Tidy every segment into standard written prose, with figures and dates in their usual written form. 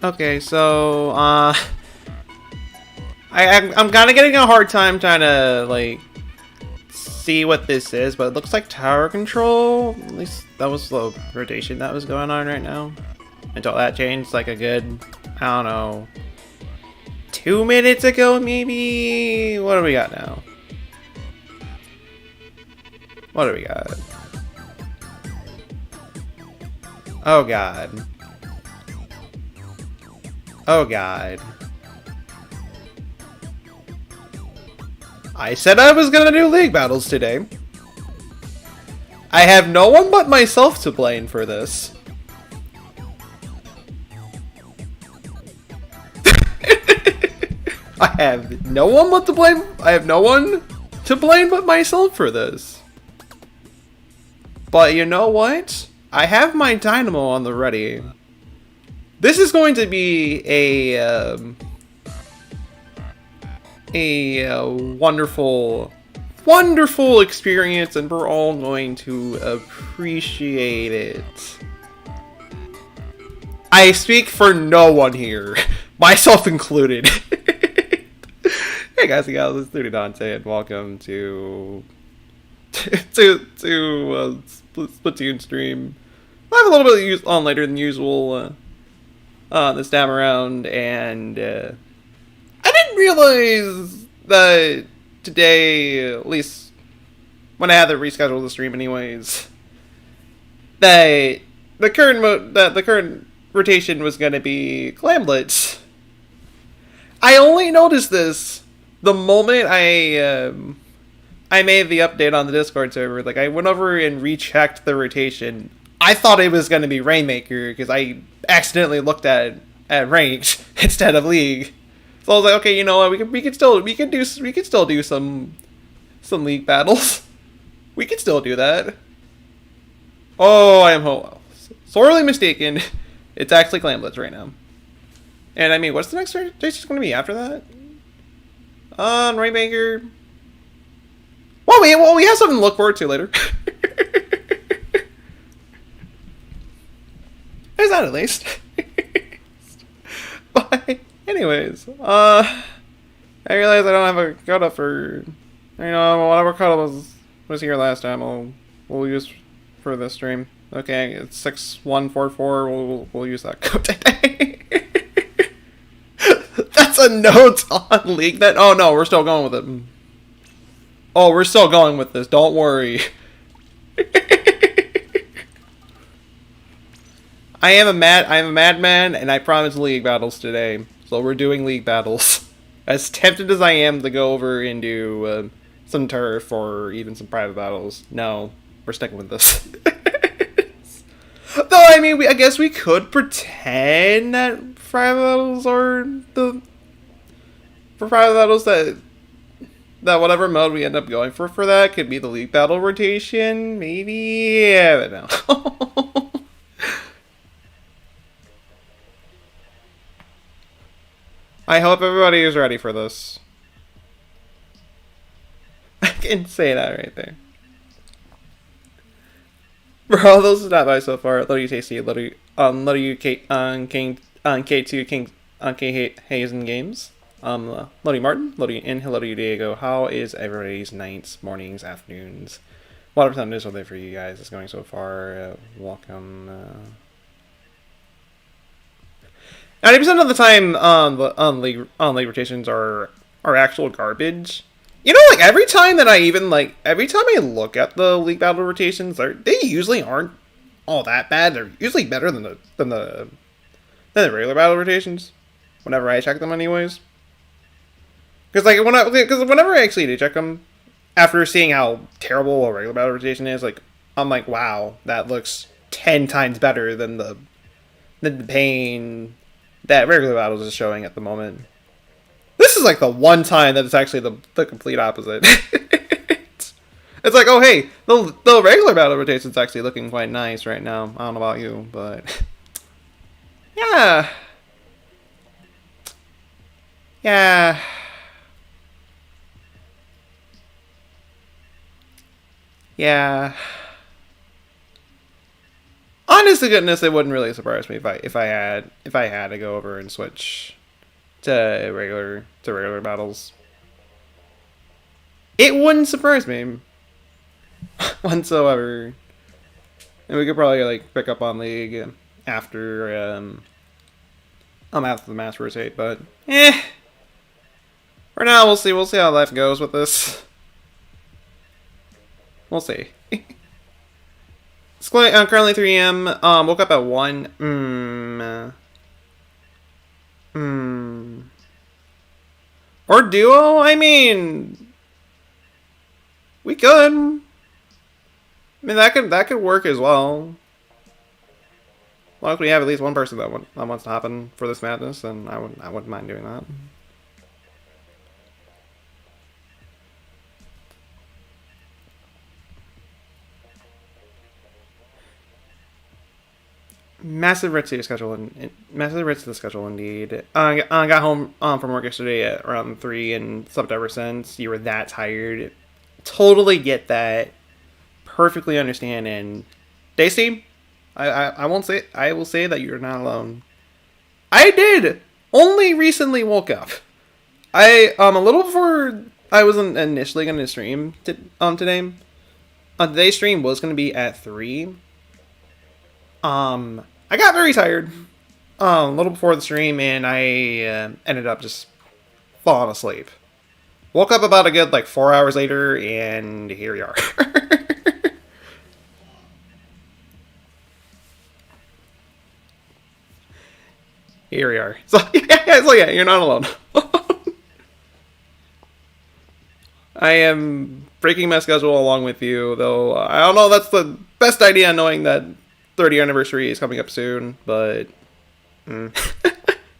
Okay, so I'm kind of getting a hard time trying to like see what this is, but it looks like tower control. At least that was the rotation that was going on right now. Until that changed like a good, I don't know, 2 minutes ago maybe? What do we got now? What do we got? Oh god. Oh god. I said I was gonna do league battles today. I have no one but myself to blame for this. I have no one but to blame. I have no one to blame but myself for this. But you know what? I have my dynamo on the ready. This is going to be a wonderful, wonderful experience, and we're all going to appreciate it. I speak for no one here, myself included. Hey guys and gals, it's Dirty Dante, and welcome to Splatoon stream. I have a little bit on later than usual this time around, and I didn't realize that today, at least when I had to reschedule the stream, anyways, that the current rotation was going to be Glamblets. I only noticed this the moment I made the update on the Discord server. Like, I went over and rechecked the rotation. I thought it was going to be Rainmaker because I accidentally looked at ranked instead of league. So I was like, okay, you know what? We can still do some league battles. We can still do that. Oh, I am sorely mistaken. It's actually Glamblets right now. And I mean, what's the next rotation going to be after that? Rainmaker. Well, we have something to look forward to later. There's that at least. But anyways, I realize I don't have a cutoff for, whatever cutoff was here last time. We'll use for this stream. Okay, it's 6144. We'll use that code today. That's a note on league that. Oh no, we're still going with it. Oh, we're still going with this. Don't worry. I am a madman, and I promised league battles today. So we're doing league battles. As tempted as I am to go over and do some turf or even some private battles, no, we're sticking with this. Though I mean, I guess we could pretend that private battles are private battles that whatever mode we end up going for that could be the league battle rotation, maybe. Yeah, but no. I hope everybody is ready for this. I can say that right there. For all those not by so far, love you tasty, love you K King K2 King K Hazen Games. Love you Martin, love you In, hello to you Diego. How is everybody's nights, mornings, afternoons? Whatever time it is there for you guys is going so far. Welcome. 90% of the time, league rotations are actual garbage. You know, like every time I look at the league battle rotations, they usually aren't all that bad. They're usually better than the regular battle rotations. Whenever I check them, anyways. Because whenever I actually do check them, after seeing how terrible a regular battle rotation is, like I'm like, wow, that looks 10 times better than the pain that regular battles is showing at the moment. This is like the one time that it's actually the complete opposite. It's like, oh hey, the regular battle rotation is actually looking quite nice right now. I don't know about you, but yeah. to goodness, it wouldn't really surprise me if I had to go over and switch to regular battles. It wouldn't surprise me whatsoever. And we could probably like pick up on League after after the Master Rotate, but for now we'll see. We'll see how life goes with this. We'll see. It's currently 3 a.m. Woke up at 1. Or duo? I mean, we could. I mean, that could work as well. As long as we have at least one person that wants to hop in for this madness, then I wouldn't mind doing that. Massive rich to the schedule, massive rich to the schedule indeed. I got home from work yesterday at around 3 and slept ever since. You were that tired. Totally get that. Perfectly understand. And Daisy, I won't say. I will say that you're not alone. I did only recently woke up. A little before I wasn't initially going to stream today. Today's stream was going to be at 3. I got very tired a little before the stream, and I ended up just falling asleep. Woke up about a good like 4 hours later, and here we are. Here we are. So yeah, you're not alone. I am breaking my schedule along with you, though. I don't know. That's the best idea, knowing that 30th anniversary is coming up soon, but it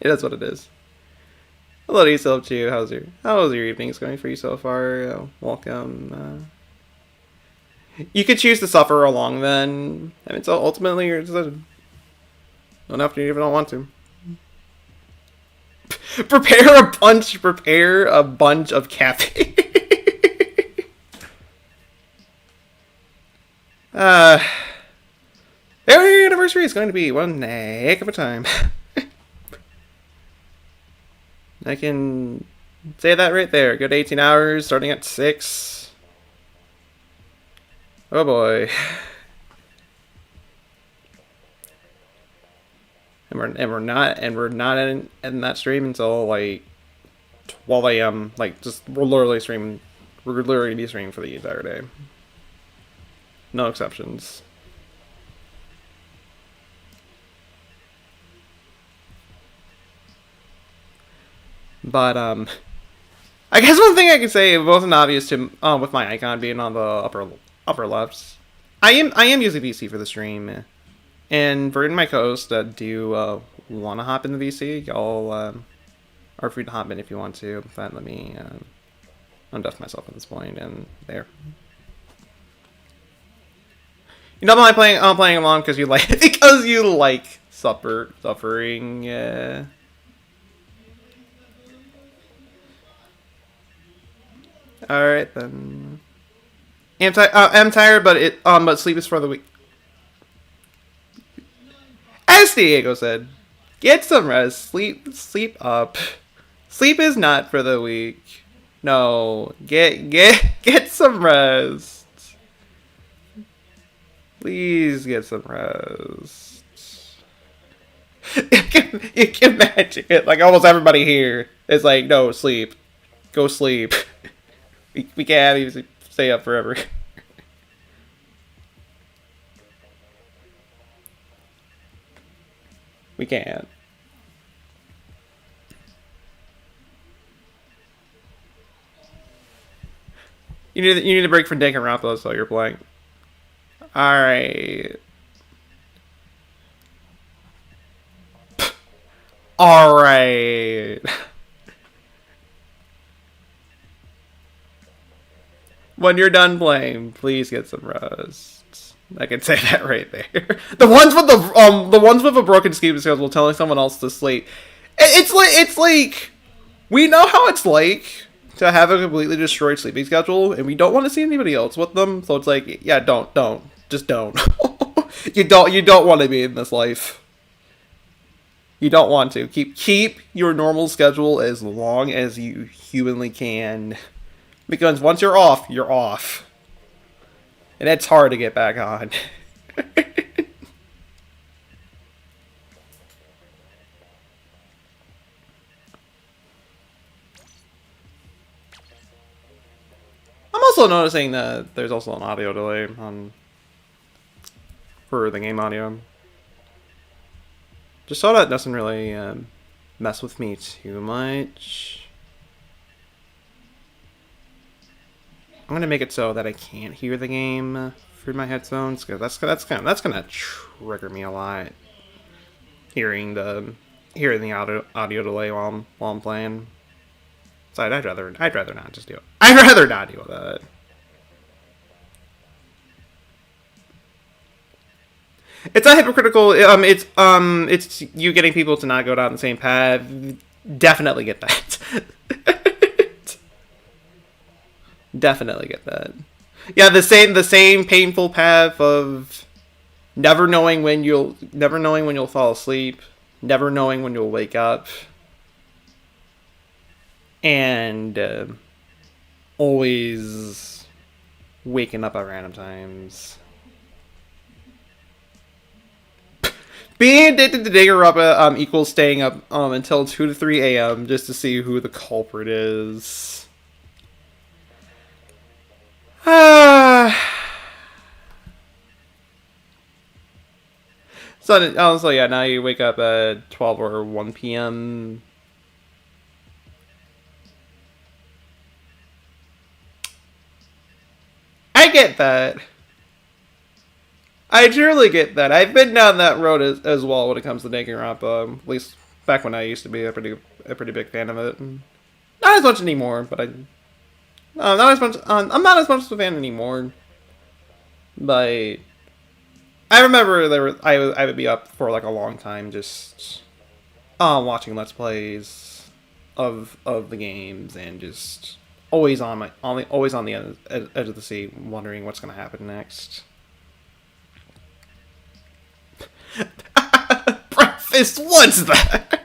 is what it is. Hello to you, Silv Chu. How's your evenings going for you so far? Welcome. You could choose to suffer along then. I mean, so ultimately your decision. Don't have to if you don't want to. Prepare a bunch of caffeine. Their anniversary is going to be one heck of a time. I can say that right there. Good 18 hours, starting at 6. Oh boy. And we're not in that stream until like 12 a.m. Like we're literally gonna be streaming for the entire day. No exceptions. But I guess one thing I can say, it wasn't obvious to with my icon being on the upper left. I am using VC for the stream, and for my co-hosts that do want to hop in the VC, y'all are free to hop in if you want to. But let me unduff myself at this point, and there. You know, I'm playing along because you like suffering. All right then. I'm tired, but sleep is for the week. As Diego said, get some rest. Sleep up. Sleep is not for the weak. No, get some rest. Please get some rest. You can imagine it. Like almost everybody here is like, no, sleep. Go sleep. We can't have you stay up forever. We can't. You need a break from Danganronpa, so you're playing. Alright. Alright. When you're done playing, please get some rest. I can say that right there. The ones with a broken sleep schedule telling someone else to sleep. It's like we know how it's like to have a completely destroyed sleeping schedule, and we don't want to see anybody else with them. So it's like, yeah, don't, just don't. You don't want to be in this life. You don't want to. Keep your normal schedule as long as you humanly can. Because once you're off, you're off. And it's hard to get back on. I'm also noticing that there's also an audio delay for the game audio. Just so that doesn't really mess with me too much. I'm gonna make it so that I can't hear the game through my headphones, because that's gonna trigger me a lot. Hearing the audio delay while I'm playing. So I'd rather not just do it. I'd rather not deal with that. It's not hypocritical. It's you getting people to not go down the same path. Definitely get that. Definitely get that. Yeah, the same painful path of never knowing when you'll fall asleep, never knowing when you'll wake up, and always waking up at random times. Being addicted to Danganronpa equals staying up until 2 to 3 a.m. just to see who the culprit is. So yeah, now you wake up at 12 or 1 p.m. I get that. I truly get that. I've been down that road as well when it comes to Danganronpa. At least back when I used to be a pretty big fan of it. Not as much anymore, but not as much. I'm not as much of a fan anymore. But I remember I would be up for like a long time just watching Let's Plays of the games, and just always on the edge of the seat, wondering what's gonna happen next. Breakfast, what's that?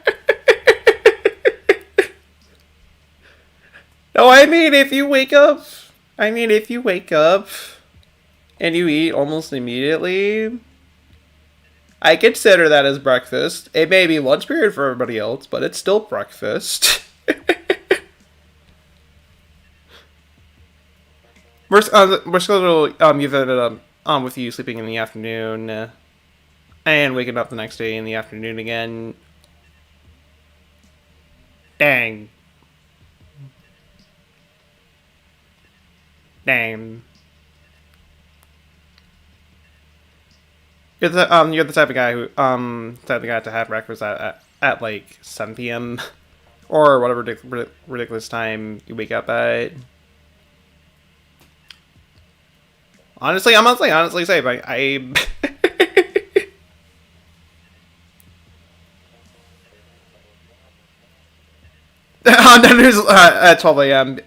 No, I mean if you wake up and you eat almost immediately, I consider that as breakfast. It may be lunch period for everybody else, but it's still breakfast. We're scheduled you've ended up with you sleeping in the afternoon. And waking up the next day in the afternoon again. Dang. You're the type of guy to have breakfast at like 7 p.m. or whatever ridiculous time you wake up at. Honestly say, I dinner's at 12 a.m.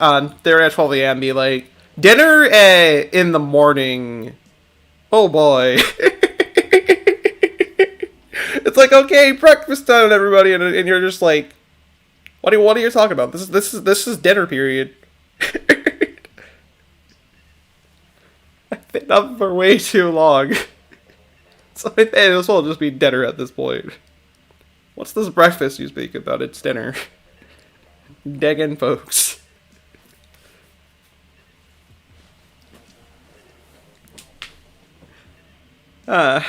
They're at 12 a.m. Be like, dinner in the morning. Oh boy. It's like, okay, breakfast time, everybody, and you're just like, what are you talking about? This is dinner period. I've been up for way too long. So it may as well just be dinner at this point. What's this breakfast you speak about? It's dinner. Digging, folks. Alright,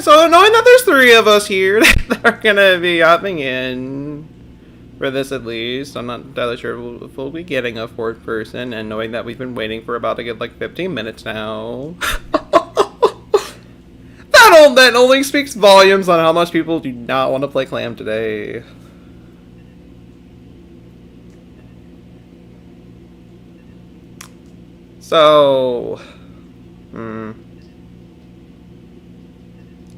so knowing that there's 3 of us here that are gonna be hopping in for this at least, I'm not entirely sure if we'll be getting a 4th person, and knowing that we've been waiting for about to get like 15 minutes now. That only speaks volumes on how much people do not want to play Clam today. So, I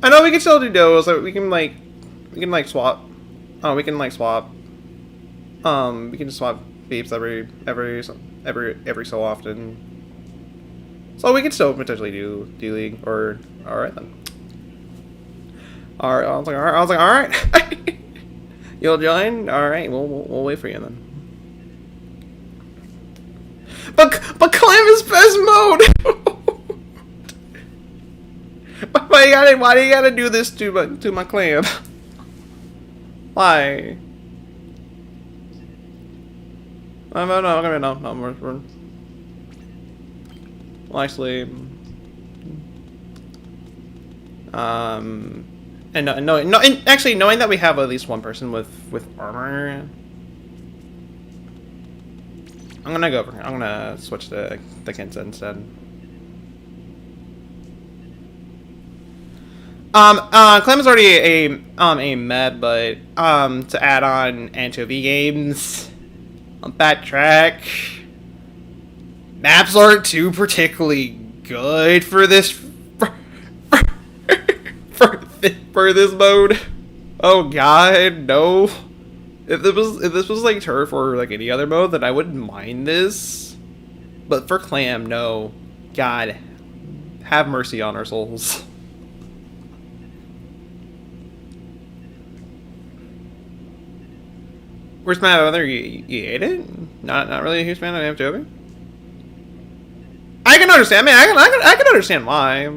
know we can still do those. Like, we can like swap. Oh, we can like swap. We can just swap beeps every so often. So we can still potentially do D-League or alright then. Alright, I was like, alright. You'll join? Alright, we'll wait for you then. But Clam is best mode! Why do you gotta do this to my Clam? Why? No, we're well, actually, and actually knowing that we have at least one person with armor, I'm gonna switch to the Kensa instead. Clem is already a med, but to add on anchovy games, backtrack. Maps aren't too particularly good for this for this mode. Oh god, no. If this was like turf or like any other mode, then I wouldn't mind this. But for Clam, no. God, have mercy on our souls. Where's my other? You ate it? Not really a huge fan of anchovy. I can understand. I mean, I can understand why.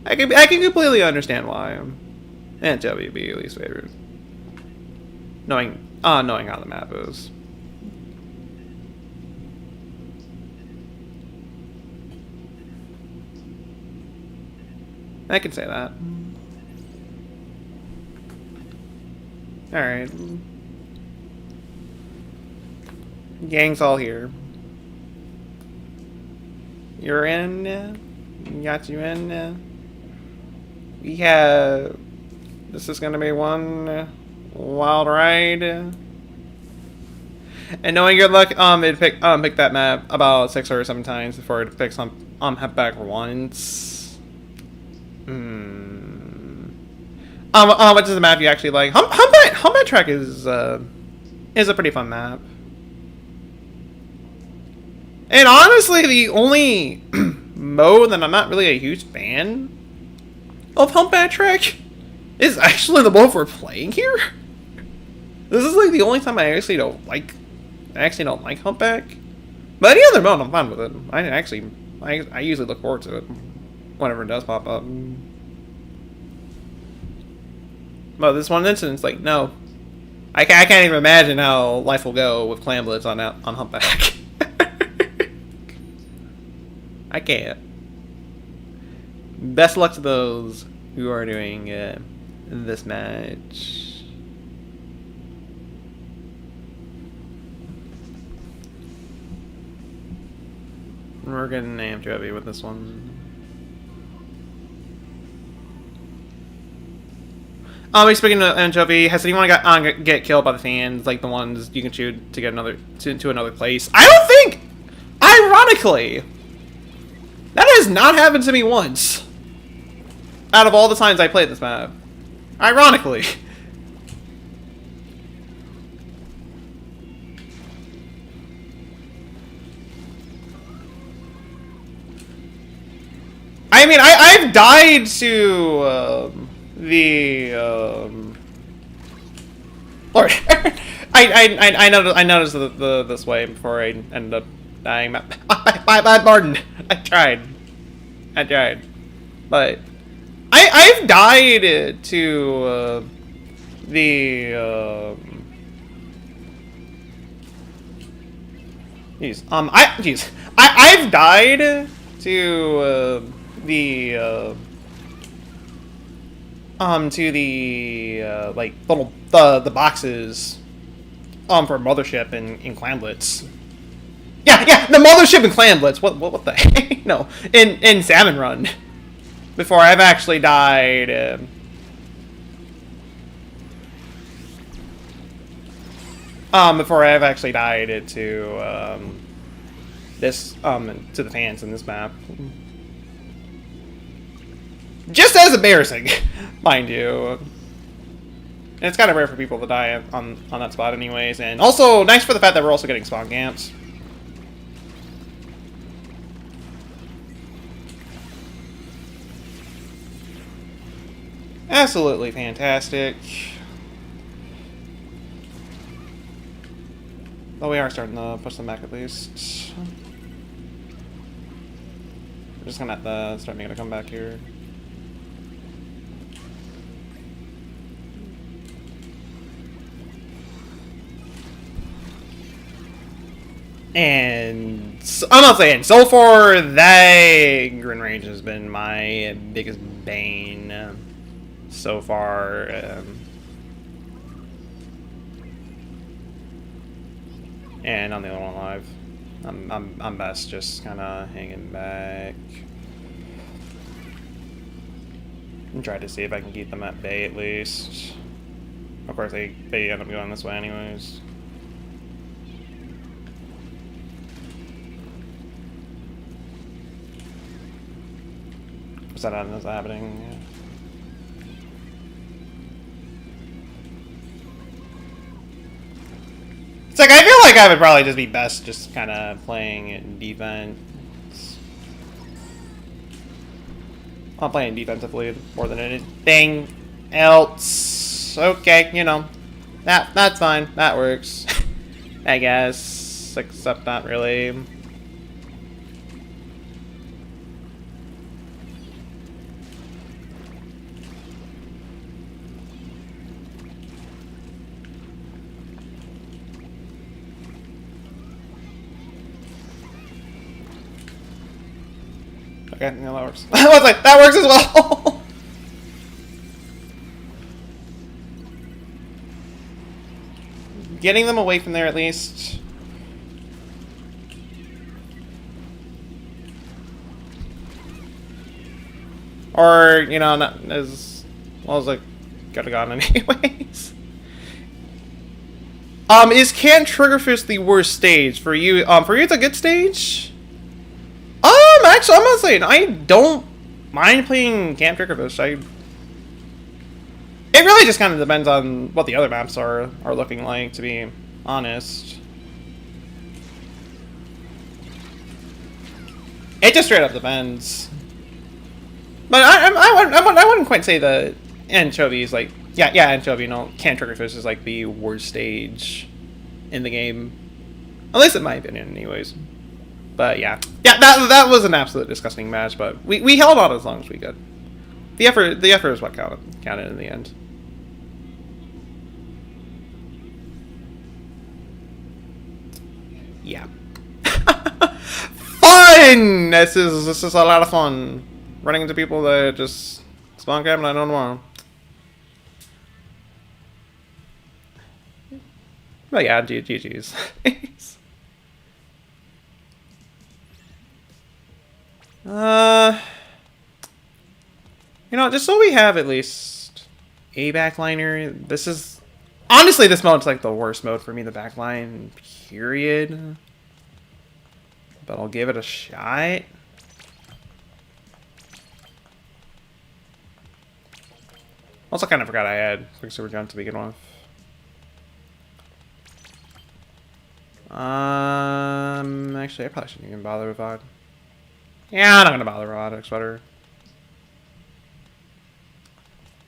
I can completely understand why. Anchovy would be your least favorite. Knowing how the map is. I can say that. Alright. Gang's all here. You're in. Got you in. We have. This is gonna be one wild ride. And knowing good luck, it pick that map about 6 or 7 times before it picks head back once. What is the map you actually like? Humpback Track is a pretty fun map. And honestly, the only mode that I'm not really a huge fan of Humpback Track is actually the mode we're playing here. This is like the only time I actually don't like Humpback. But any other mode, I'm fine with it. I usually look forward to it whenever it does pop up. But this one instance, like, no. I can't even imagine how life will go with Clamblitz on Humpback. I can't. Best luck to those who are doing this match. We're getting amped with this one. Speaking of anchovy, has anyone get killed by the fans, like the ones you can shoot to get to another place? I don't think. Ironically, that has not happened to me once. Out of all the times I played this map, ironically. I mean, I've died to Lord, I noticed this way before I ended up dying. My pardon. I tried, but I've died to I've died to like the boxes for Mothership in Clamblitz. Yeah, the Mothership in Clamblitz. What the heck? No, in Salmon Run. Before I've actually died. before I've actually died to this to the fans in this map. Just as embarrassing, mind you. And it's kind of rare for people to die on that spot anyways, and also nice for the fact that we're also getting spawn camps. Absolutely fantastic. Though we are starting to push them back at least. We're just gonna have to start making a comeback here. And so, I'm not saying so far that grin range has been my biggest bane so far. And I'm the only one alive. I'm best just kind of hanging back and try to see if I can keep them at bay at least. Of course, they end up going this way anyways. Is that happening? Yeah. It's like, I feel like I would probably just be best just kind of playing defense. I'm playing defensively more than anything else. Okay, you know, that's fine. That works, I guess. Except not really. Okay, yeah, that works. I was like, that works as well! Getting them away from there at least. Or, you know, not as well as I could have gone anyways. Is Can Triggerfish the worst stage? For you, it's a good stage? Actually, I'm not saying I don't mind playing Camp Triggerfish. It really just kind of depends on what the other maps are looking like, to be honest. It just straight up depends. But I wouldn't quite say that Anchovy is like, yeah, Anchovy, no, Camp Triggerfish is like the worst stage in the game. At least in my opinion, anyways. But yeah, that was an absolute disgusting match. But we held on as long as we could. The effort is what counted in the end. Yeah. Fun. This is a lot of fun. Running into people that just spawn camp and I don't know. But yeah, GG's. You know, just so we have at least a backliner. This is honestly, this mode's like the worst mode for me, the backline, period. But I'll give it a shot. Also, kind of forgot I had Quicksilver Jump to begin with. Actually, I probably shouldn't even bother with that. Yeah, I'm not gonna bother with Autox Sweater.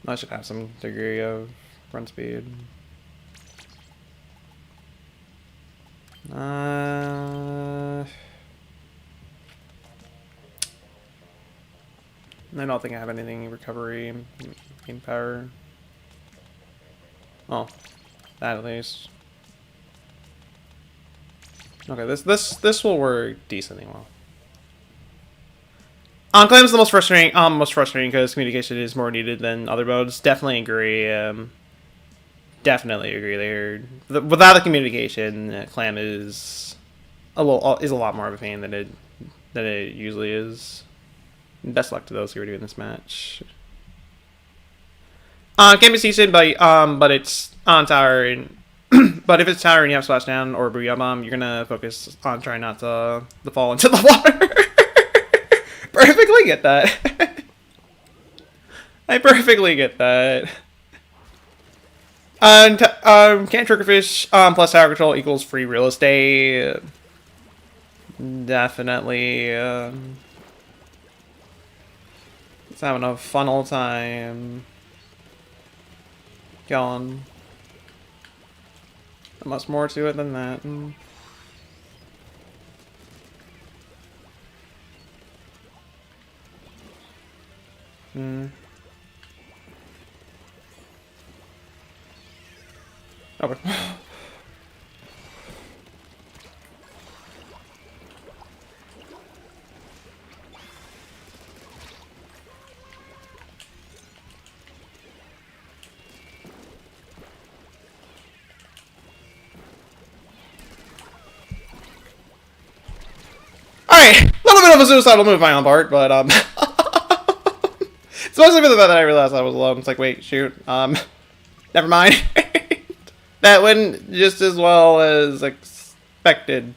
I should have some degree of run speed. I don't think I have anything recovery in power. Oh, that at least. Okay, this will work decently well. Claim is the most frustrating because communication is more needed than other modes. Definitely agree. Definitely agree there. Without the communication, Clam is a lot more of a pain than it usually is. Best luck to those who are doing this match. Can be decent, but it's on tower and But if it's tower and you have splashdown or booyah bomb, you're gonna focus on trying not to fall into the water. Perfectly get that. I perfectly get that. Can't triggerfish plus tower control equals free real estate. Definitely. It's having a fun old time. Going. Much more to it than that. Okay. Alright, a little bit of a suicidal move on my part, but it's mostly for the fact that I realized I was alone. It's like, wait, shoot, never mind. That went just as well as expected.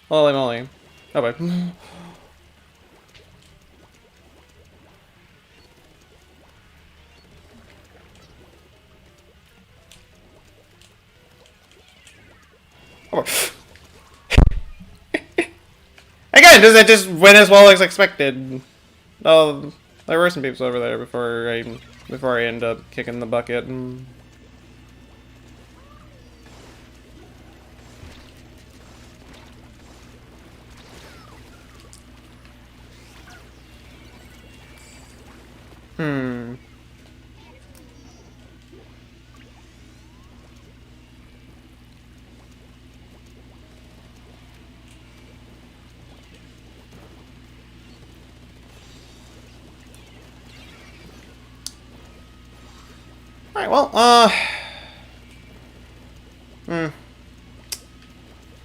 Holy moly. Oh boy. Oh boy. Again, does it just went as well as expected? Oh, there were some peeps over there before I end up kicking the bucket. Alright, well,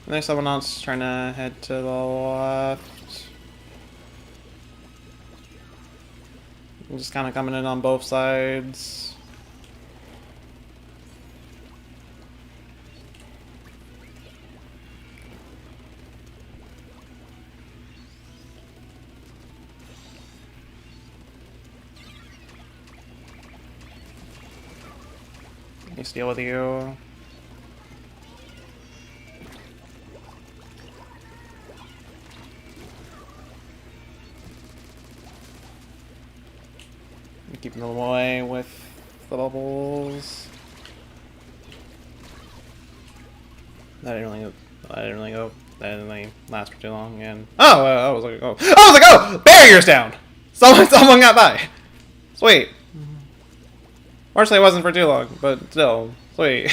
there's someone else trying to head to the left. I'm just kind of coming in on both sides. Let's deal with you. Keeping them away with the bubbles. That didn't really go. That didn't really last for too long. And I was like, oh, barriers down. Someone got by. Sweet. Fortunately, it wasn't for too long, but still, sweet.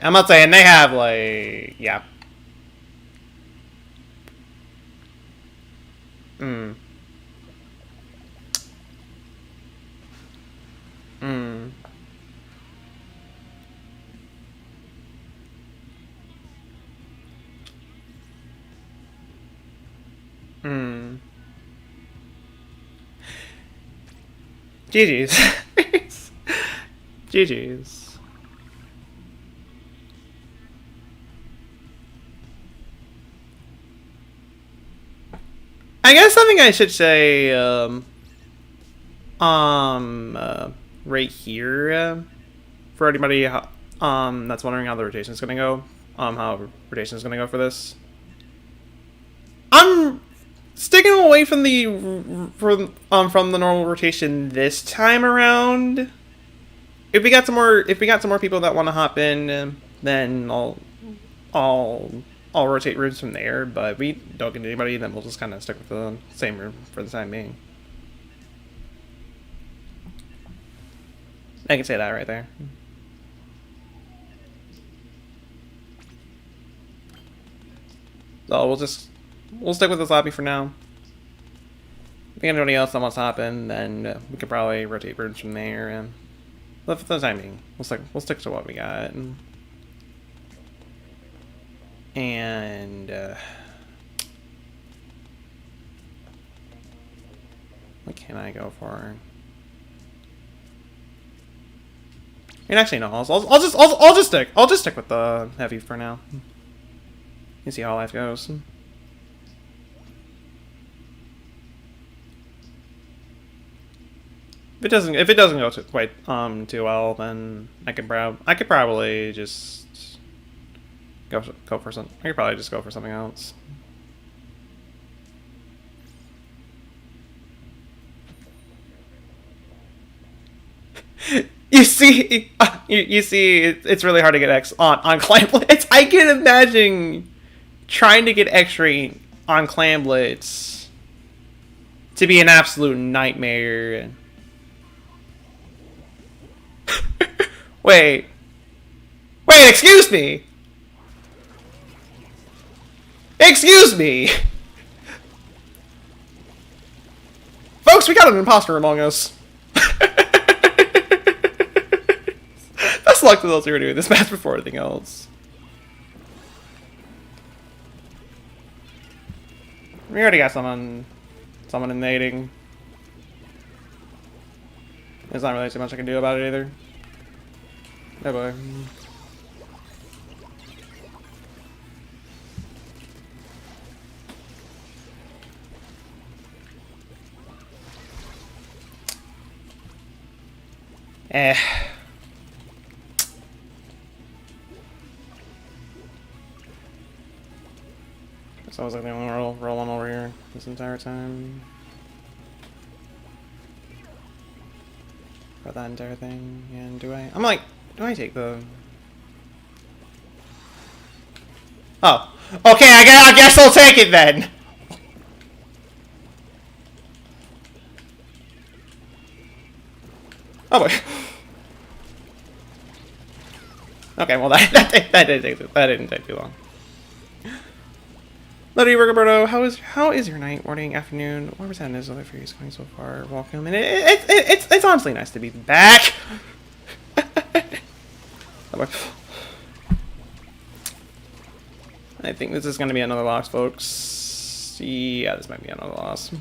I'm not saying they have, like, yeah. Mm. Mm. Mm. GG's. GG's. I guess something I should say, right here, for anybody, that's wondering how the rotation is gonna go, how rotation is gonna go for this. I'm sticking away from the normal rotation this time around. If we got some more people that want to hop in, then I'll rotate rooms from there, but if we don't get anybody, then we'll just kind of stick with the same room for the time being. I can say that right there. So we'll stick with this lobby for now. If anybody else that wants to hop in, then we could probably rotate birds from there. And but for the time being, we'll stick to what we got. And what can I go for? And actually, no. I'll just stick with the heavy for now. You see how life goes. If it doesn't go quite too well, then I could probably just go for some. I could probably just go for something else. You see, it's really hard to get X on clam blitz. I can imagine trying to get X rate on clam blitz to be an absolute nightmare. Wait, excuse me. Excuse me. Folks, we got an imposter among us. Best luck to those who are doing this match before anything else. We already got someone invading. There's not really too much I can do about it either. Oh boy. So I was like the only rolling over here this entire time. For that entire thing. And do I take the... Oh. Okay, I guess I'll take it then! Oh boy. Okay, well that didn't take too long. Lady Roberto, how is your night, morning, afternoon? What percent is other for you going so far? Welcome, and it's honestly nice to be back. I think this is gonna be another loss, folks. Yeah, this might be another loss.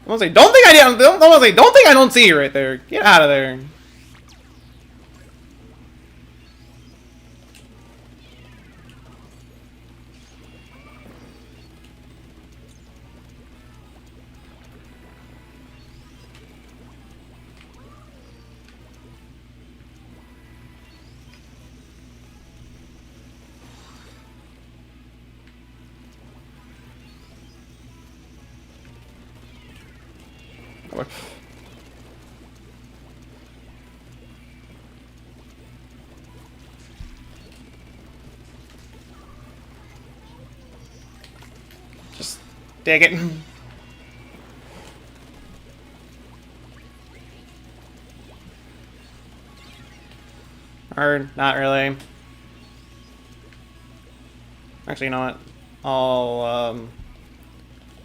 I'm gonna say, don't think I don't see you right there. Get out of there. Just dig it. Or not really. Actually, you know what? I'll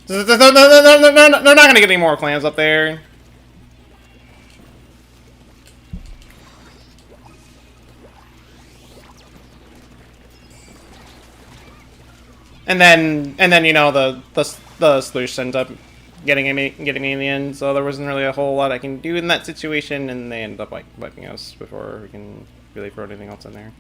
they're not gonna get any more clans up there. And then you know the sluice ends up getting me in the end, so there wasn't really a whole lot I can do in that situation, and they ended up like wiping us before we can really throw anything else in there.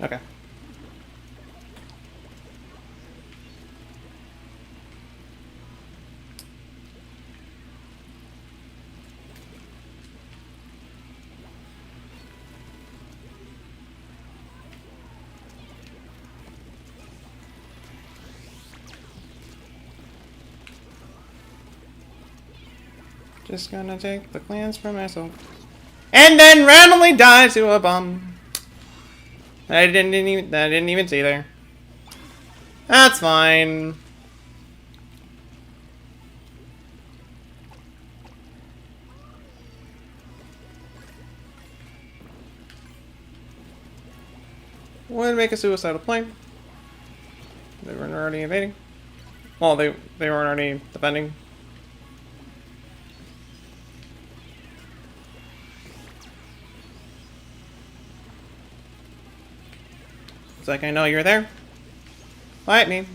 Okay. Just gonna take the clans for myself. And then randomly die to a bomb. I didn't even see there. That's fine. Would make a suicidal plane. They weren't already invading. Well, they weren't already defending. It's like, I know you're there. Fight me.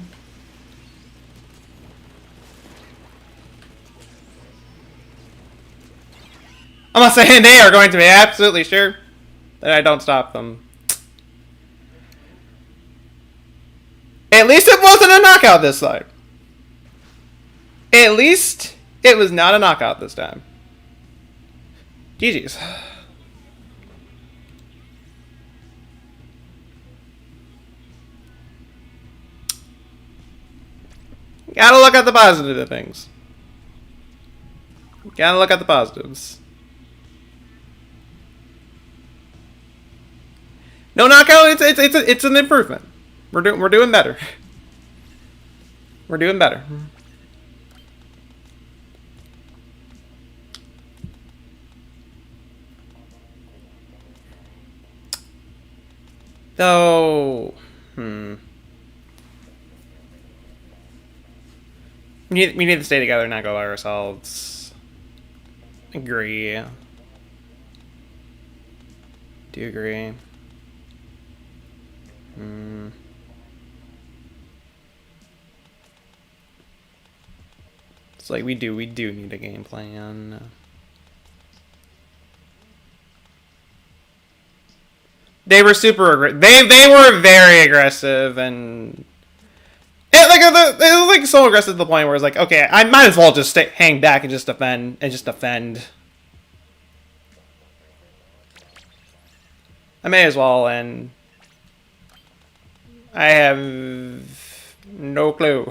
I'm not saying they are going to be absolutely sure that I don't stop them. At least it wasn't a knockout this time. At least it was not a knockout this time. GG's. Gotta look at the positive of things. Gotta look at the positives. No knockout. It's an improvement. We're doing better. We're doing better. Though, we need to stay together and not go by ourselves. Agree. Do agree. It's like we do need a game plan. They were they were very aggressive, and it was like so aggressive to the point where it's like, okay, I might as well just hang back and just defend. I may as well, and I have no clue.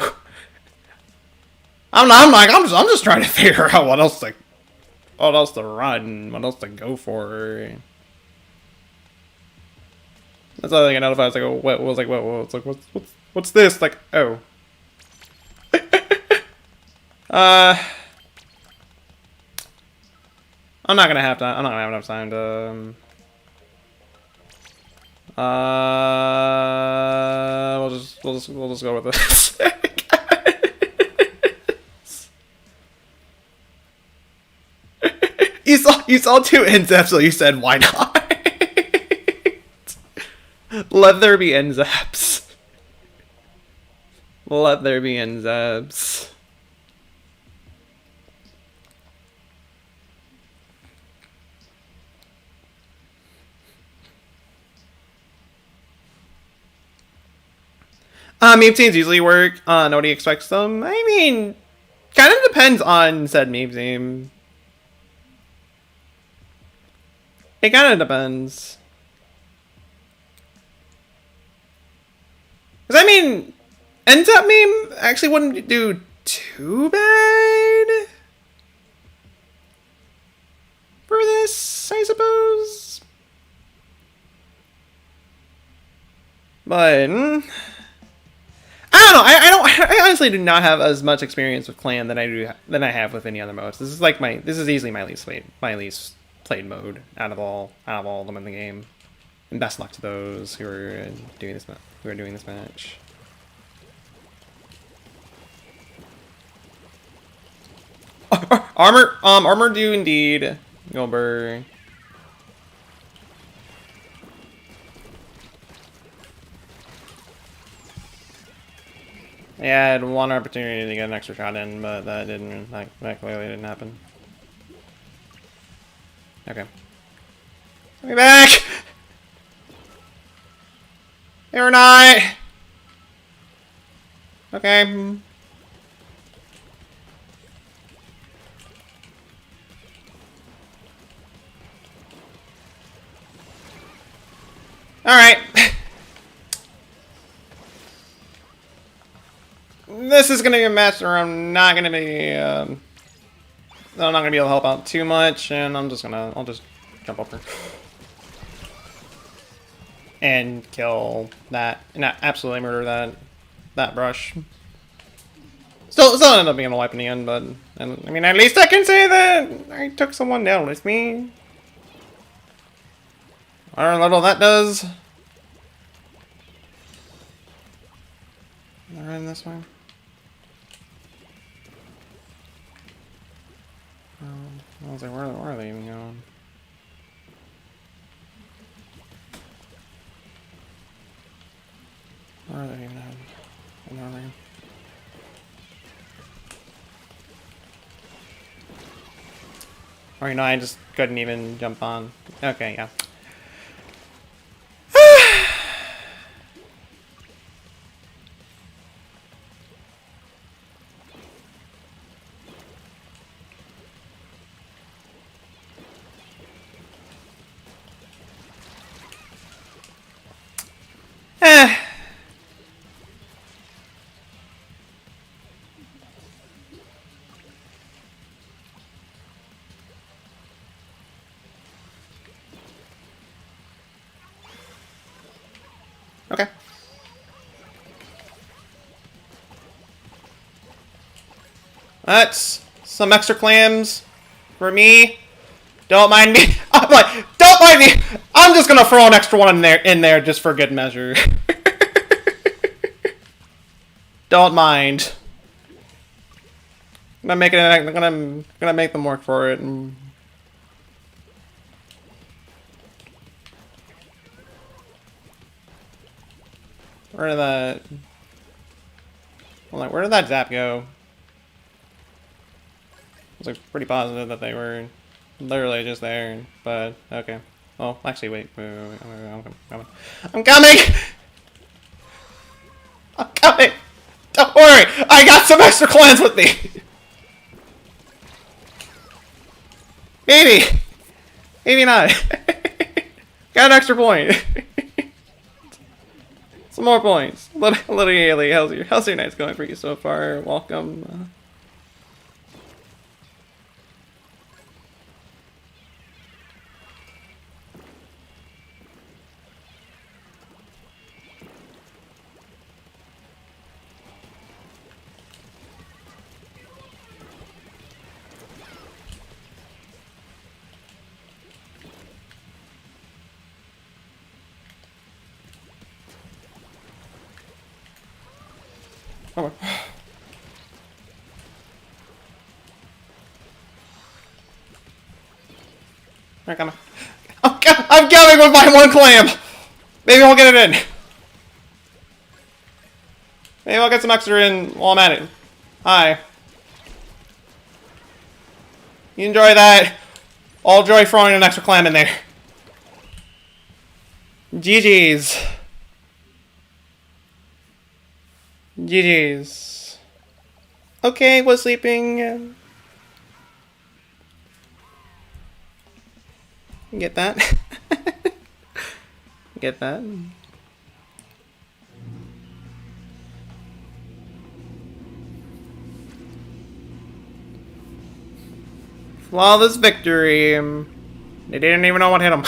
I'm just trying to figure out what else to run, what else to go for. That's all I got notified. I was like, oh, what was like, what was like, what's this? Like, oh. I'm not gonna have time. I'm not gonna have enough time to. We'll just go with this. You saw two NZAPs, so you said why not? Let there be NZAPs. Let there be NZAPs. Meme teams usually work. Nobody expects them. I mean, kind of depends on said meme team. It kind of depends. Because, I mean, ends up meme actually wouldn't do too bad for this, I suppose. But I don't know. I honestly do not have as much experience with clan than I have with any other modes. This is easily my least played mode out of all of them in the game. And best luck to those who are doing this match. Armor do indeed, Gilbert. Yeah, I had one opportunity to get an extra shot in, but that clearly didn't happen. Okay. Let me back! You're not. Okay. Alright. This is gonna be a match where I'm not gonna be, I'm not gonna be able to help out too much, and I'll just jump over. And kill that, and absolutely murder that brush. Still ended up being a wipe in the end, but, I mean, at least I can say that I took someone down with me. However little that does. Am I running this way? I was like, where are they even going? Where are they even at? Where are they? Or, you know, I just couldn't even jump on. Okay, yeah. Okay. That's some extra clams for me. Don't mind me. I'm like, don't mind me. I'm just gonna throw an extra one in there just for good measure. Don't mind. I'm gonna make them work for it. Where did that? Where did that zap go? I was like pretty positive that they were literally just there, but okay. Oh, actually, wait. I'm coming. I'm coming! I'm coming! Don't worry! I got some extra clans with me! Maybe! Maybe not. Got an extra point. Some more points. Little Haley, how's your night going for you so far? Welcome. Come on. I'm coming. I'm coming with my one clam! Maybe I'll get it in. Maybe I'll get some extra in while I'm at it. Hi. You enjoy that? I'll enjoy throwing an extra clam in there. GG's. GG's. Okay, was sleeping. Get that? Get that? Flawless victory. They didn't even know what hit them.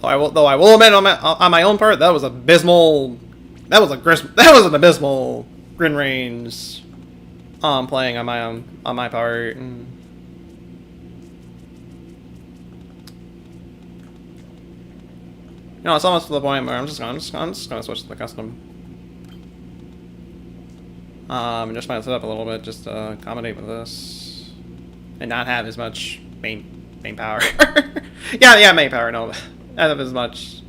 Though I will admit on my own part, that was abysmal. That was an abysmal grin range. Playing on my part. You know, it's almost to the point where I'm just gonna switch to the custom. Just spice it up a little bit, just to accommodate with this, and not have as much main power. yeah, main power. No, not have as much.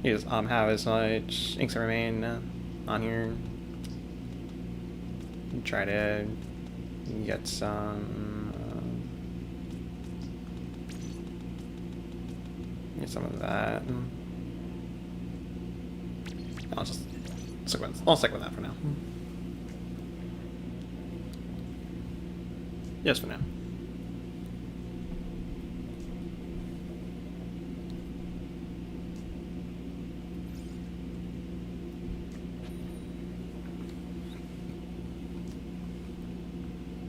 You just have as much inks remain on here. Try to get some Get some of that. I'll just I'll stick with that for now. Just for now.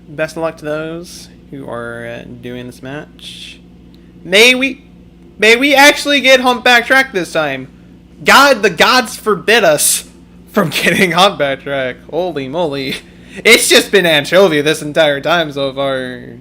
Best of luck to those who are doing this match. May we actually get humpback track this time? God, the gods forbid us from getting humpback track. Holy moly. It's just been anchovy this entire time so far.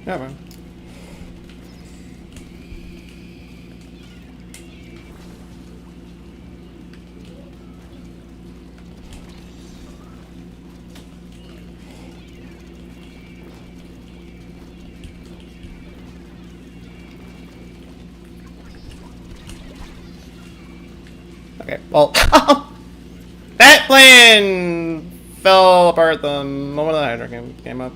Yeah, man. Okay, well, that plan fell apart the moment the Hydra came up.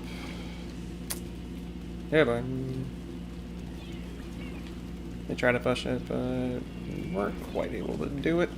Yeah, but they tried to push it, but weren't quite able to do it.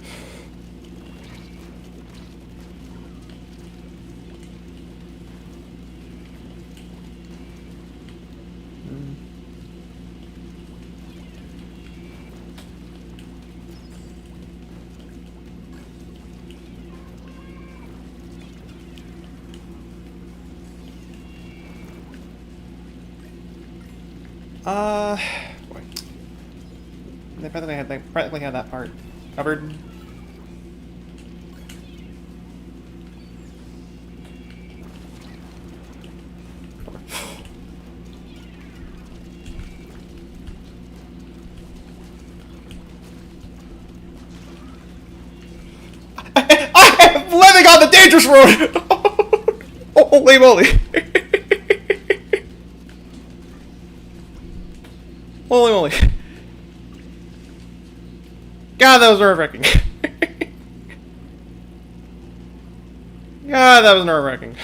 Wait. They practically had that part covered. I am living on the dangerous road! Holy moly! Holy moly. God, that was nerve-wracking. God, that was nerve-wracking.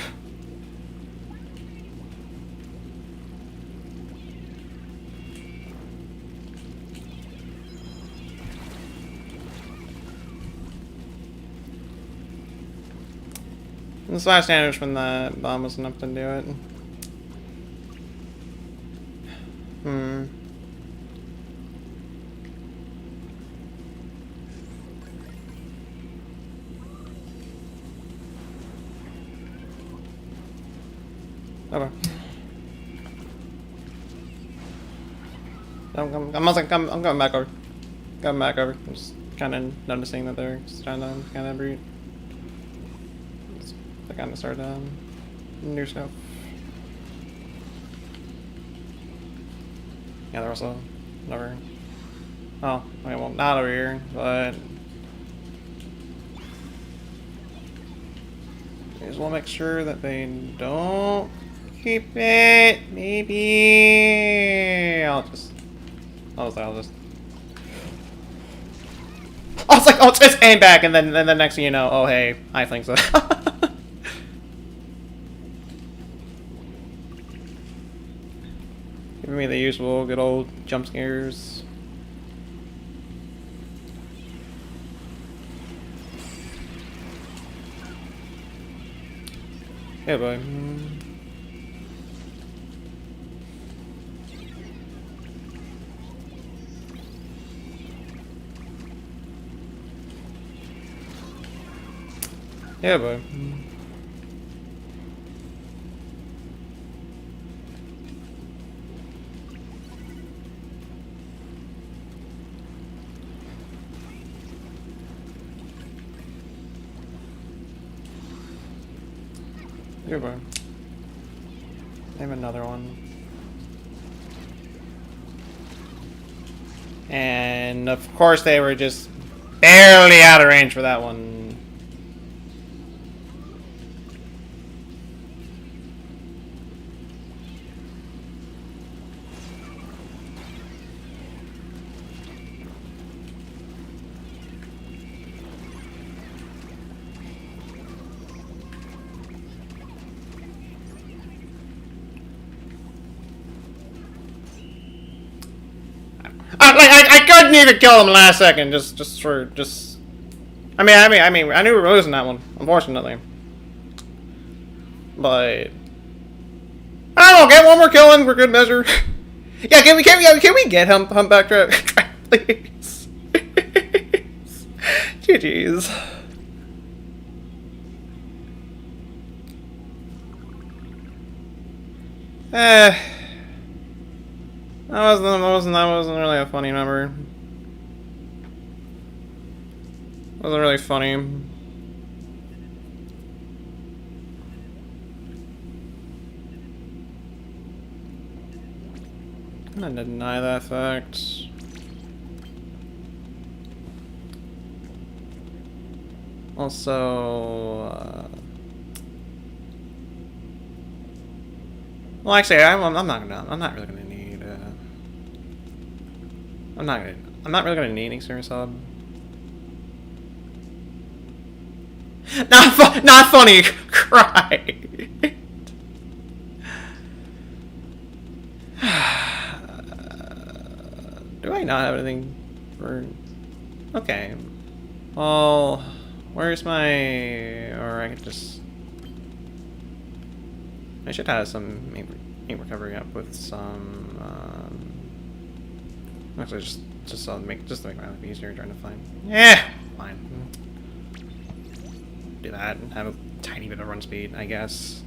The slash damage from the bomb was enough to do it. Okay. I'm going back over. Going back over. I'm just kind of noticing that they're starting to kind of breed. They kind of start new stuff. Yeah, they're also over. Oh, okay, well, not over here, but I just want to make sure that they don't keep it. Maybe I'll just. I was like, oh, just aim back, and then the next thing you know, oh hey, I think so. Giving me the usual good old jump scares. Yeah, boy. Yeah, boy. Goodbye. Name another one. And of course they were just barely out of range for that one. I couldn't even kill him last second. I knew we were losing that one, unfortunately. But I don't know. Get one more kill in for good measure. Yeah, can we get humpback trap, please? GG's. That wasn't really a funny number. Wasn't really funny. I'm gonna deny that fact. Also, well, actually, I'm not really gonna need. I'm not really gonna need an exterior sub. Not funny. Cry. Do I not have anything for? Okay. Well, where's my? Or I could just. I should have some ink recovery up with some. Actually, just to make my life easier, trying to find. Yeah, fine. Do that and have a tiny bit of run speed, I guess.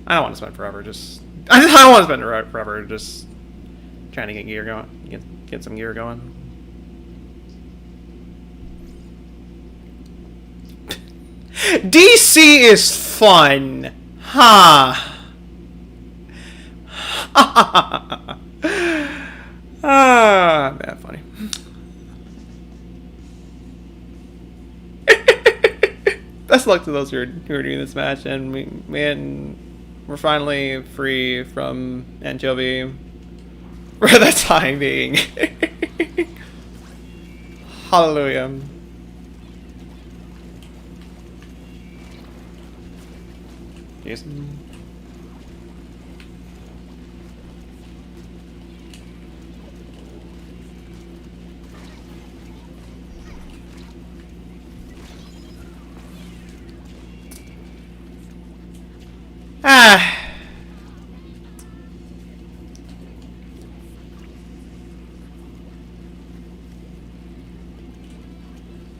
I don't want to spend forever. I don't want to spend forever just trying to get gear going. Get some gear going. DC is fun, huh? Bad funny. Best luck to those who are doing this match, and we're finally free from anchovy for the time being. Hallelujah. Jeez.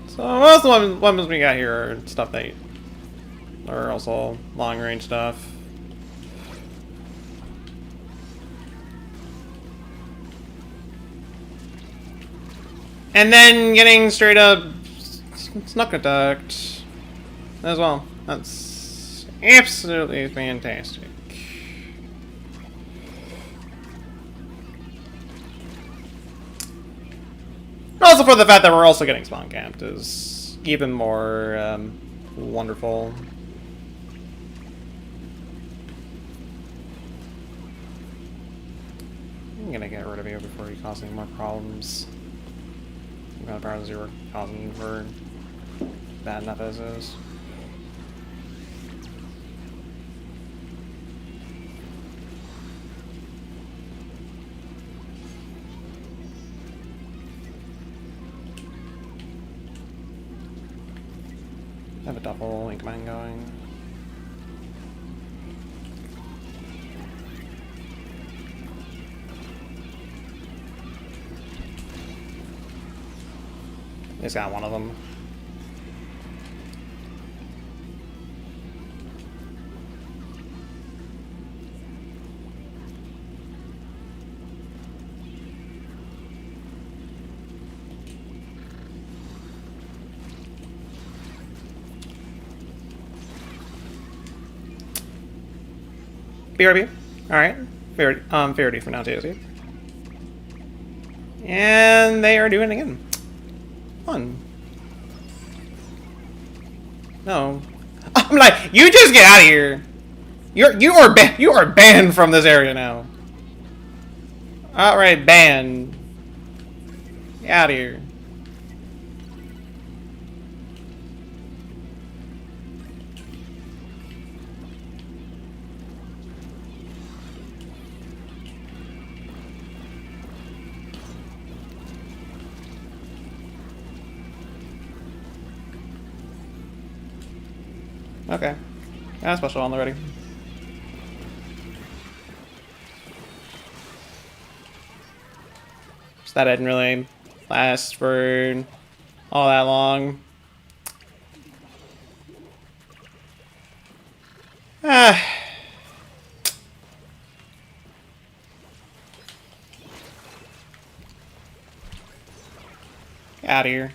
So most of the weapons we got here are stuff that are also long range stuff. And then getting straight up snuck attacked as well. That's absolutely fantastic. Also for the fact that we're also getting spawn camped is even more wonderful. I'm gonna get rid of you before you cause any more problems. The amount of problems you were causing for bad enough as is. I have a double ink mine going. He's got one of them. BRB. Alright. Fairity for now, TSC. And they are doing it again. Fun. No. I'm like, you just get out of here. You are banned from this area now. Outright banned. Get out of here. Okay. Got a special on already. So that didn't really last for all that long. Ah. Get out of here.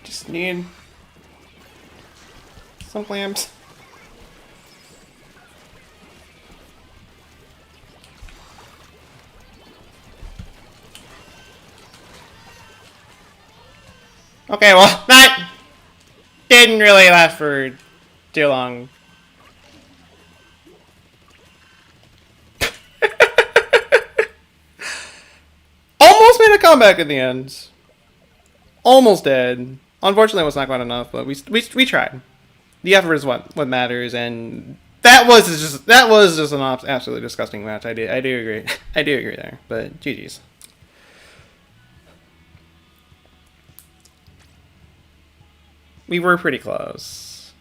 Just need some clamps. Okay, well, that didn't really last for too long. Almost made a comeback in the end. Almost dead. Unfortunately, it was not quite enough, but we tried. The effort is what matters, and that was just an absolutely disgusting match. I do agree. I do agree there, but GG's. We were pretty close.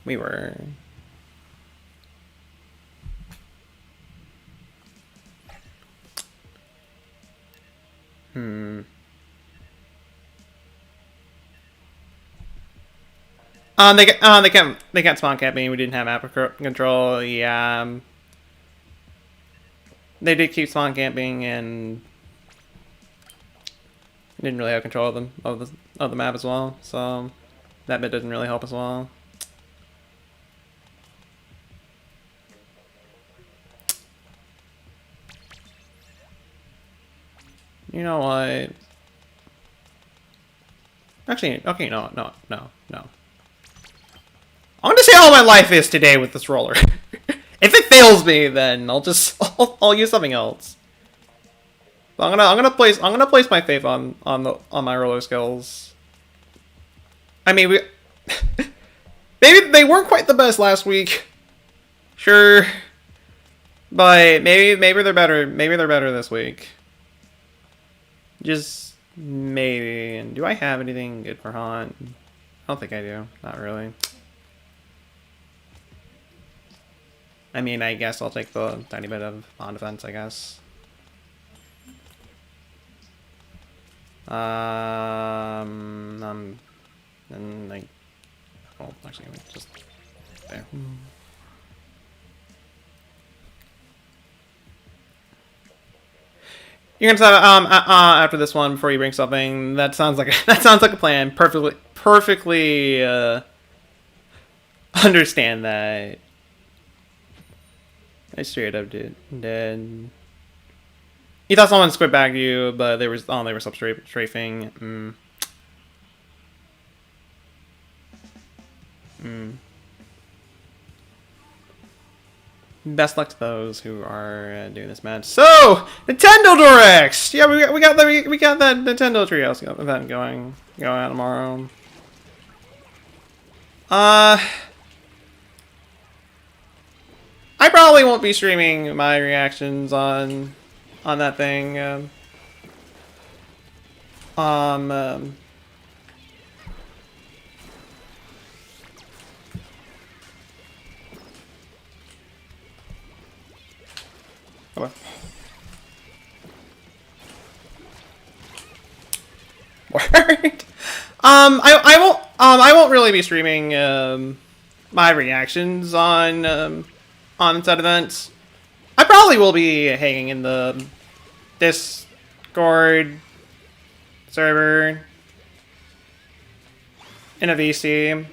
We were. They can't spawn camp me. We didn't have map control. Yeah. They did keep spawn camping and didn't really have control of them of the map as well. So that bit doesn't really help as well. You know what? Actually, okay, no. I'm gonna see how my life is today with this roller. If it fails me, then I'll use something else. But I'm gonna place my faith on my roller skills. I mean, maybe they weren't quite the best last week. Sure. But maybe they're better. Maybe they're better this week. Just maybe. And do I have anything good for Haunt? I don't think I do. Not really. I mean, I guess I'll take the tiny bit of on defense, I guess. And like Oh, actually, just there. You're gonna start after this one before you bring something. That sounds like a plan. Perfectly understand that. I straight up did. Then you thought someone squid bagged you, but they were sub strafing. Best luck to those who are doing this match. So Nintendo Directs. Yeah, we got that Nintendo Treehouse event going on tomorrow. I probably won't be streaming my reactions on that thing. Okay. Word. I won't really be streaming my reactions on said events. I probably will be hanging in the Discord server in a VC.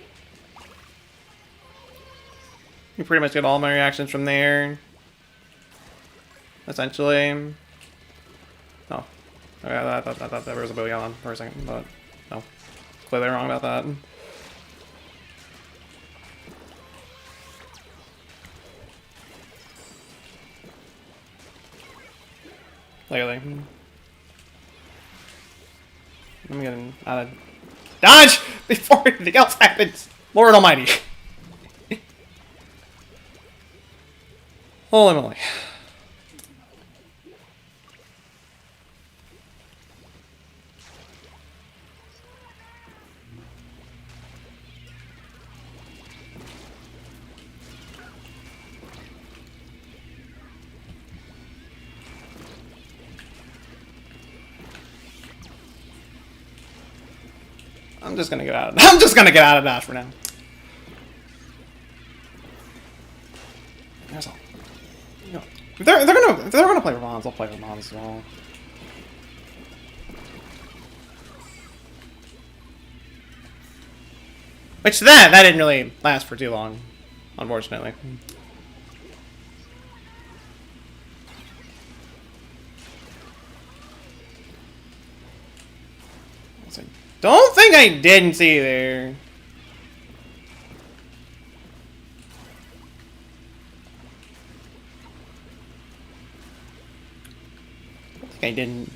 You pretty much get all my reactions from there. Essentially. Oh. Okay, I thought there was a billion on for a second, but no. Clearly wrong about that. Clearly. I'm getting out of dodge before anything else happens. Lord Almighty. Holy moly. I'm just gonna get out of Dodge for now. There's all. You know, if they're gonna play Ramons, I'll play Ramons as well. Which that didn't really last for too long, unfortunately. Don't think I didn't see there. I think I didn't.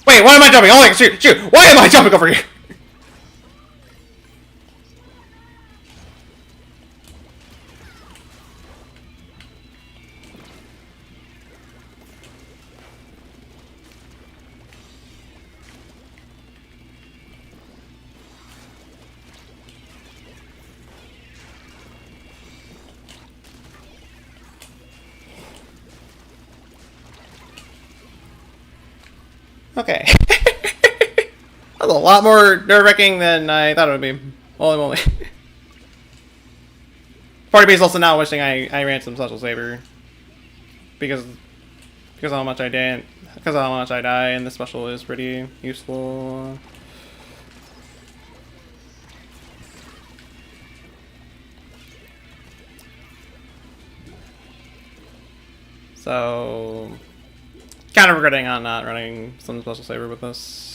Wait, why am I jumping? Oh, shoot! Why am I jumping over here? Okay. That was a lot more nerve-wracking than I thought it would be. Holy moly. Part of me is also now wishing I ran some special saber. Because of how much I didn't. Because of how much I die, and the special is pretty useful. So, kind of regretting on not running some special saber with this.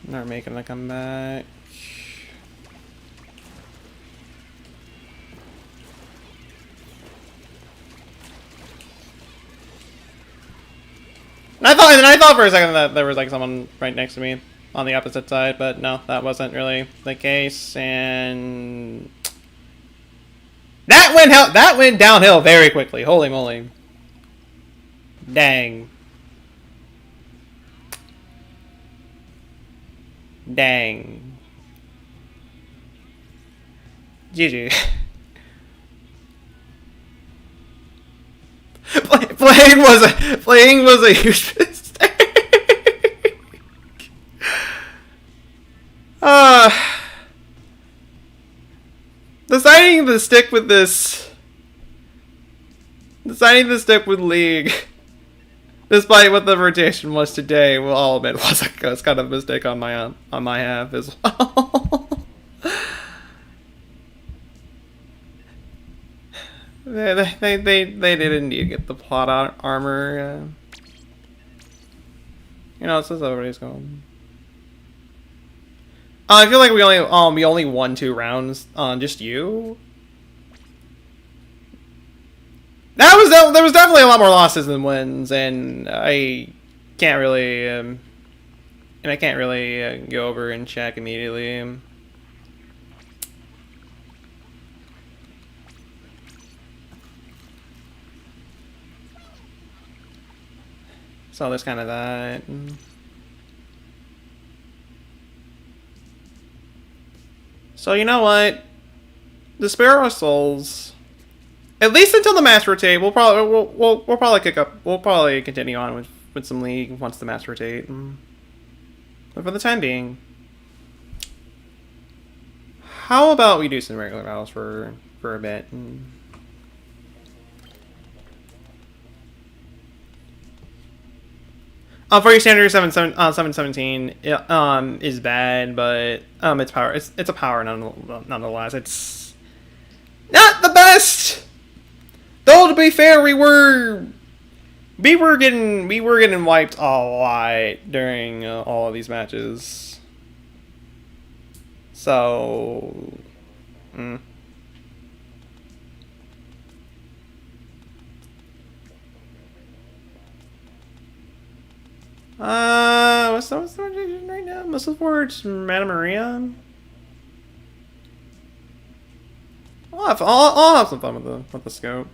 They're making a comeback. And I thought for a second that there was like someone right next to me on the opposite side, but no, that wasn't really the case. And that went downhill very quickly. Holy moly! Dang. Dang. GG. Playing was a huge mistake. Deciding to stick with League, despite what the rotation was today, well, I'll admit was kind of a mistake on my half as well. They did indeed get the plot armor. You know, it says everybody's going. I feel like we only won 2 rounds on just you. There was definitely a lot more losses than wins, and I can't really go over and check immediately. So there's kind of that. So you know what? The Spare Our Souls, at least until the mass rotate, we'll probably continue on with some League once the mass rotate. But for the time being, how about we do some regular battles for a bit? For your standard 717 is bad, but it's a power nonetheless. It's not the best. Though to be fair, we were getting wiped a lot during all of these matches. So, what's the rotation right now? Missile Forge, Madame Maria. I'll have some fun with the scope.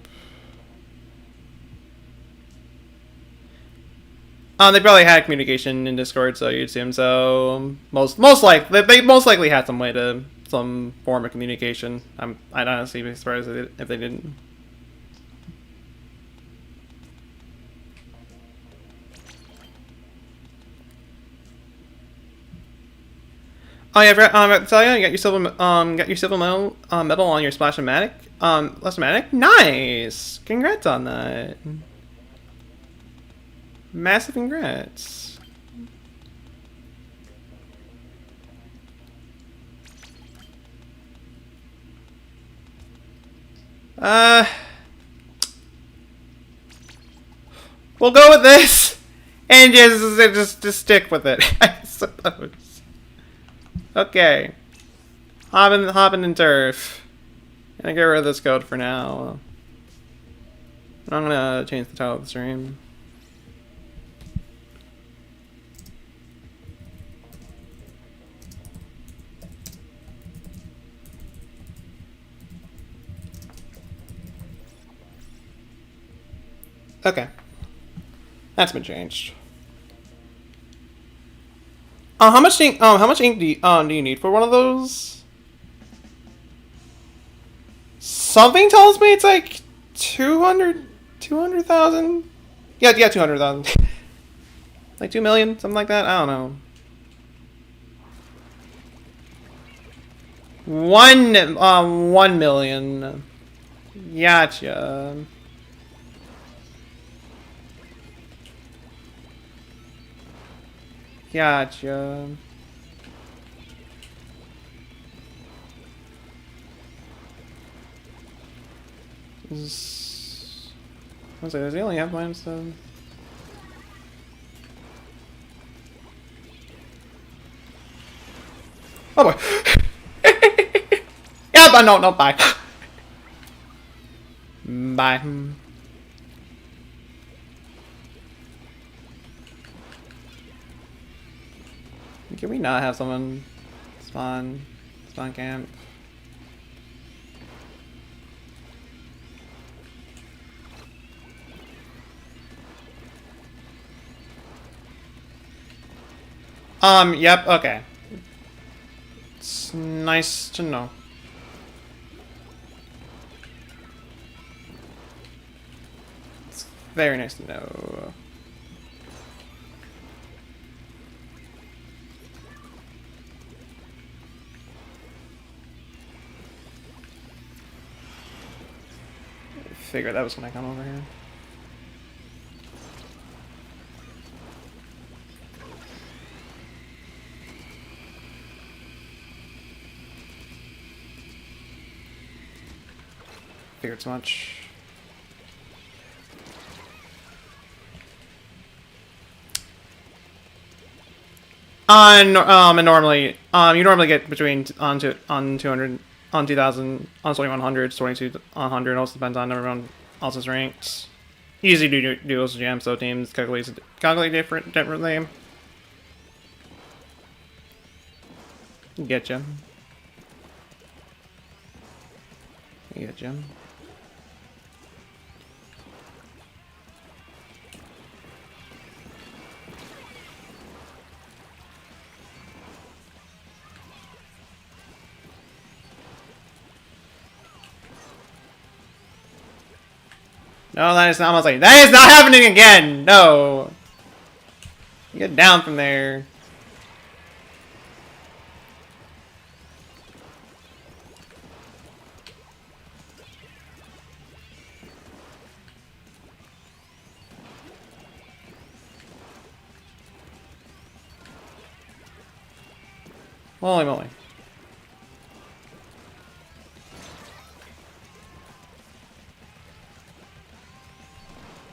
They probably had communication in Discord, so you'd assume so. Most likely they most likely had some form of communication. I'd honestly be surprised if they didn't. Oh yeah, I forgot to tell you, you got your silver medal on your Splash-O-Matic. Splash-O-Matic? Nice! Congrats on that. Massive congrats. We'll go with this and just stick with it, I suppose. Okay. Hopping in turf. Gonna get rid of this code for now. I'm gonna change the title of the stream. Okay. That's been changed. How much ink do you need for one of those? Something tells me it's like 200,000? Yeah, 200,000. Like 2 million, something like that? I don't know. 1 million. Gotcha. Gotcha. I was like, does he only have mine, so... Oh boy! Yeah, but no, bye. Bye. Can we not have someone spawn camp? Yep, okay. It's nice to know. It's very nice to know. Figured that was gonna come over here. Figured so much. And normally, you normally get between on 200, on 2000, on 2100, 2200. Also depends on everyone else's ranks. Easy to do duels jam, so teams calculate differently. Getcha. Getcha. No, that is not almost like that is not happening again. No, get down from there. Holy moly.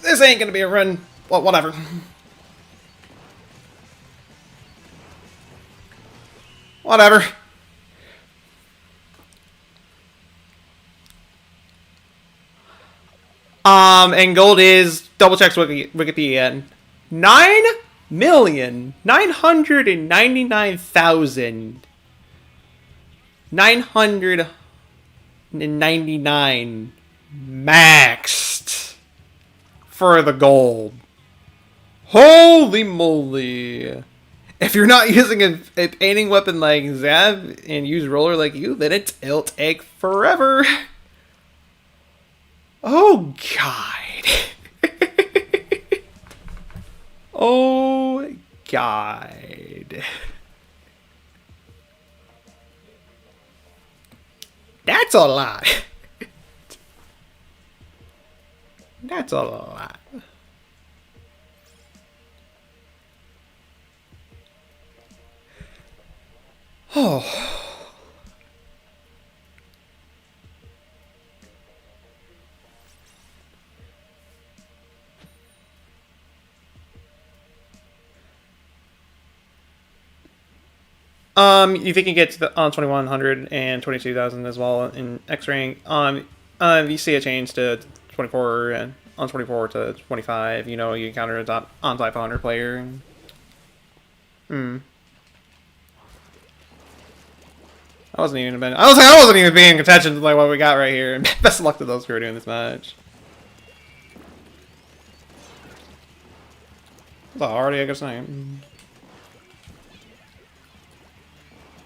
This ain't gonna be a run. Well, whatever. Whatever. And gold is double checks Wikipedia. 9,999,999 maxed for the gold. Holy moly. If you're not using a painting weapon like Zab and use roller like you, then it'll take forever. Oh god. Oh god. That's a lot. That's a lot. Oh. You think you get to the 2100 and 22,000 as well in X rank. You see a change to 24 and on 24 to 25. You know, you encounter a top 500 player. I wasn't even paying attention to like what we got right here. Best of luck to those who are doing this match. That's already a good sign.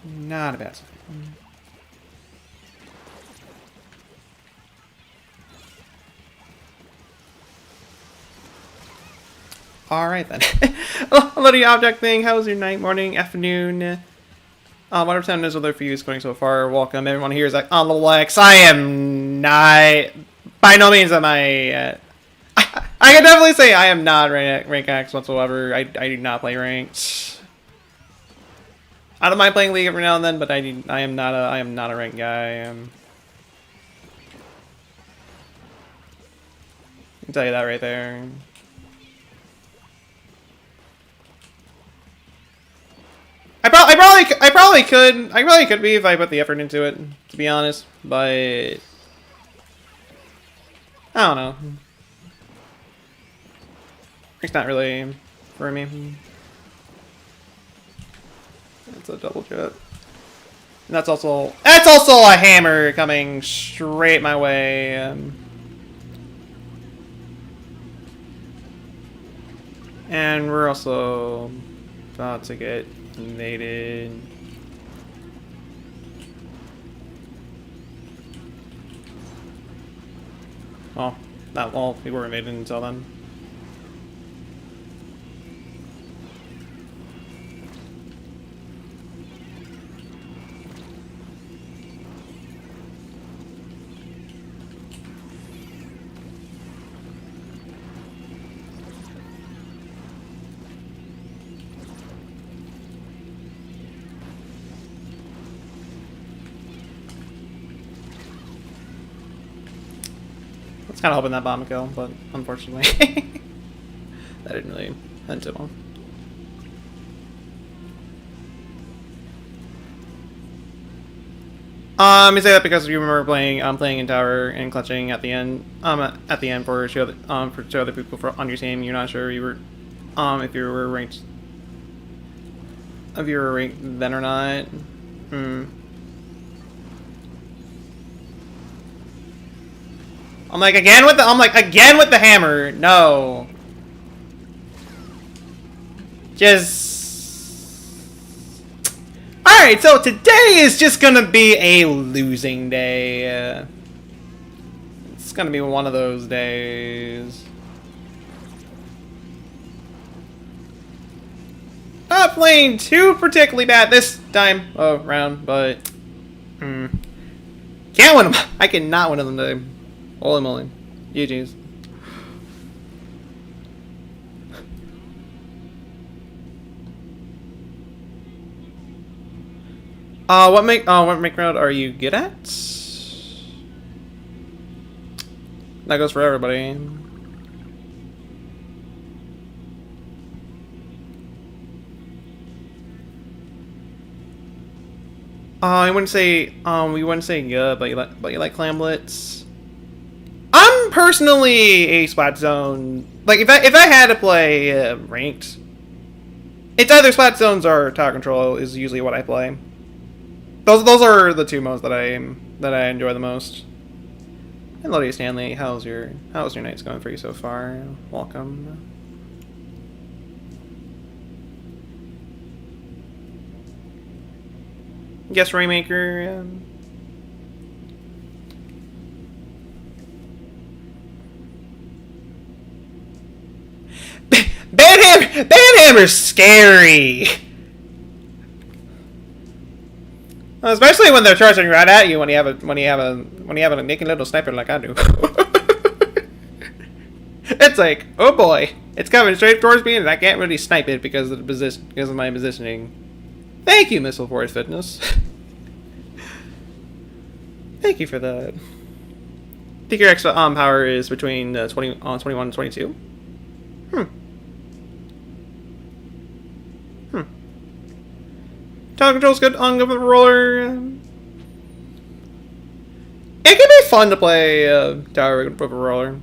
Not a bad sign. Alright then. Hello to your object thing. How was your night, morning, afternoon? Whatever time it is weather for you is going so far. Welcome. Everyone here is like on Little X. I am not. By no means am I. I can definitely say I am not rank X whatsoever. I do not play ranked. I don't mind playing League every now and then, but I am not a ranked guy. I can tell you that right there. I probably could be if I put the effort into it, to be honest, but I don't know. It's not really for me. It's a double jet. And that's also a hammer coming straight my way. And we're also about to get invaded. Well, not all we were invaded until then. I was kind of hoping that bomb would kill, but unfortunately, that didn't really end too well. I say that because you remember playing in tower and clutching at the end. At the end for two other people on your team. You're not sure you were, if you were ranked then or not. I'm like again with the hammer. No. Alright, so today is just gonna be a losing day. It's gonna be one of those days. Not playing too particularly bad this time around, but can't win them. I cannot win them today. Holy moly. GG's. What make round are you good at? That goes for everybody. I wouldn't say we wouldn't say good, but you like clamblets. I'm personally a spot zone. Like if I had to play ranked, it's either spot zones or tower control is usually what I play. Those are the two modes that I enjoy the most. And Lydia Stanley, how's your nights going for you so far? Welcome. Guest Rainmaker. Banhammer's scary. Especially when they're charging right at you when you have a naked little sniper like I do. It's like, oh boy, it's coming straight towards me and I can't really snipe it because of my positioning. Thank you, Missile Force Fitness. Thank you for that. I think your extra power is between 21 and 22. Tower control's good on Good with Roller. It can be fun to play Tower with a Roller.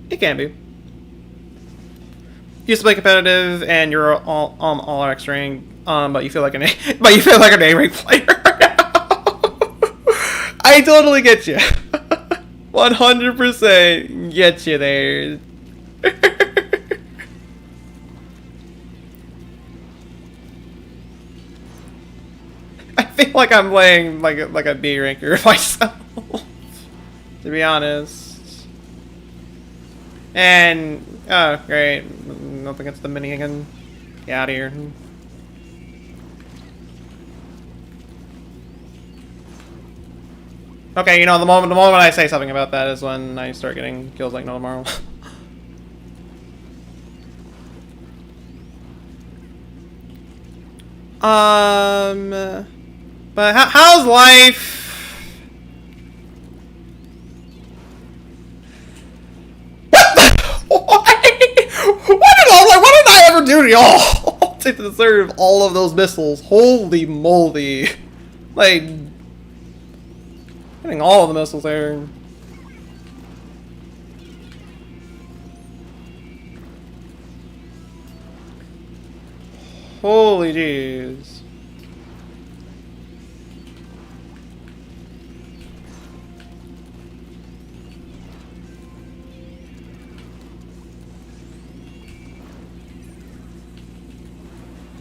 It can be. Used to play competitive, and you're all X rank, but you feel like an A rank player. I totally get you. 100% get you there. I feel like I'm playing like a B ranker myself, to be honest. And oh great, nothing against the mini again. Get out of here. Okay, you know the moment I say something about that is when I start getting kills like no tomorrow. But how's life? What did I ever do to y'all to deserve all of those missiles? Holy moly! Like, getting all of the missiles there. Holy jeez.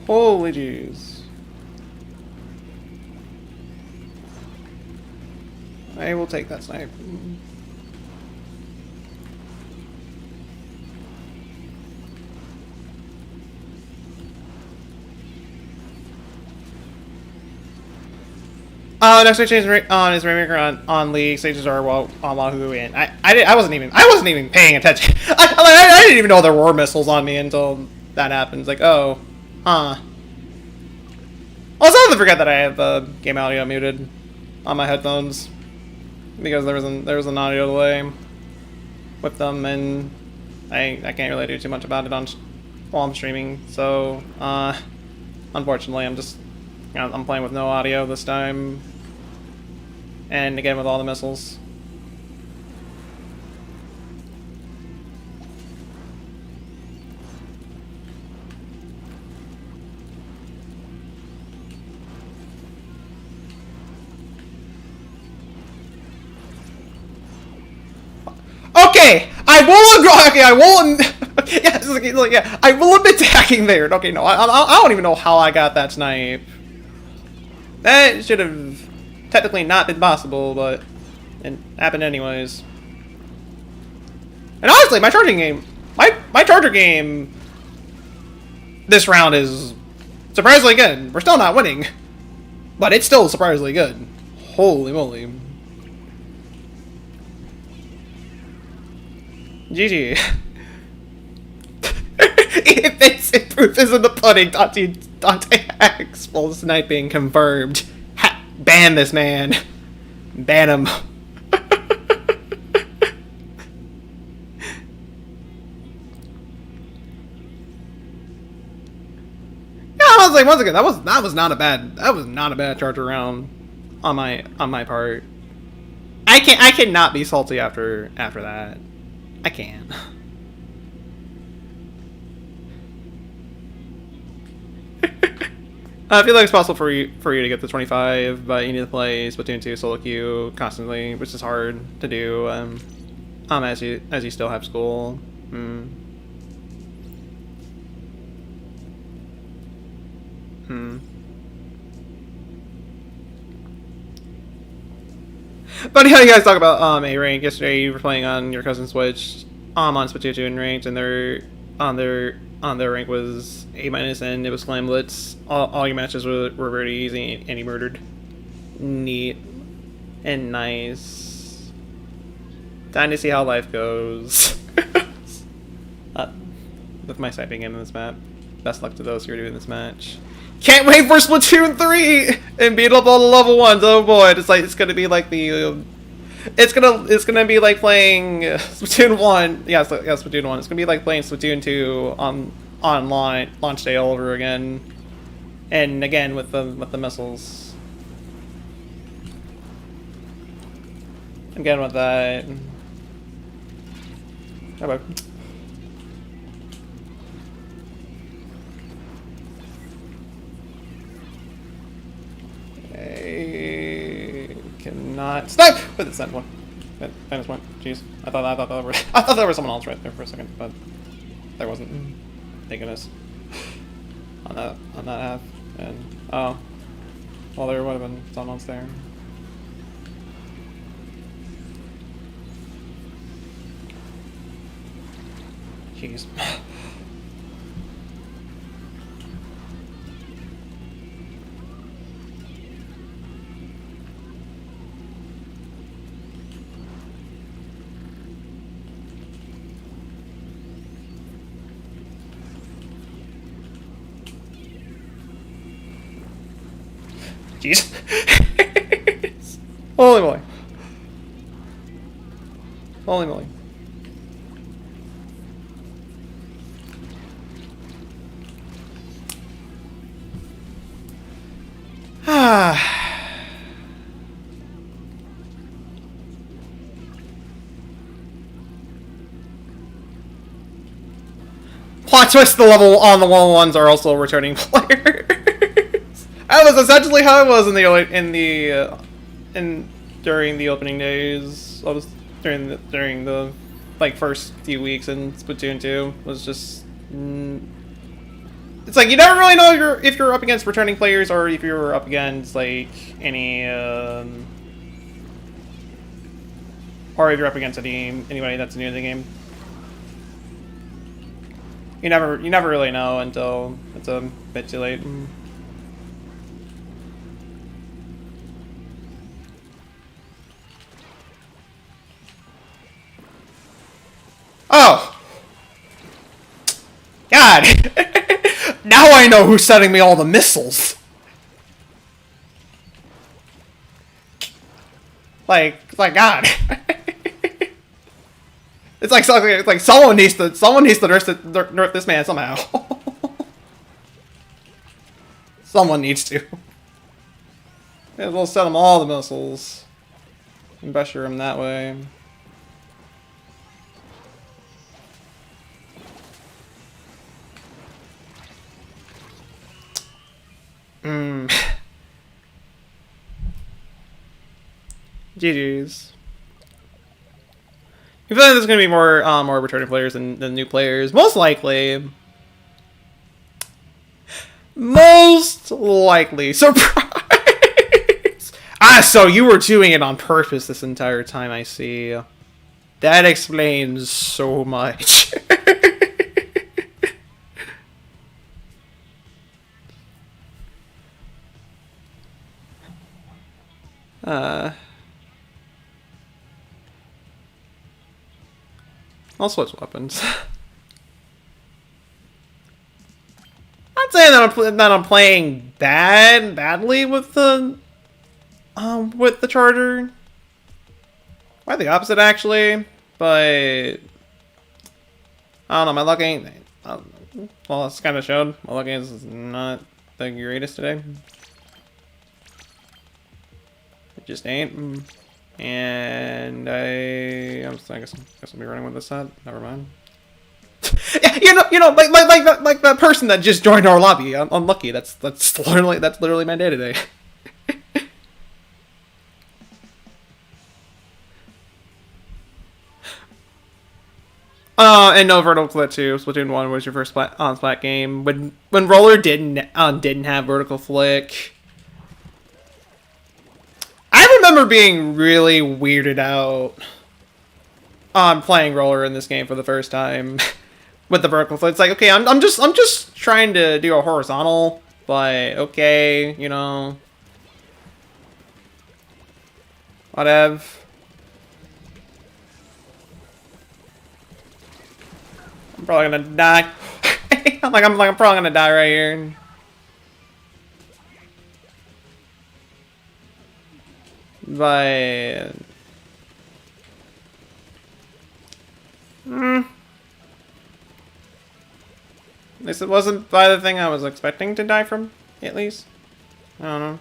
Holy jeez. I will take that snipe. Next week change on his Rainmaker on League stages are on Wahoo, and I wasn't even paying attention. I didn't even know there were missiles on me until that happens. Like, oh, huh. Also, I forget that I have game audio muted on my headphones because there was an audio delay with them, and I can't really do too much about it while I'm streaming. So, unfortunately, I'm playing with no audio this time, and again with all the missiles. Okay, I will agree. Okay, I will. Yeah, I will admit to hacking there. Okay, no, I don't even know how I got that snipe. That should have technically not been possible, but it happened anyways. And honestly, my charger game this round is surprisingly good. We're still not winning, but it's still surprisingly good. Holy moly. GG. If proof is in the pudding, Dante hacks full sniping confirmed. Ban this man. Ban him. Yeah, I was like, once again, that was not a bad charge around on my part. I cannot be salty after that. I can't. I feel like it's possible for you to get to 25, but you need to play Splatoon 2 solo queue constantly, which is hard to do. As you still have school. Funny how you guys talk about A rank. Yesterday you were playing on your cousin's Switch, on Splatoon ranked, and their rank was A-, and it was Slam Blitz. All your matches were very easy, and he murdered. Neat and nice. Time to see how life goes. With my sniping in this map. Best luck to those who are doing this match. Can't wait for Splatoon 3 and beat up all the level 1s. Oh boy, it's gonna be like the it's gonna be like playing Splatoon 1. Yeah, Splatoon 1. It's gonna be like playing Splatoon 2 online launch day all over again, and again with the missiles. Again with that. Bye bye. I cannot snipe with the second one. I just went. Jeez, I thought there was someone else right there for a second, but there wasn't. Thank goodness. On that half, and oh, well, there would have been someone else there. Jeez. Jeez. Holy moly. Holy moly. Plot twist: the level ones are also returning players. That was essentially how it was during the opening days. I was during the like first few weeks in Splatoon 2 was just. It's like you never really know if you're up against returning players or if you're up against like any or if you're up against anybody that's new in the game. You never really know until it's a bit too late. Oh! God! Now I know who's sending me all the missiles! Like God! It's like someone needs to nerf this man somehow. Someone needs to. We'll send him all the missiles. And pressure him that way. GG's. I feel like there's gonna be more returning players than new players. Most likely. Most likely. Surprise! Ah, so you were doing it on purpose this entire time, I see. That explains so much. I'll switch weapons. Not saying that I'm playing badly with the charger. Quite the opposite, actually. But I don't know. My luck ain't. Well, it's kind of showed. My luck is not the greatest today. It just ain't. And I guess I'll be running with this set. Never mind. Yeah, like that person that just joined our lobby. Unlucky. That's literally my day today. And no vertical flit too. Splatoon 1 was your first splat game. When Roller didn't have vertical flick. I remember being really weirded out on playing Roller in this game for the first time with the vertical flick. It's like, okay, I'm just trying to do a horizontal, but okay, you know, whatever. I'm probably gonna die. I'm probably gonna die right here. But at least it wasn't by the thing I was expecting to die from, at least. I don't know.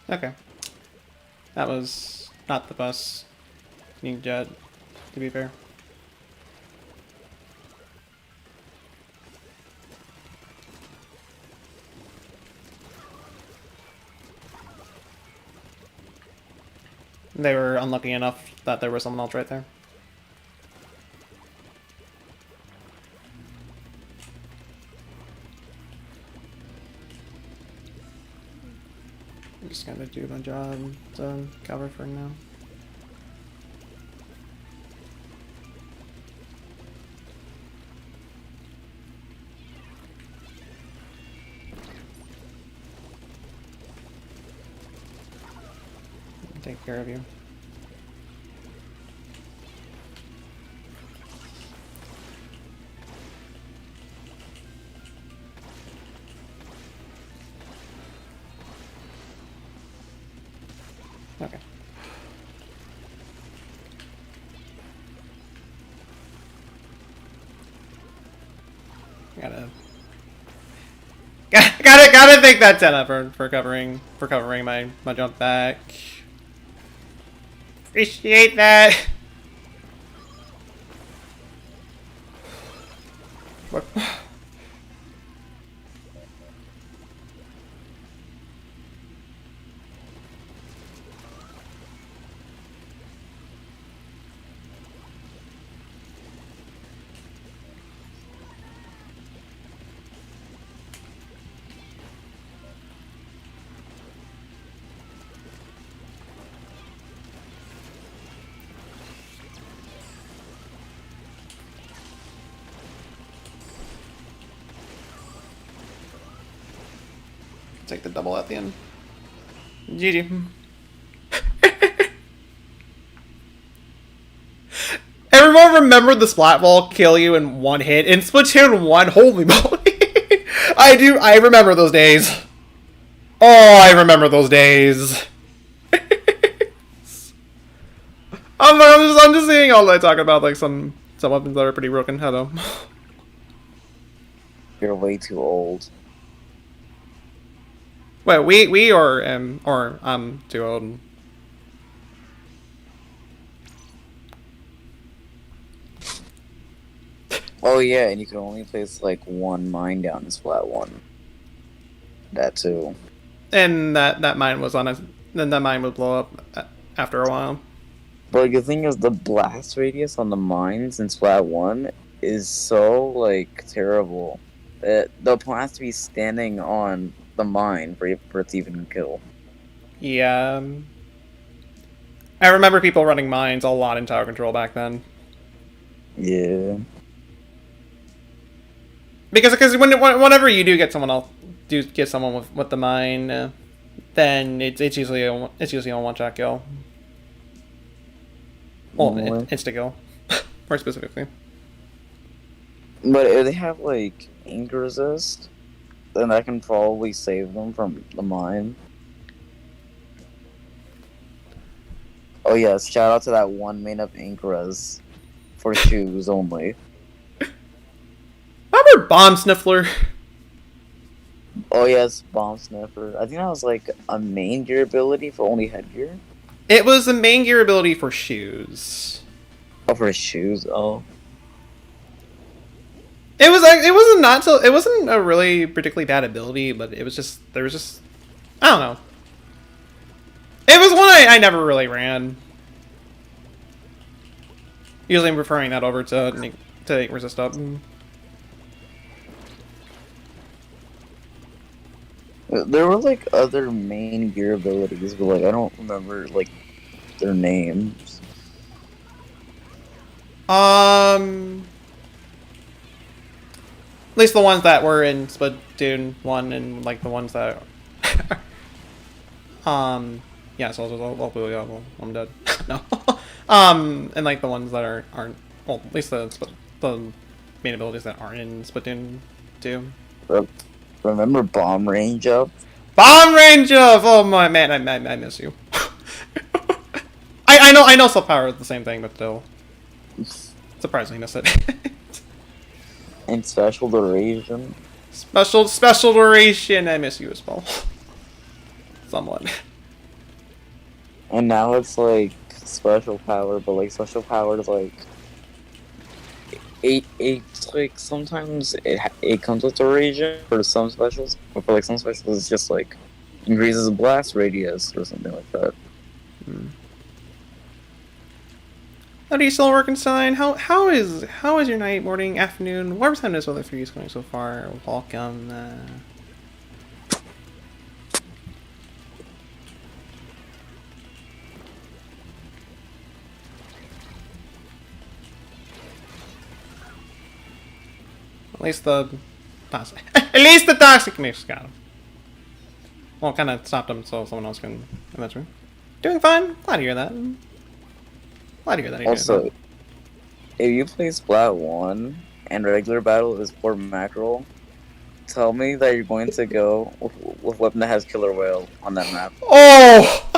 Okay. That was not the best sneak jet, to be fair. They were unlucky enough that there was someone else right there. I'm just gonna do my job to cover for now. Take care of you. Okay. Gotta thank that Tenna for covering my jump back. Appreciate that. What? Take the double at the end. GG. Everyone remembered the splat ball kill you in one hit in Splatoon 1. Holy moly. I remember those days. Oh, I remember those days. I'm just seeing all that talking about like some weapons that are pretty broken. Hello. You're way too old. Wait, we or I'm too old. Oh yeah, and you can only place like one mine down this flat one. That too. And that mine was on a. Then that mine would blow up after a while. But like, the thing is, the blast radius on the mines in Splat 1 is so like terrible. The point has to be standing on the mine for it to even kill. Yeah. I remember people running mines a lot in tower control back then. Yeah. Because whenever you do get someone with the mine, then it's usually a one shot kill. Well, insta kill, more specifically. But if they have like ink resist, then that can probably save them from the mine. Oh yes, shout out to that one main up ink res for shoes only. Remember Bomb Sniffler? Oh yes, Bomb Sniffer. I think that was like a main gear ability for only headgear. It was the main gear ability for shoes. Oh, for shoes. Oh. It wasn't a really particularly bad ability, but it was just I don't know. It was one I never really ran. Usually I'm preferring that over to resist up. There were like other main gear abilities, but like I don't remember like their names. At least the ones that were in Splatoon 1 and like the ones that yeah, so I'm dead. No. And like the ones that aren't well, at least the main abilities that aren't in Splatoon 2. Remember Bomb Range Up? Bomb Range Up! Oh my man, I miss you. I know Self Power is the same thing, but still. Surprisingly miss it. And Special Duration. Special Duration, I miss you as well. Somewhat. And now it's like Special Power, but like Special Power is like it's like sometimes it comes with duration for some specials, but for like some specials it's just like increases the blast radius or something like that. How do you still work in Stein? How is your night, morning, afternoon, whatever time it is weather for you is going so far? Welcome. At least the toxic mix got him. Well, kind of stopped him so someone else can eventually. Doing fine. Glad to hear that. Glad to hear that. Also, if you play Splat 1 and regular battle is Port Mackerel, tell me that you're going to go with weapon that has Killer Whale on that map. Oh!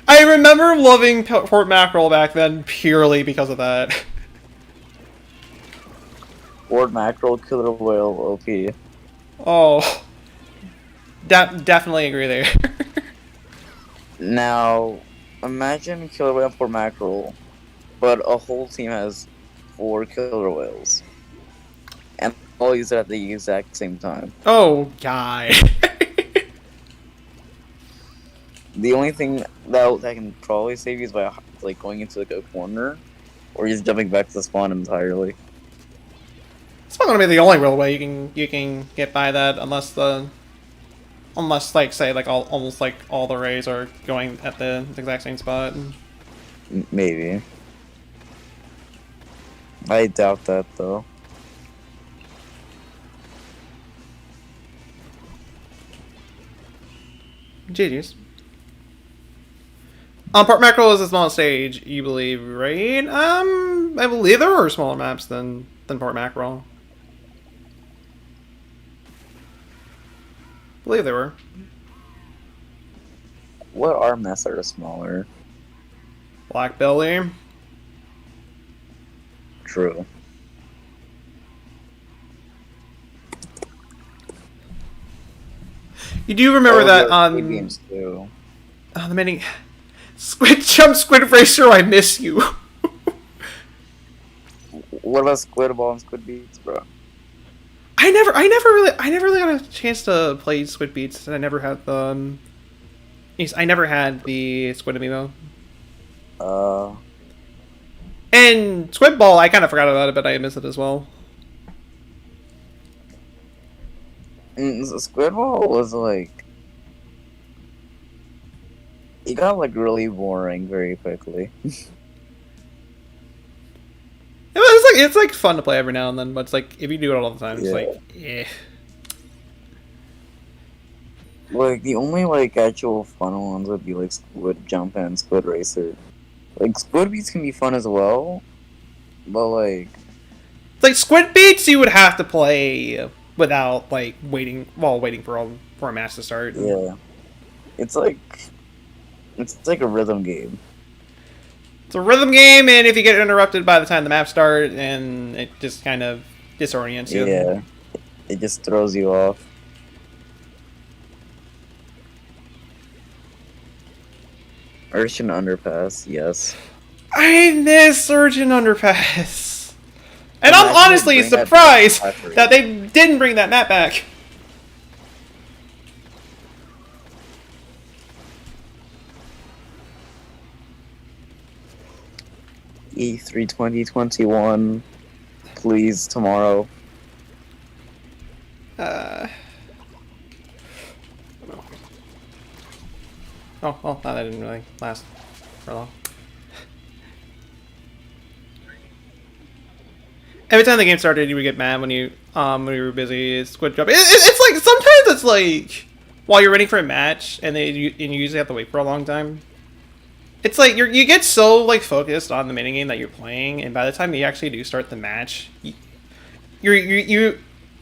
I remember loving Port Mackerel back then purely because of that. Ford Mackerel, Killer Whale, OP. Oh, definitely agree there. Now, imagine Killer Whale for Mackerel, but a whole team has 4 killer whales, and all use it at the exact same time. Oh, guy. The only thing that can probably save you is by like going into like a corner, or just jumping back to the spawn entirely. It's not gonna be the only real way you can get by that, unless like say like almost like all the rays are going at the exact same spot. Maybe. I doubt that though. GG's. Port Mackerel is a small stage, you believe, right? I believe there are smaller maps than Port Mackerel. I believe there were. What are maps that are smaller? Black Belly. True. You do remember that there are on games too. the mini Squid Racer, I miss you. What about Squid Ball and Squid Beats, bro? I never really got a chance to play Squid Beats. I never had the I never had the Squid amiibo. And Squid Ball, I kind of forgot about it, but I miss it as well. Squid Ball was like, it got like really boring very quickly. It's like fun to play every now and then, but it's like if you do it all the time, it's like eh. Like the only like actual fun ones would be like Squid Jump and Squid Racer. Like Squid Beats can be fun as well, but like Squid Beats, you would have to play without like waiting for a match to start. Yeah, it's like a rhythm game. It's a rhythm game, and if you get interrupted by the time the map starts, and it just kind of disorients you. Yeah, it just throws you off. Urchin Underpass, yes. I miss Urchin Underpass. And I'm honestly surprised that they didn't bring that map back. E3 2021, please, tomorrow. Oh, well, that didn't really last for long. Every time the game started, you would get mad when you were busy. Squid jump. It's like sometimes it's like while you're waiting for a match, and you usually have to wait for a long time. It's like you get so like focused on the minigame that you're playing, and by the time you actually do start the match, your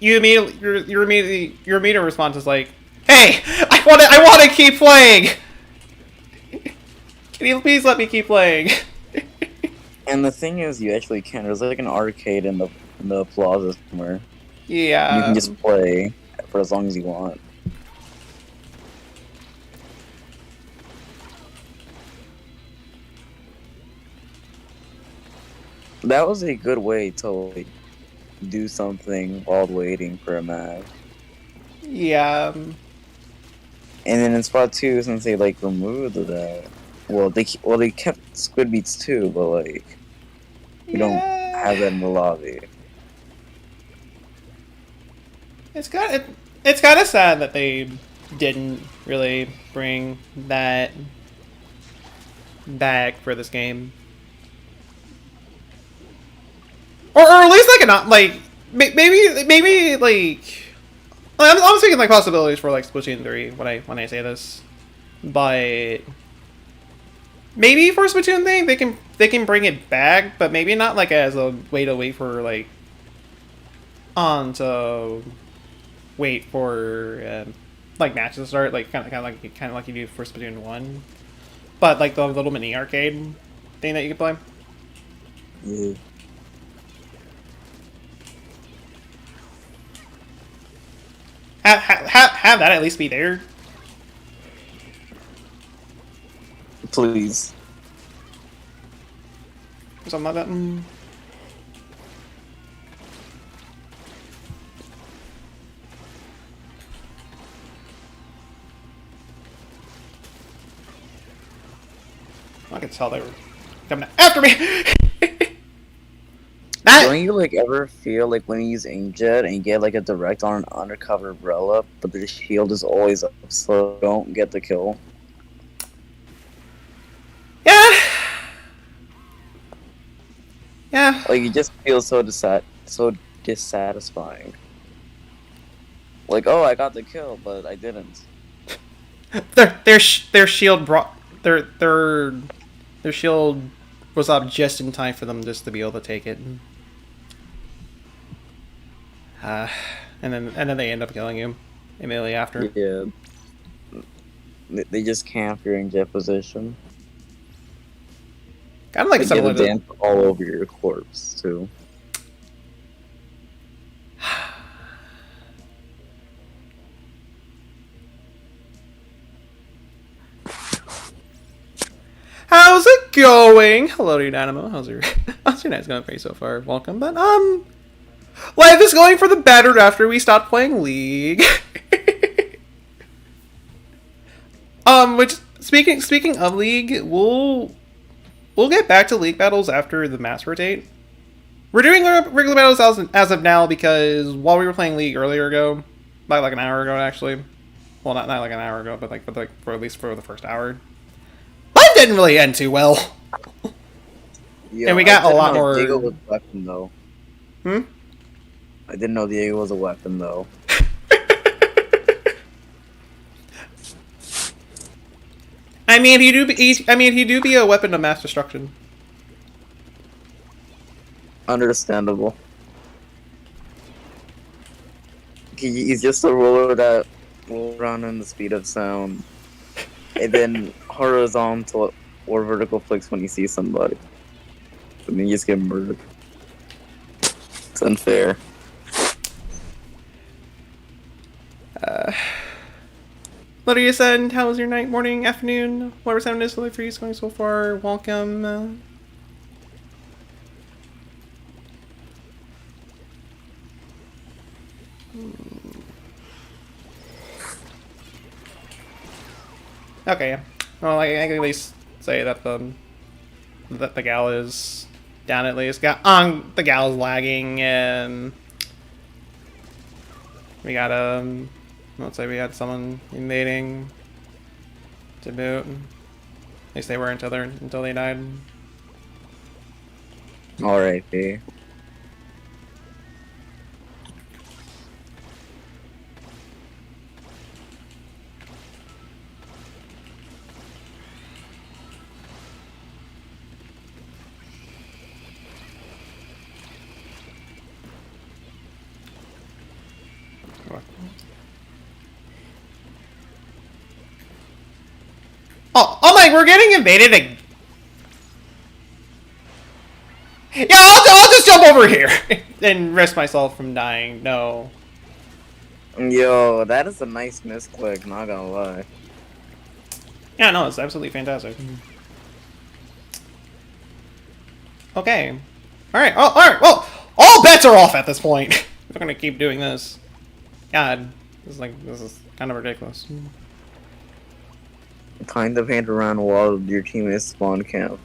immediate response is like, "Hey, I want to keep playing. Can you please let me keep playing?" And the thing is, you actually can. There's like an arcade in the plaza somewhere. Yeah. You can just play for as long as you want. That was a good way to like do something while waiting for a match. Yeah. And then in Spot 2, since they like removed that, they kept Squid Beats too, but like you don't have that in the lobby. It's kind of sad that they didn't really bring that back for this game, or at least like not like maybe like I'm thinking like possibilities for like Splatoon 3 when I say this, but maybe for Splatoon thing they can bring it back, but maybe not like as a way to wait for like to wait for like matches to start, like kind of like you do for Splatoon 1, but like the little mini arcade thing that you can play. Yeah. Have that at least be there. Please. Something like that. I could tell they were coming after me. Don't you like ever feel like when you use inkjet and you get like a direct on an undercover umbrella, but the shield is always up, so you don't get the kill? Yeah. Yeah. Like you just feel so dissatisfying. Like, oh, I got the kill, but I didn't. Their shield brought their shield was up just in time for them just to be able to take it. And then they end up killing you immediately after. Yeah. They just camp your inkjet position. Kind of like they some get a dance all over your corpse too. How's it going? Hello, Dynamo. How's your night going for you so far? Welcome, but life is going for the better after we stopped playing League. Which speaking of League, we'll get back to League battles after the mass rotate. We're doing regular battles as of now because while we were playing League earlier ago, like an hour ago actually, well not like an hour ago, but for at least for the first hour. Life didn't really end too well. Yo, and we got a lot more. Diego was a weapon, though. I didn't know Diego was a weapon, though. I mean, he do be a weapon of mass destruction. Understandable. He's just a roller that will run in the speed of sound. And then horizontal or vertical flicks when you see somebody. And then you just get murdered. It's unfair. What are you saying? How was your night, morning, afternoon? Whatever sound is for you going so far? Welcome. Okay, yeah. Well, I can at least say that the gal is down at least. The gal is lagging, and we got let's say we had someone invading to boot. At least they were until they died. R.I.P. Oh my! We're getting invaded again. Yeah, I'll just jump over here and rest myself from dying. No. Yo, that is a nice misclick, not gonna lie. Yeah, no, it's absolutely fantastic. Okay. Alright, oh, alright, well, all bets are off at this point. We're gonna keep doing this. God, this is kind of ridiculous. Kind of hand around while your team is spawn camp.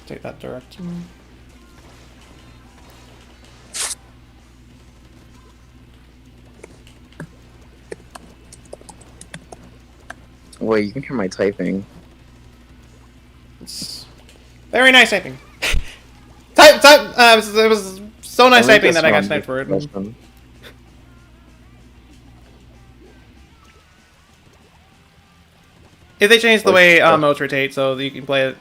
Take that direct. Wait, you can hear my typing. It's very nice typing. It was so nice typing that I got sniped for it. If they change the way modes rotate, so that you can play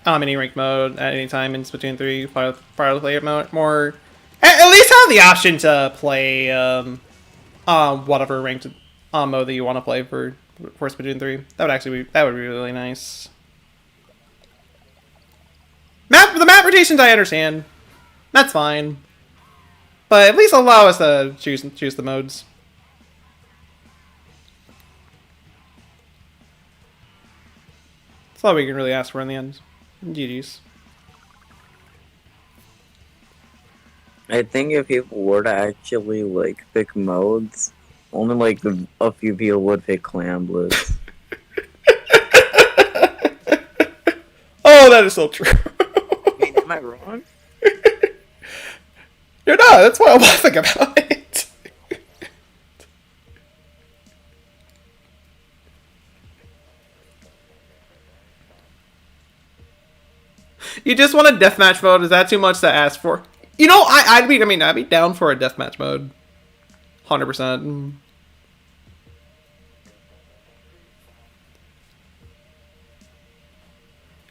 mini ranked mode at any time in Splatoon 3, part of the player mode, more at least have the option to play whatever ranked mode that you want to play for for Splatoon 3. That would be really nice. The map rotations I understand. That's fine. But at least allow us to choose the modes. That's all we can really ask for in the end. GG's. I think if people were to actually like pick modes, only like a few people would pick Clan Blitz. Oh, that is so true. Wait, am I wrong? You're not. That's why I'm laughing about it. You just want a deathmatch mode? Is that too much to ask for? You know, I'd be down for a deathmatch mode. 100%.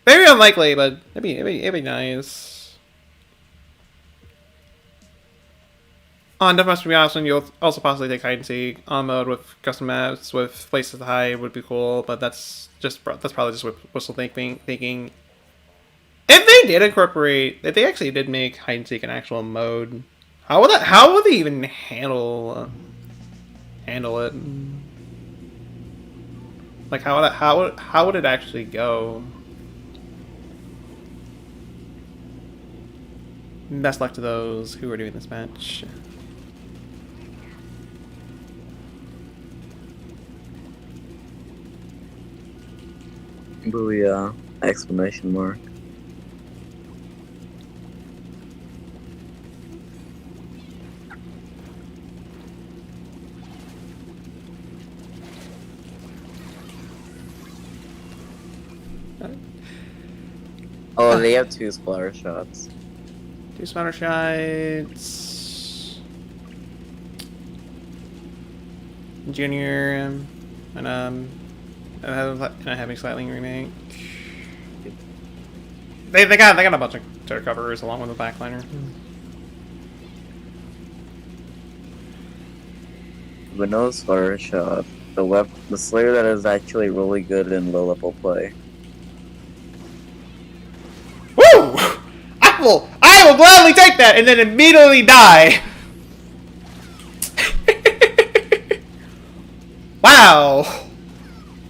Very unlikely, but it'd be nice. On deathmatch, to be honest, you'll also possibly take hide and seek on mode with custom maps with places to hide would be cool, but that's probably just wishful thinking. If they did incorporate, if they actually did make hide and seek an actual mode, how would they even handle it? Like how would it actually go? Best luck to those who are doing this match. Booyah! Exclamation mark. Oh, they have 2 splatter shots. 2 splatter shots. Junior and a heavy slightly remake. They got a bunch of turret covers along with the backliner. But no splatter shot. The Slayer that is actually really good in low level play. Woo! I will gladly take that and then immediately die. Wow.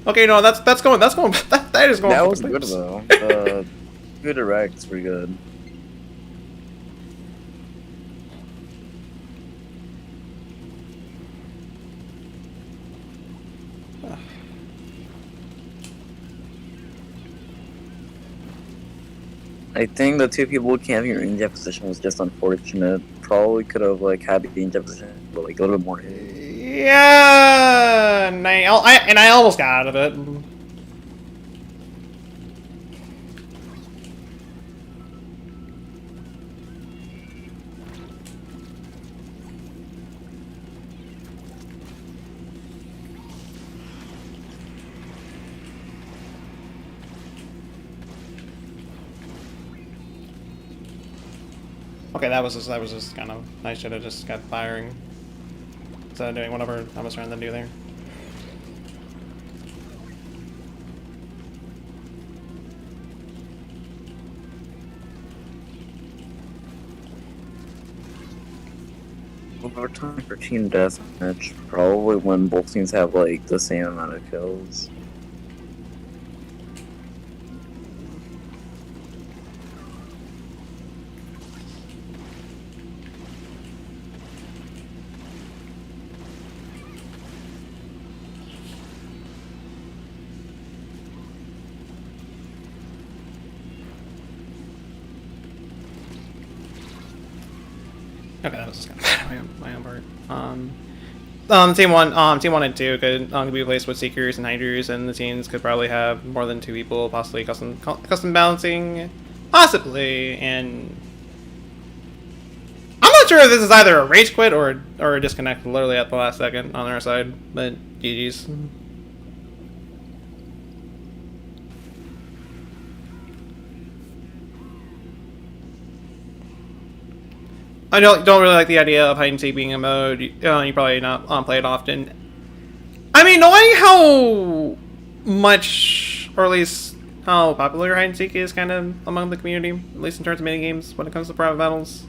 Okay, no, that is going. That was good though. Good directs were good. I think the 2 people camping in range position was just unfortunate. Probably could have like had the range position, but like a little bit more hit. Yeah, and I almost got out of it. Okay, that was just kind of. I should have just got firing instead of doing whatever I was trying to do there. Overtime for team deathmatch, probably when both teams have like the same amount of kills. Okay, that was just kind of my own part. Team one and two could be replaced with seekers and hiders, and the teams could probably have more than 2 people, possibly custom balancing, possibly. And I'm not sure if this is either a rage quit or a disconnect, literally at the last second on our side. But GG's. I don't really like the idea of hide and seek being a mode. You probably not play it often. I mean, knowing how much, or at least how popular hide and seek is kind of among the community, at least in terms of mini games when it comes to private battles.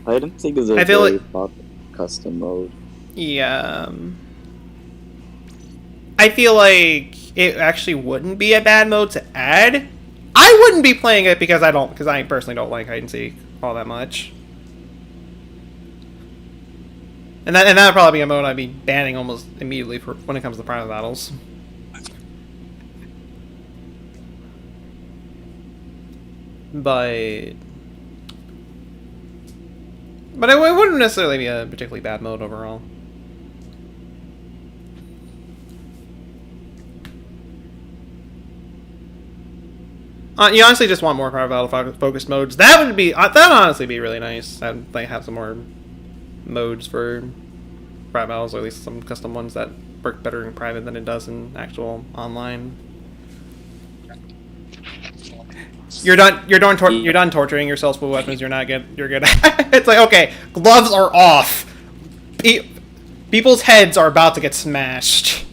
I don't think it's a I feel very like- popular custom mode. Yeah. I feel like it actually wouldn't be a bad mode to add. I wouldn't be playing it because I personally don't like hide and seek all that much. And that would probably be a mode I'd be banning almost immediately for when it comes to private battles. But it wouldn't necessarily be a particularly bad mode overall. You honestly just want more private battle focused modes. That would honestly be really nice. I'd like have some more modes for private battles, or at least some custom ones that work better in private than it does in actual online. You're done torturing yourselves with weapons you're good at. It's like, okay, gloves are off. People's heads are about to get smashed.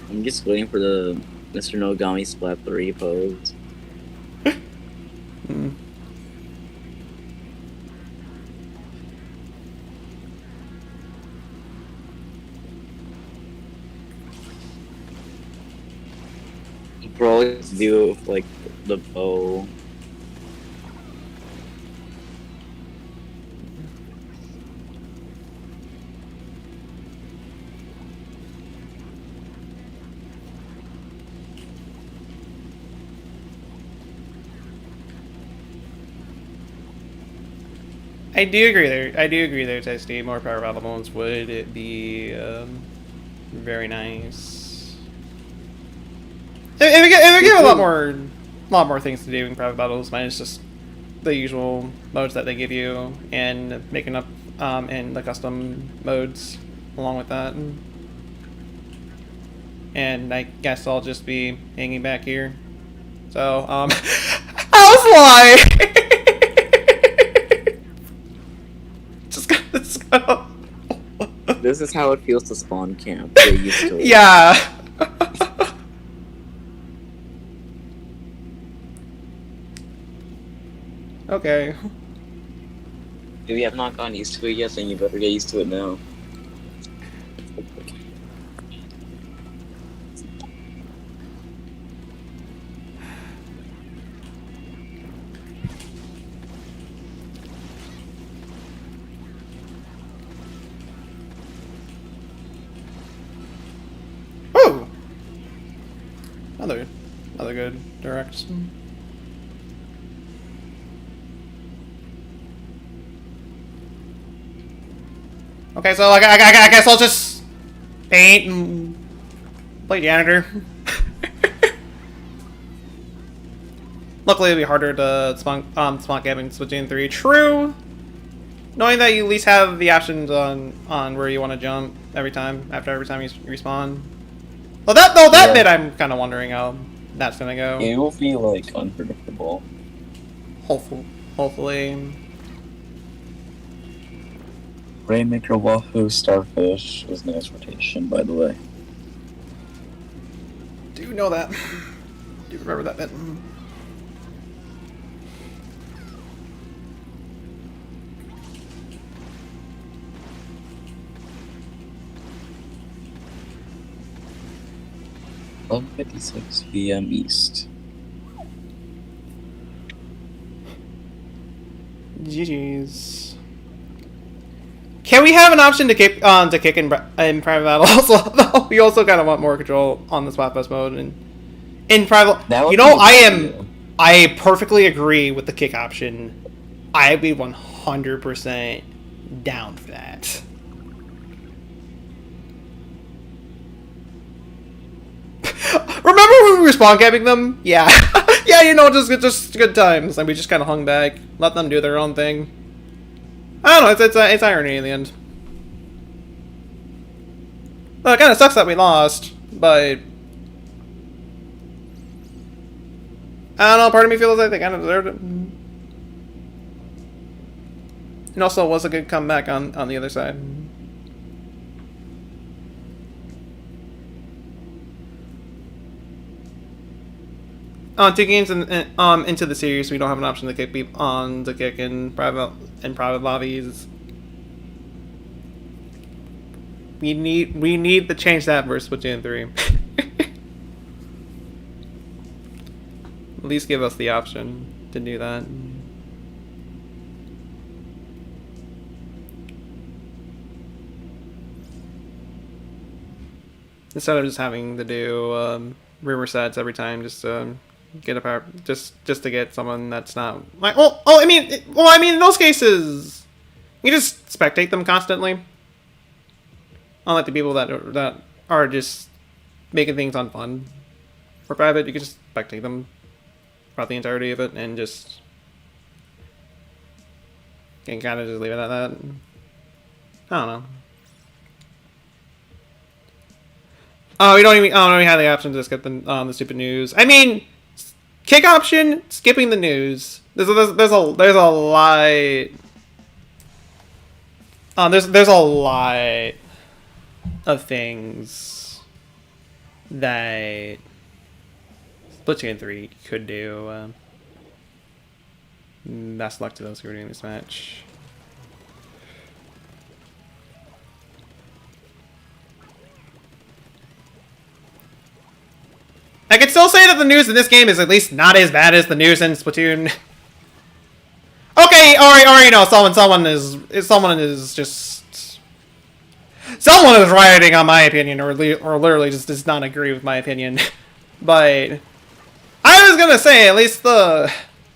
I'm just waiting for the Mr. Nogami Splat 3 pose. Probably do with, like, the bow. I do agree there, Tasty. More power battle modes would be very nice. It would give a lot more things to do in private battles, minus just the usual modes that they give you, and making up in the custom modes along with that. And I guess I'll just be hanging back here. So how's why? Just go. This is how it feels to spawn camp. Get used to it. Yeah. Okay. If you have not gotten used to it yet, then you better get used to it now. Woo! Another good direct. Okay, so like I guess I'll just paint and play janitor. Luckily, it'll be harder to spawn camping Splatoon 3. True. Knowing that you at least have the options on where you want to jump every time you respawn. Well, that bit I'm kind of wondering how that's gonna go. It will be like unpredictable. Hopefully. Rainmaker, Wahoo, Starfish is nice rotation, by the way. Do know that. Do remember that bit. $11:56 p.m. East. GG's. Can we have an option to kick in private battle? Also, we also kind of want more control on the spot bus mode and in private. You know, I perfectly agree with the kick option. I'd be 100% down for that. Remember when we were spawn camping them? Yeah, yeah, you know, just good times, and we just kind of hung back, let them do their own thing. I don't know, it's irony in the end. Well, it kind of sucks that we lost, but I don't know, part of me feels like they kind of deserved it. And also, it was a good comeback on the other side. Two games into the series, we don't have an option to kick people on to kick in private lobbies. We need to change that versus Splatoon 3. At least give us the option to do that. Instead of just having to do rumor sets every time, just get a power, just to get someone that's not like I mean in those cases you just spectate them constantly. Unlike the people that are just making things unfun for private, you can just spectate them throughout the entirety of it and just can kind of just leave it at that. I don't know. Oh, we don't even have the option to skip the stupid news. I mean, kick option, skipping the news. There's a lot. There's a lot of things that Splatoon 3 could do. Best luck to those who are doing this match. I could still say that the news in this game is at least not as bad as the news in Splatoon. Okay, alright, no, someone is rioting on my opinion, or literally just does not agree with my opinion. But I was gonna say at least the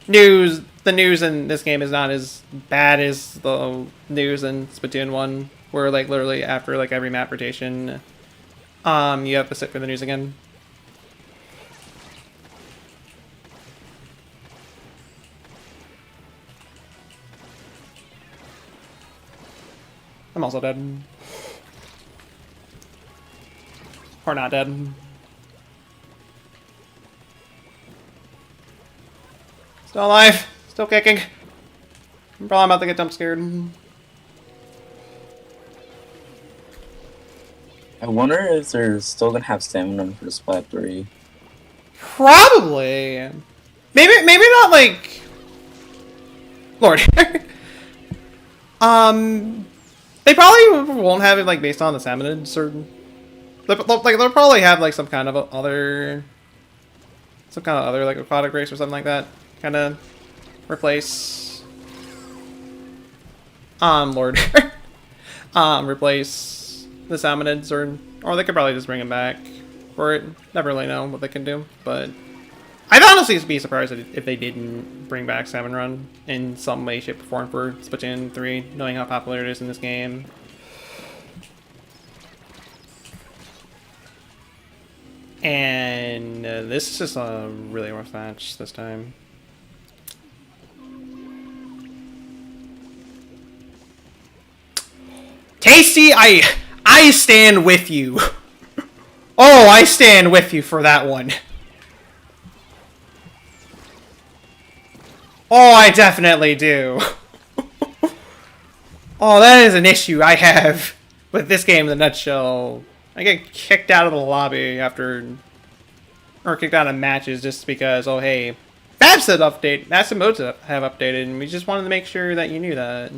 news in this game is not as bad as the news in Splatoon 1, where like literally after like every map rotation, you have to sit for the news again. I'm also dead. Or not dead. Still alive. Still kicking. I'm probably about to get jump scared. I wonder if they're still gonna have stamina for Splat 3. Probably. Maybe not like... Lord. They probably won't have it like based on the salmonids or they'll probably have like some kind of other like aquatic race or something like that. Kind of replace Lord. Replace the salmonids or they could probably just bring them back for it. Never really know what they can do, but I'd honestly be surprised if they didn't bring back Salmon Run in some way, shape, or form for Splatoon 3, knowing how popular it is in this game. And this is just a really rough match this time. Tasty, I stand with you. Oh, I stand with you for that one. Oh, I definitely do. Oh, that is an issue I have with this game in a nutshell. I get kicked out of the lobby or kicked out of matches just because, oh hey, backseat modes have updated, and we just wanted to make sure that you knew that.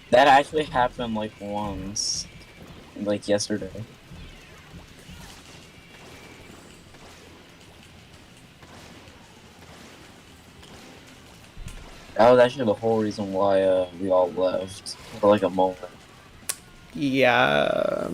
That actually happened like once, like yesterday. That was actually the whole reason why we all left for like a moment. Yeah.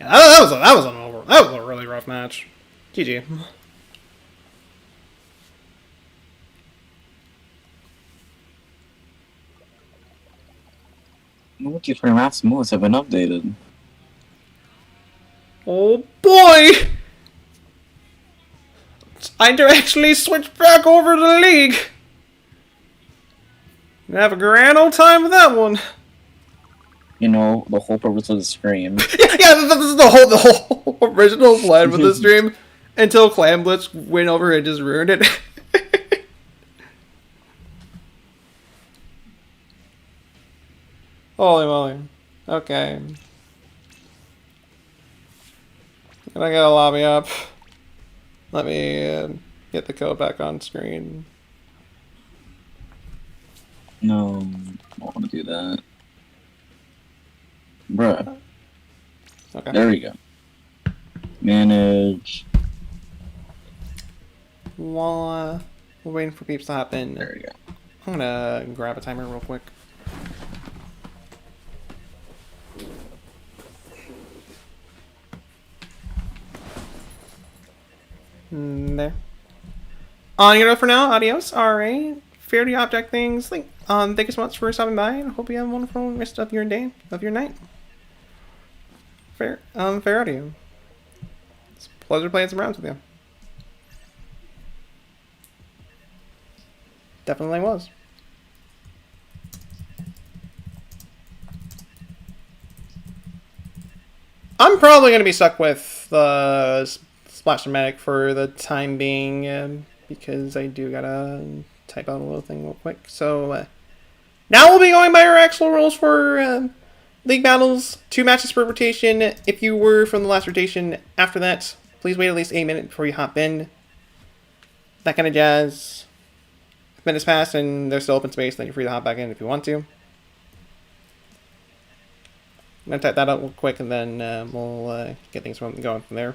Yeah, that was a really rough match. GG. Multiplayer maps modes have been updated. Oh boy! It's time to actually switch back over to the league. Gonna have a grand old time with that one. You know, the whole purpose of the stream. Yeah, this is the whole original plan for the stream. Until Clam Blitz went over and just ruined it. Holy moly. Okay. Can I get a lobby up? Let me get the code back on screen. No, I don't want to do that. Bruh. Okay. There we go. Manage. While we're waiting for peeps to hop in, There we go. I'm gonna grab a timer real quick. There. On your note for now, adios. Alright. Fair to object things. Thank you so much for stopping by, and hope you have a wonderful rest of your day, of your night. Fair audio. It's a pleasure playing some rounds with you. Definitely was. I'm probably going to be stuck with the Splash Medic for the time being, because I do gotta type out a little thing real quick. So, now we'll be going by our actual rules for League Battles. 2 matches per rotation. If you were from the last rotation after that, please wait at least 8 minutes before you hop in. That kind of jazz. If minutes pass and there's still open space, then you're free to hop back in if you want to. I'm going to type that out real quick, and then we'll get things going from there.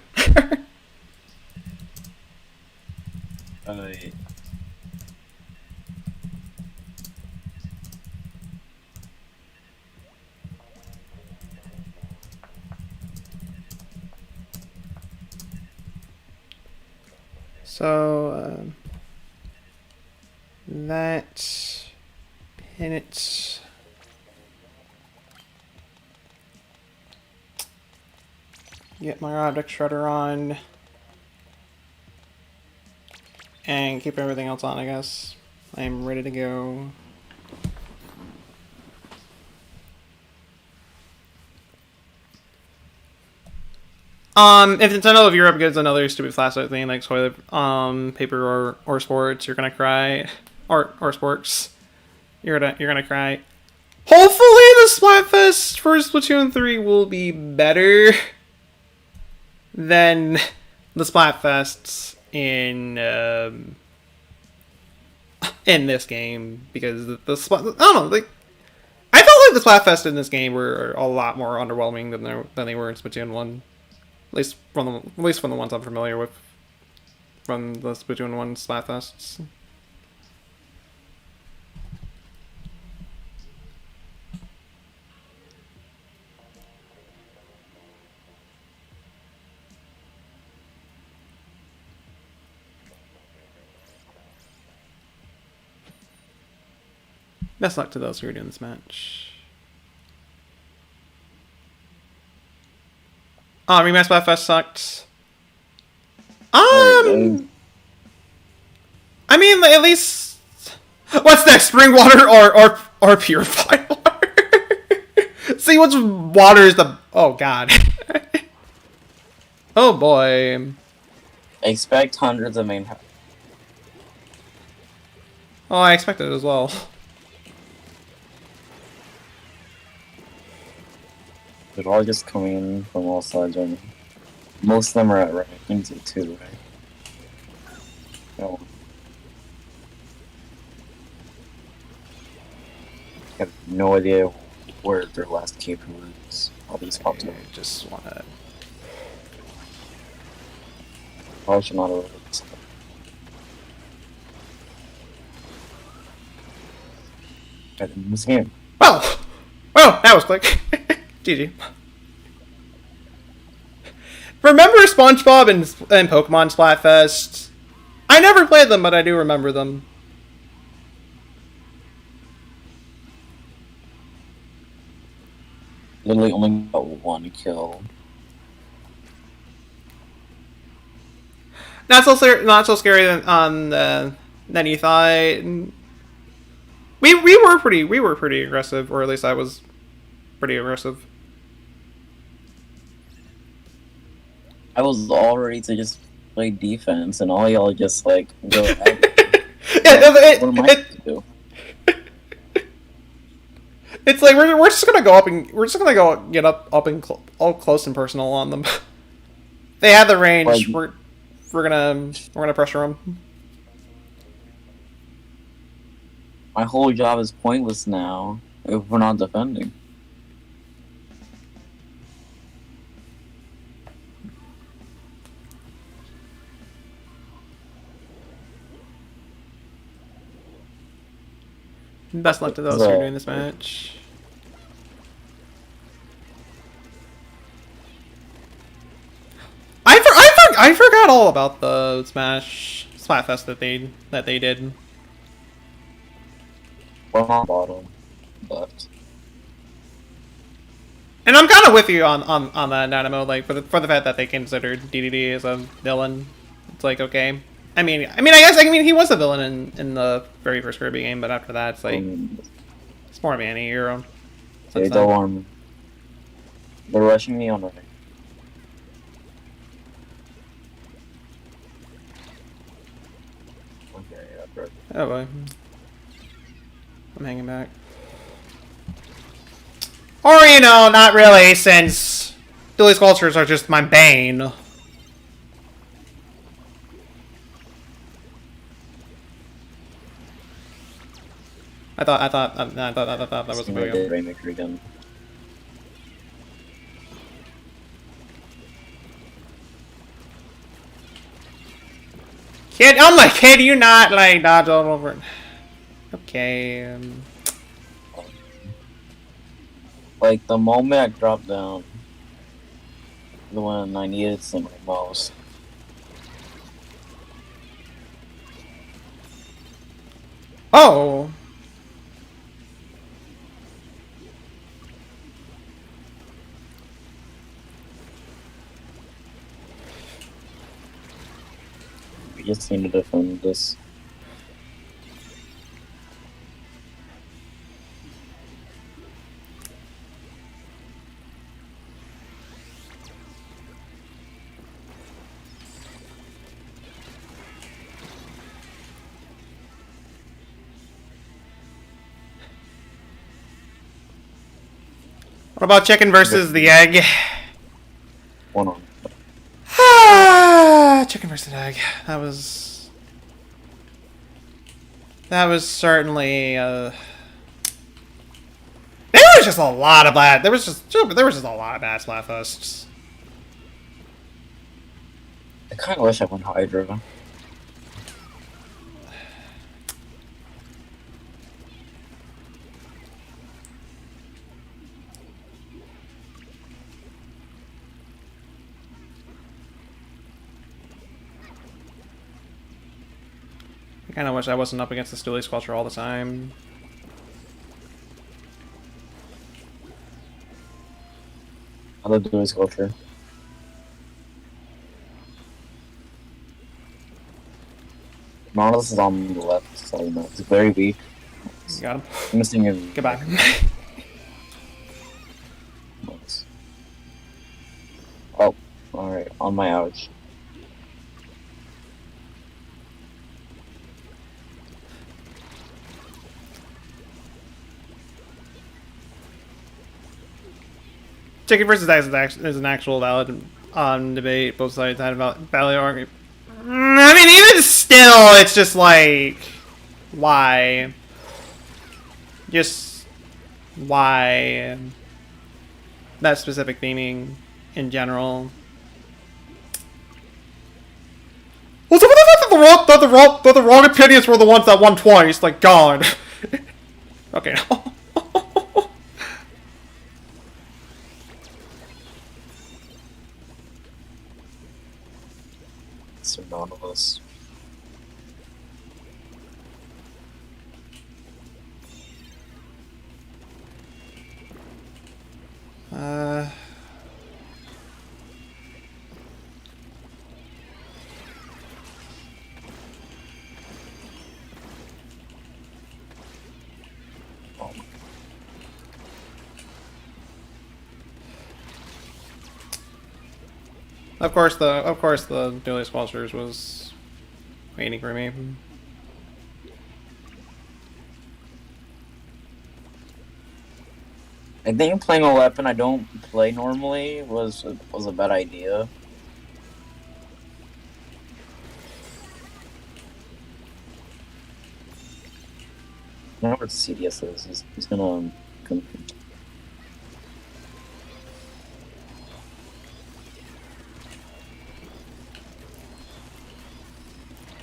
So, that pin it. Get my object shredder on. And keep everything else on, I guess. I'm ready to go. If Nintendo of Europe gives another stupid flashlight thing like toilet paper or sports, you're gonna cry. Or sports. You're gonna cry. Hopefully the Splatfest for Splatoon 3 will be better than the Splatfests in this game, because the Splat, I don't know, like, I felt like the Splatfest in this game were a lot more underwhelming than they were in Splatoon 1. At least from the ones I'm familiar with from the Splatoon 1 Splatfests. Best luck to those who are doing this match. Oh, Rematch Splatfest sucked. I mean, at least, what's next? Spring water or purified water? See, which water is the? Oh God. Oh boy. Expect hundreds of main. Oh, I expected it as well. They're all just coming in from all sides right now. Most of them are at right. I think so too, right? Oh. I have no idea where their last cape was. All these popped up. I just wanna. Probably should not have. In this game. Well, that was quick. GG. Remember SpongeBob and Pokemon Splatfest? I never played them, but I do remember them. Literally only got 1 kill. Not so scary than you thought. we were pretty aggressive, or at least I was pretty aggressive. I was all ready to just play defense, and all y'all just like go at me. What am I supposed to do? It's like we're just gonna go up and we're just gonna go get up and all close and personal on them. They have the range. Like, We're gonna pressure them. my whole job is pointless now if we're not defending. Best luck to those who are doing this match. I forgot all about the Splatfest that they did. We're on bottom left. And I'm kind of with you on that Dynamo, like for the fact that they considered DDD as a villain. It's like, okay. I guess he was a villain in the very first Kirby game, but after that, it's like it's more of an anti-hero. They're rushing me on right. Okay, yeah, perfect. Oh boy, I'm hanging back. Or not really, since Dually Sculptures are just my bane. I thought that was a big deal. Rainmaker again. Kid, oh my kid, you not like dodge all over it. Okay. Like the moment I dropped down, the one I needed the most. Oh. We just need to defend this. What about chicken versus the egg? One on. Chicken versus egg. That was certainly. There was just a lot of bad. There was just a lot of bad Splatfests. I kind of wish I went Hydra. I kind of wish I wasn't up against the Dually Sculpture all the time. I love Dually Sculpture. Nautilus is on the left side now. It's very weak. You got him. I'm missing his. Goodbye. Oh, alright. On my ouch. Chicken versus egg is an actual valid debate. Both sides had a valid argument. I mean, even still, it's just like, why? Just why? That specific theming in general. What's up with the wrong opinions were the ones that won twice? Like, God. Okay. So Nautilus. Of course the Daily Sponsors was waiting for me. I think playing a weapon I don't play normally was a bad idea. I don't know what CDS is. He's gonna come.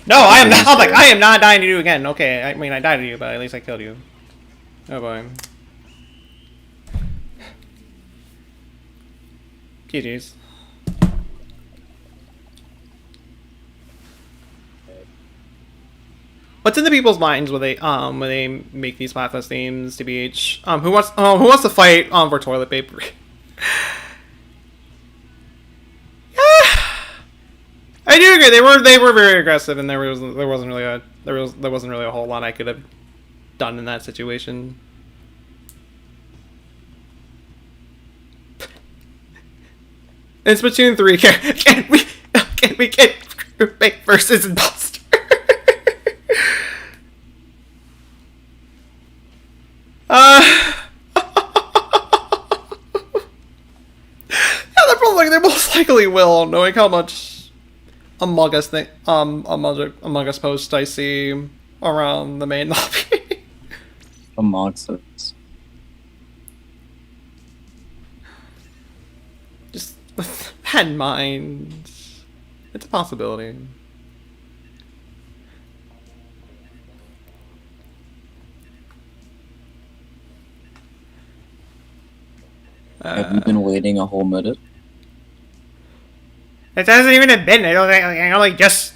No, I am not. Like, I am not dying to you again. Okay, I mean I died to you, but at least I killed you. Oh boy. GG's. What's in the people's minds when they make these Splatfest themes? TBH. Who wants to fight for toilet paper? I do agree. They were very aggressive, and there wasn't really a whole lot I could have done in that situation. In Splatoon 3, can we get groupmate versus imposter? Yeah, they most likely will, knowing how much Among Us posts I see around the main lobby. Amongst us. Just with that in mind, it's a possibility. Have you been waiting a whole minute? It hasn't even been. I only just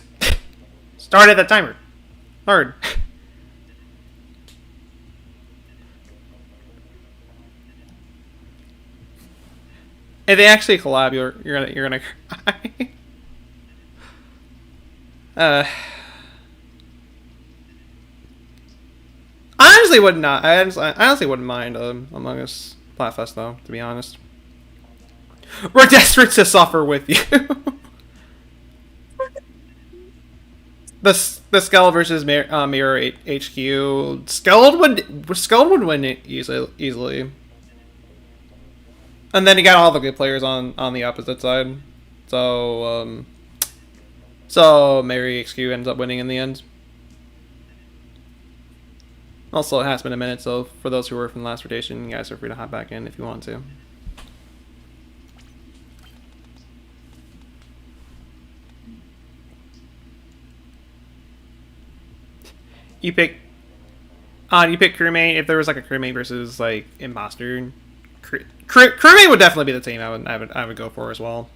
started the timer. Hard. If they actually collab, you're gonna cry. I honestly would not. I honestly wouldn't mind Among Us Splatfest though. To be honest, we're desperate to suffer with you. The Skeld versus Mirror HQ. Skeld would win it easily. And then you got all the good players on the opposite side. So Mary HQ ends up winning in the end. Also, it has been a minute, so for those who were from the last rotation, you guys are free to hop back in if you want to. You pick crewmate. If there was like a crewmate versus like imposter, crewmate would definitely be the team I would go for as well.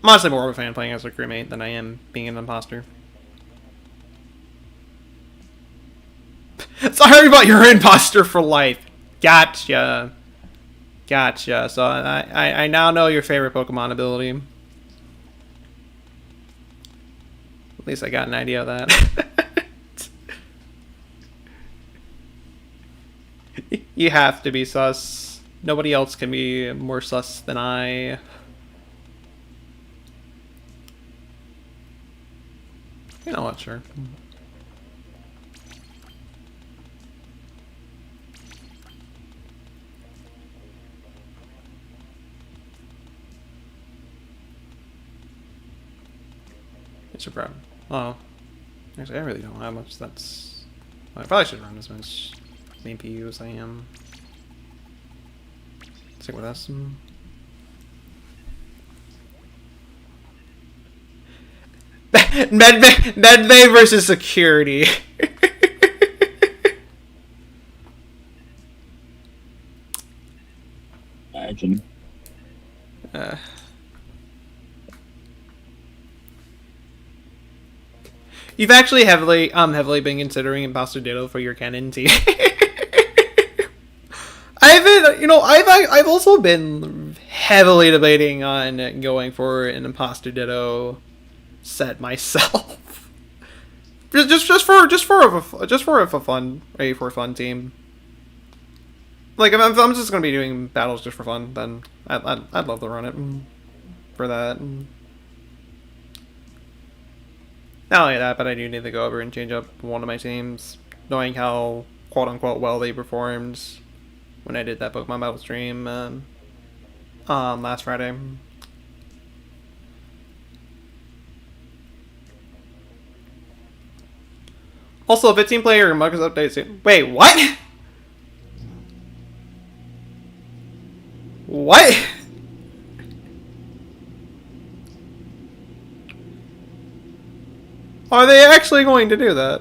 I'm honestly more of a fan playing as a crewmate than I am being an imposter. Sorry about your imposter for life. Gotcha. So I now know your favorite Pokemon ability. At least I got an idea of that. You have to be sus. Nobody else can be more sus than I. You know what, sure. It's a problem. Oh. Actually, I really don't know how much that's... I probably should run as much main PU as I am. Stick with us. Medbay versus security. Imagine. You've actually heavily been considering Imposter Ditto for your canon team. I've also been heavily debating on going for an Imposter Ditto set myself. just for a fun team. Like if I'm just gonna be doing battles just for fun, then I'd love to run it. for that. Not only that, but I do need to go over and change up one of my teams, knowing how quote unquote well they performed when I did that Pokemon Battle stream last Friday. Also, 15 player Among Us update soon. Wait, what? What? Are they actually going to do that?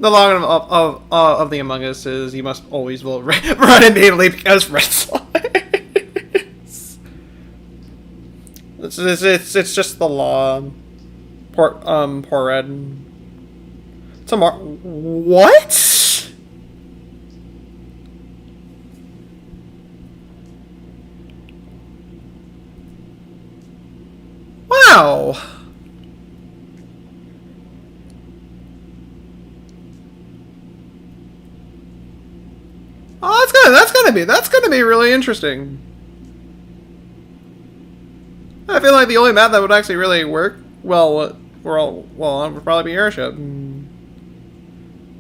The log of the Among Us is you must always vote run immediately because red slides. It's just the law. Poor red. Tomorrow. What? Wow. Oh, that's gonna be really interesting. I feel like the only map that would actually really work well, would probably be Airship.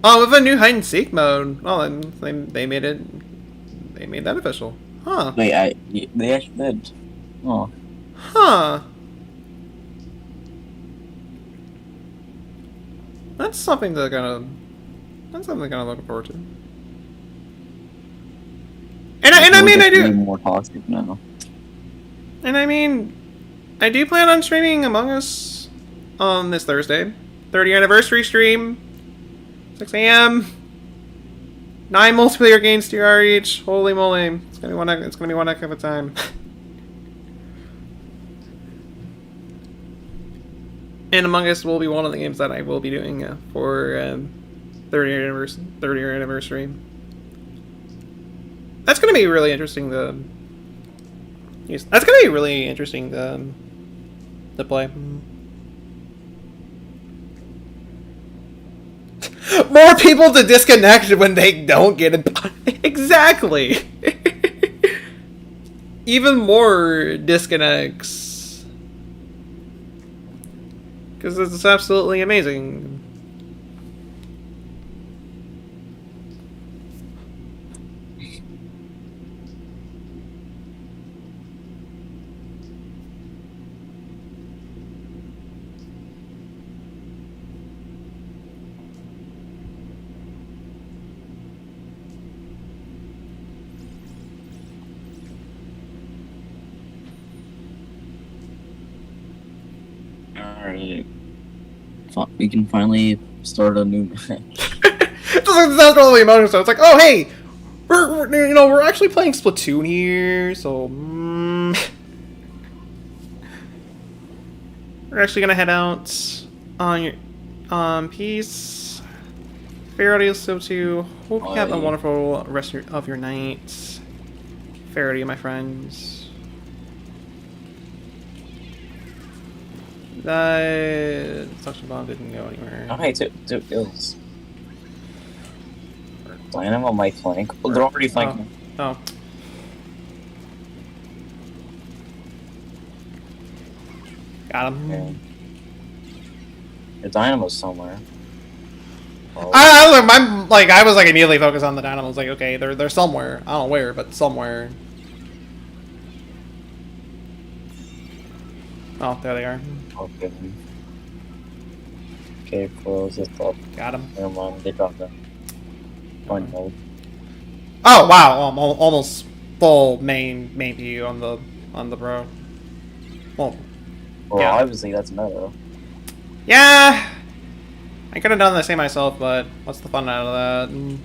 Oh, with a new hide and seek mode. Oh, then they made that official. Huh. Wait, they actually did. Oh. Huh. That's something to kind of looking forward to. And I mean I do more toxic now. And I mean I do plan on streaming Among Us on this Thursday. 30th anniversary stream. 6 a.m. 9 multiplayer games 2 hours each. Holy moly. It's gonna be one heck of a time. And Among Us will be one of the games that I will be doing for 30th anniversary. That's gonna be really interesting to play. More people to disconnect when they don't get it. Exactly. Even more disconnects. Because it's absolutely amazing. Alright. We can finally start a new match. That's totally emotional. So it's like, oh hey, we're actually playing Splatoon here, so we're actually gonna head out on your peace. Faraday, so too. Hope you have a wonderful rest of your night. Faraday, my friends. That suction bomb didn't go anywhere. Alright, two kills. Dynamo might flank. Well, they're already flanking. Oh. Got him. Okay. The Dynamo's somewhere. Oh. I was immediately focused on the Dynamos. Like, okay, they're somewhere. I don't know where, but somewhere. Oh, there they are. Okay. Okay, close it up. Got him. Never mind, they dropped them. Point mode. Oh wow, almost full main view on the bro. Well, yeah. Obviously that's meta. Yeah, I could have done the same myself, but what's the fun out of that?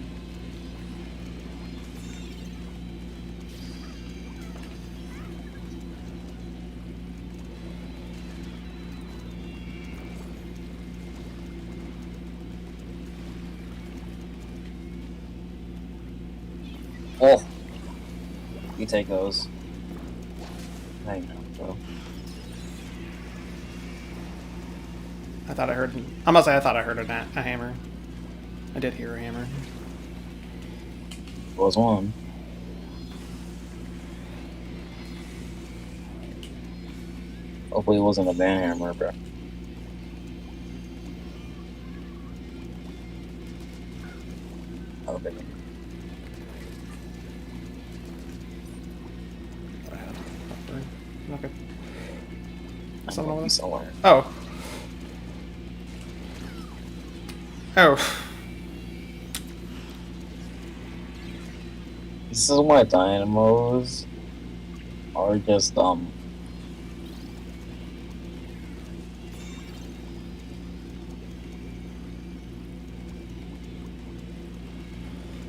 Oh, You take those. I know, bro. I thought I heard. I must say, I thought I heard a hammer. I did hear a hammer. Was one. Hopefully it wasn't a band hammer, bro. Okay. Okay. Someone over there? Somewhere. Oh. Oh. This is why dynamos are just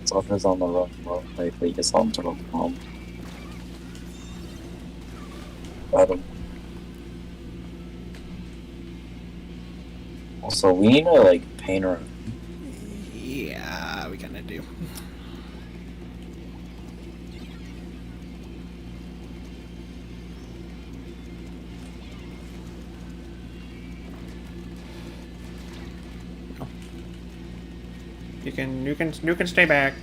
suffers on the road, bro. Like they just home to the home. Also, we need to like paint around. Yeah, we kind of do. You can stay back.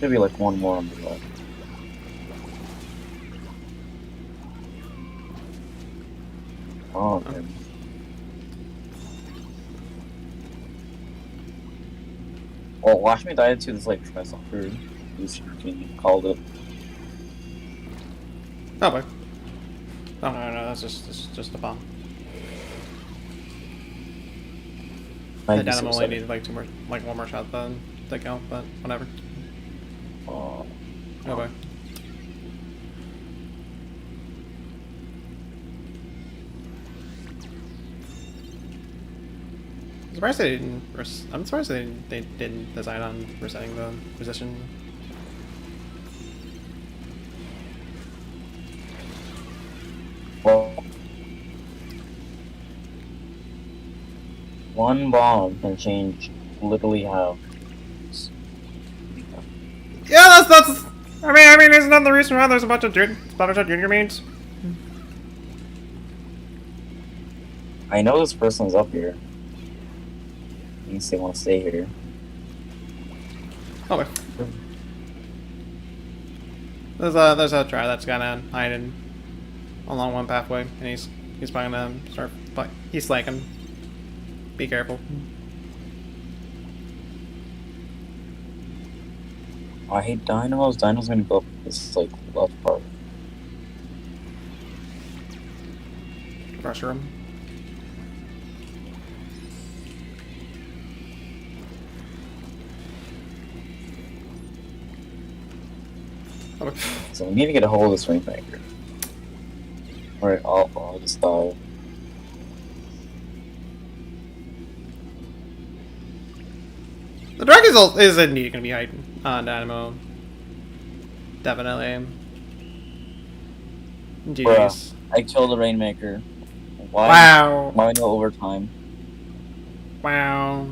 Maybe like one more on the left. Oh, okay. Well, watch me die to this like trestle food. You called it. Oh boy. Oh no, that's just a bomb. The dynamo only needed like one more shot then to count, but whatever. Oh boy. I'm surprised they didn't. I'm surprised they didn't decide on resetting the position. Well, one bomb can change literally how. Yeah, that's. I mean, isn't that the reason why there's a bunch of Splattershot Junior mains? I know this person's up here. At least they want to stay here. Oh wait. There's a try that's gonna hide in along one pathway, and he's probably gonna start. He's flanking. Be careful. I hate dynamos. Dynamos gonna go up this like left part. Pressure him. Okay. So we need to get a hold of this ringmaker. Alright, I'll just die. The drag is indeed gonna be hiding on Dynamo. Definitely. Jeez. Bruh, I killed the rainmaker. Why? Wow. Why no overtime? Wow.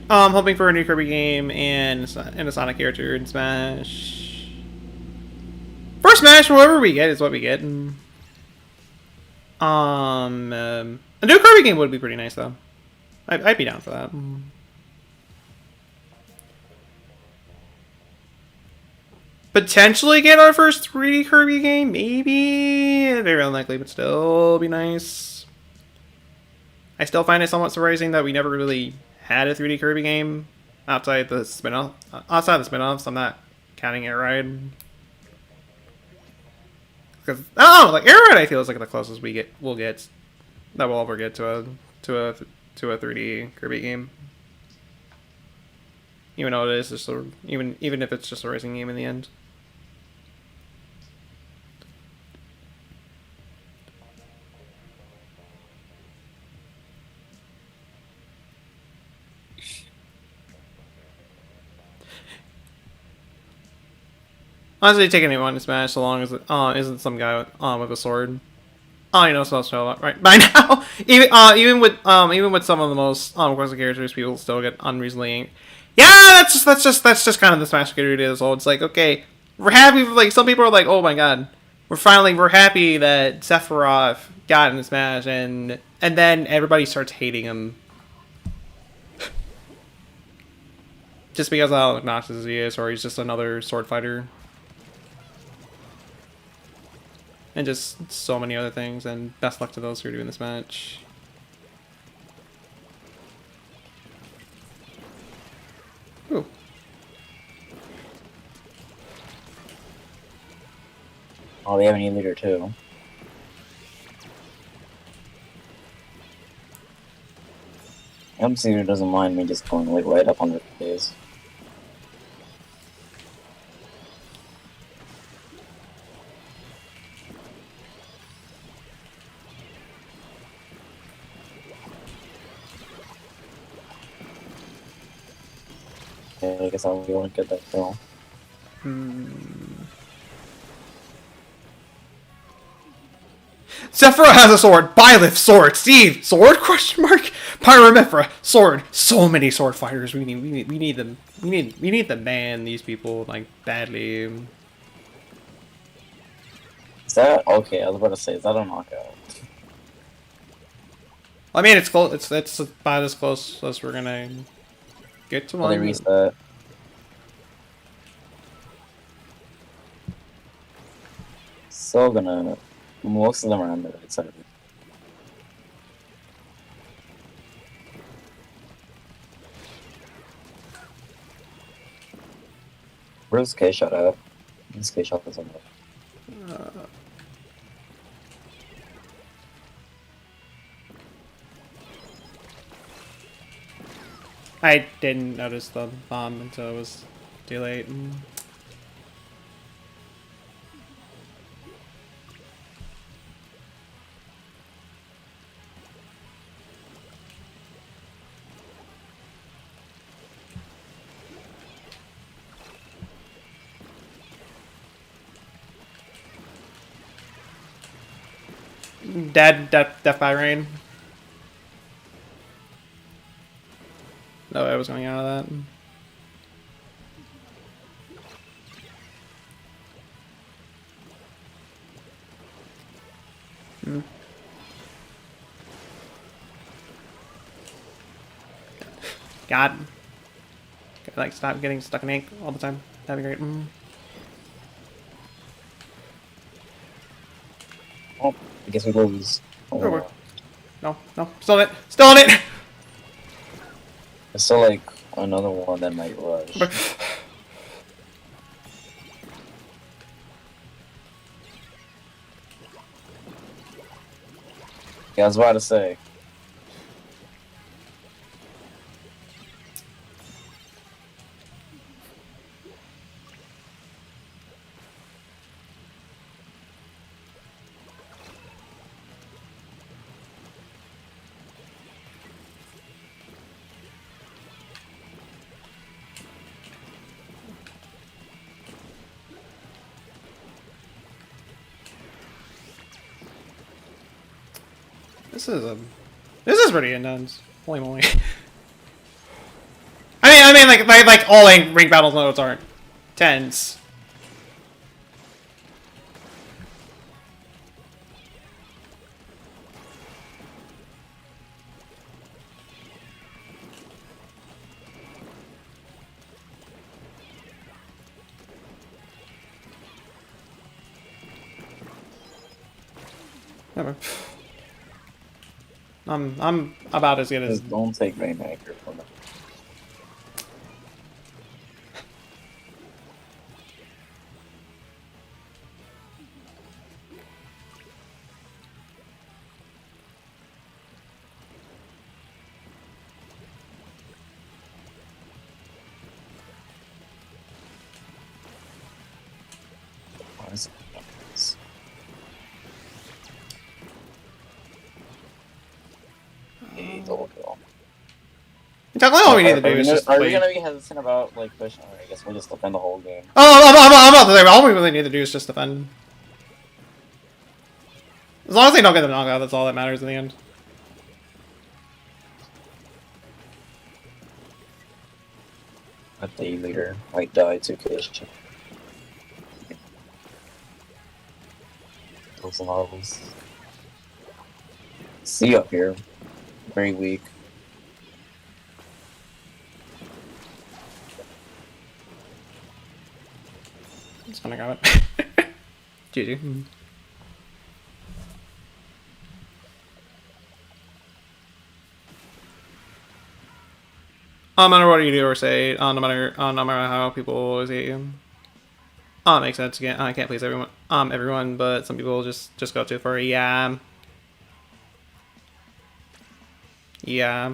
Hoping for a new Kirby game and a Sonic character in Smash. For Smash, whatever we get is what we get. A new Kirby game would be pretty nice though. I'd be down for that. Potentially get our first 3D Kirby game, maybe. Very unlikely, but still be nice. I still find it somewhat surprising that we never really had a 3D Kirby game outside the spin-off. Outside the spin-offs, I'm not counting Air Ride. Because I don't know, like Air Ride, I feel is like the closest we'll get that we'll ever get to a 3D Kirby game. Even though it is just even if it's just a racing game in the end. Honestly, take anyone to smash so long as it isn't some guy with a sword. Oh, you know, so show up right by now. Even with some of the most requested characters, people still get unreasonably. Yeah, that's just kind of the Smash community as well. It's like, okay, we're happy. Like some people are like, oh my god, we're happy that Sephiroth got in the Smash, and then everybody starts hating him just because of how obnoxious he is, or he's just another sword fighter. And just so many other things, and best luck to those who are doing this match. Ooh. Oh, they have an E-leader too. MC doesn't mind me just going like right up on their face. Yeah, I guess I really want to get that kill. Sephiroth has a sword. Byleth, sword. Steve, sword? Question mark. Pyromithra, sword. So many sword fighters. We need them. We need to ban these people like badly. Is that okay? I was about to say, is that a knockout? I mean, it's close. It's about as close as we're gonna get to Oh, they one. reset. So gonna. Most of them are on the right side. Where's K-Shot at? This K-Shot is on the. I didn't notice the bomb until it was too late. Death by rain. No way I was going out of that. God. Like, stop getting stuck in ink all the time. That'd be great. Oh, I guess we lose. Oh, No. Still in it! Still in it! there's still like another one that might rush. Yeah, I was about to say. This is pretty intense. Holy moly. I mean, like all ring battles modes aren't tense. Never. I'm about as good as. Just don't take Rainmaker from them. Technically, all we need to do is just are we play. gonna be hesitant about like pushing? Alright, I guess we'll just defend the whole game. Oh, I'm about to say, all we really need to do is just defend. As long as they don't get the knockout, that's all that matters in the end. A day later, might die to collision. Those levels. See up here, very weak. I'm just gonna grab it. GG. No matter what you do or say, no matter how people hate you. It makes sense. Again, I can't please everyone, but some people just go too far. Yeah. Yeah.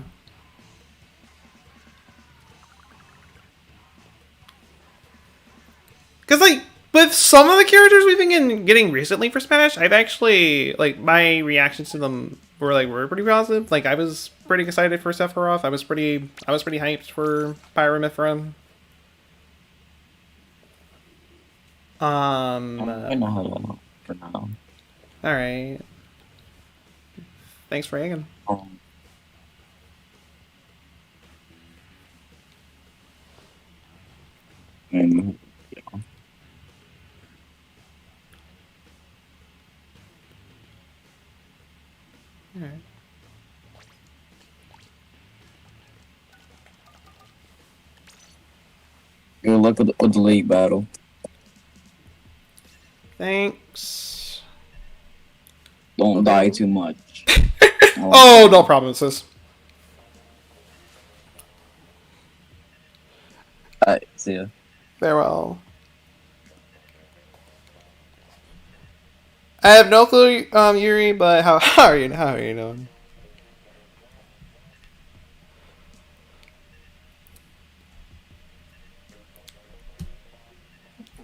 Because, like, with some of the characters we've been getting recently for Spanish, I've actually, like, my reactions to them were pretty positive. Like, I was pretty excited for Sephiroth. I was pretty hyped for Pyramithra. I know how to know for now. Alright. Thanks for hanging. And yeah. Alright. Good luck with the late battle. Thanks. Don't die too much. Oh, no promises. Alright, see ya. Farewell. I have no clue, Yuri, but how are you doing?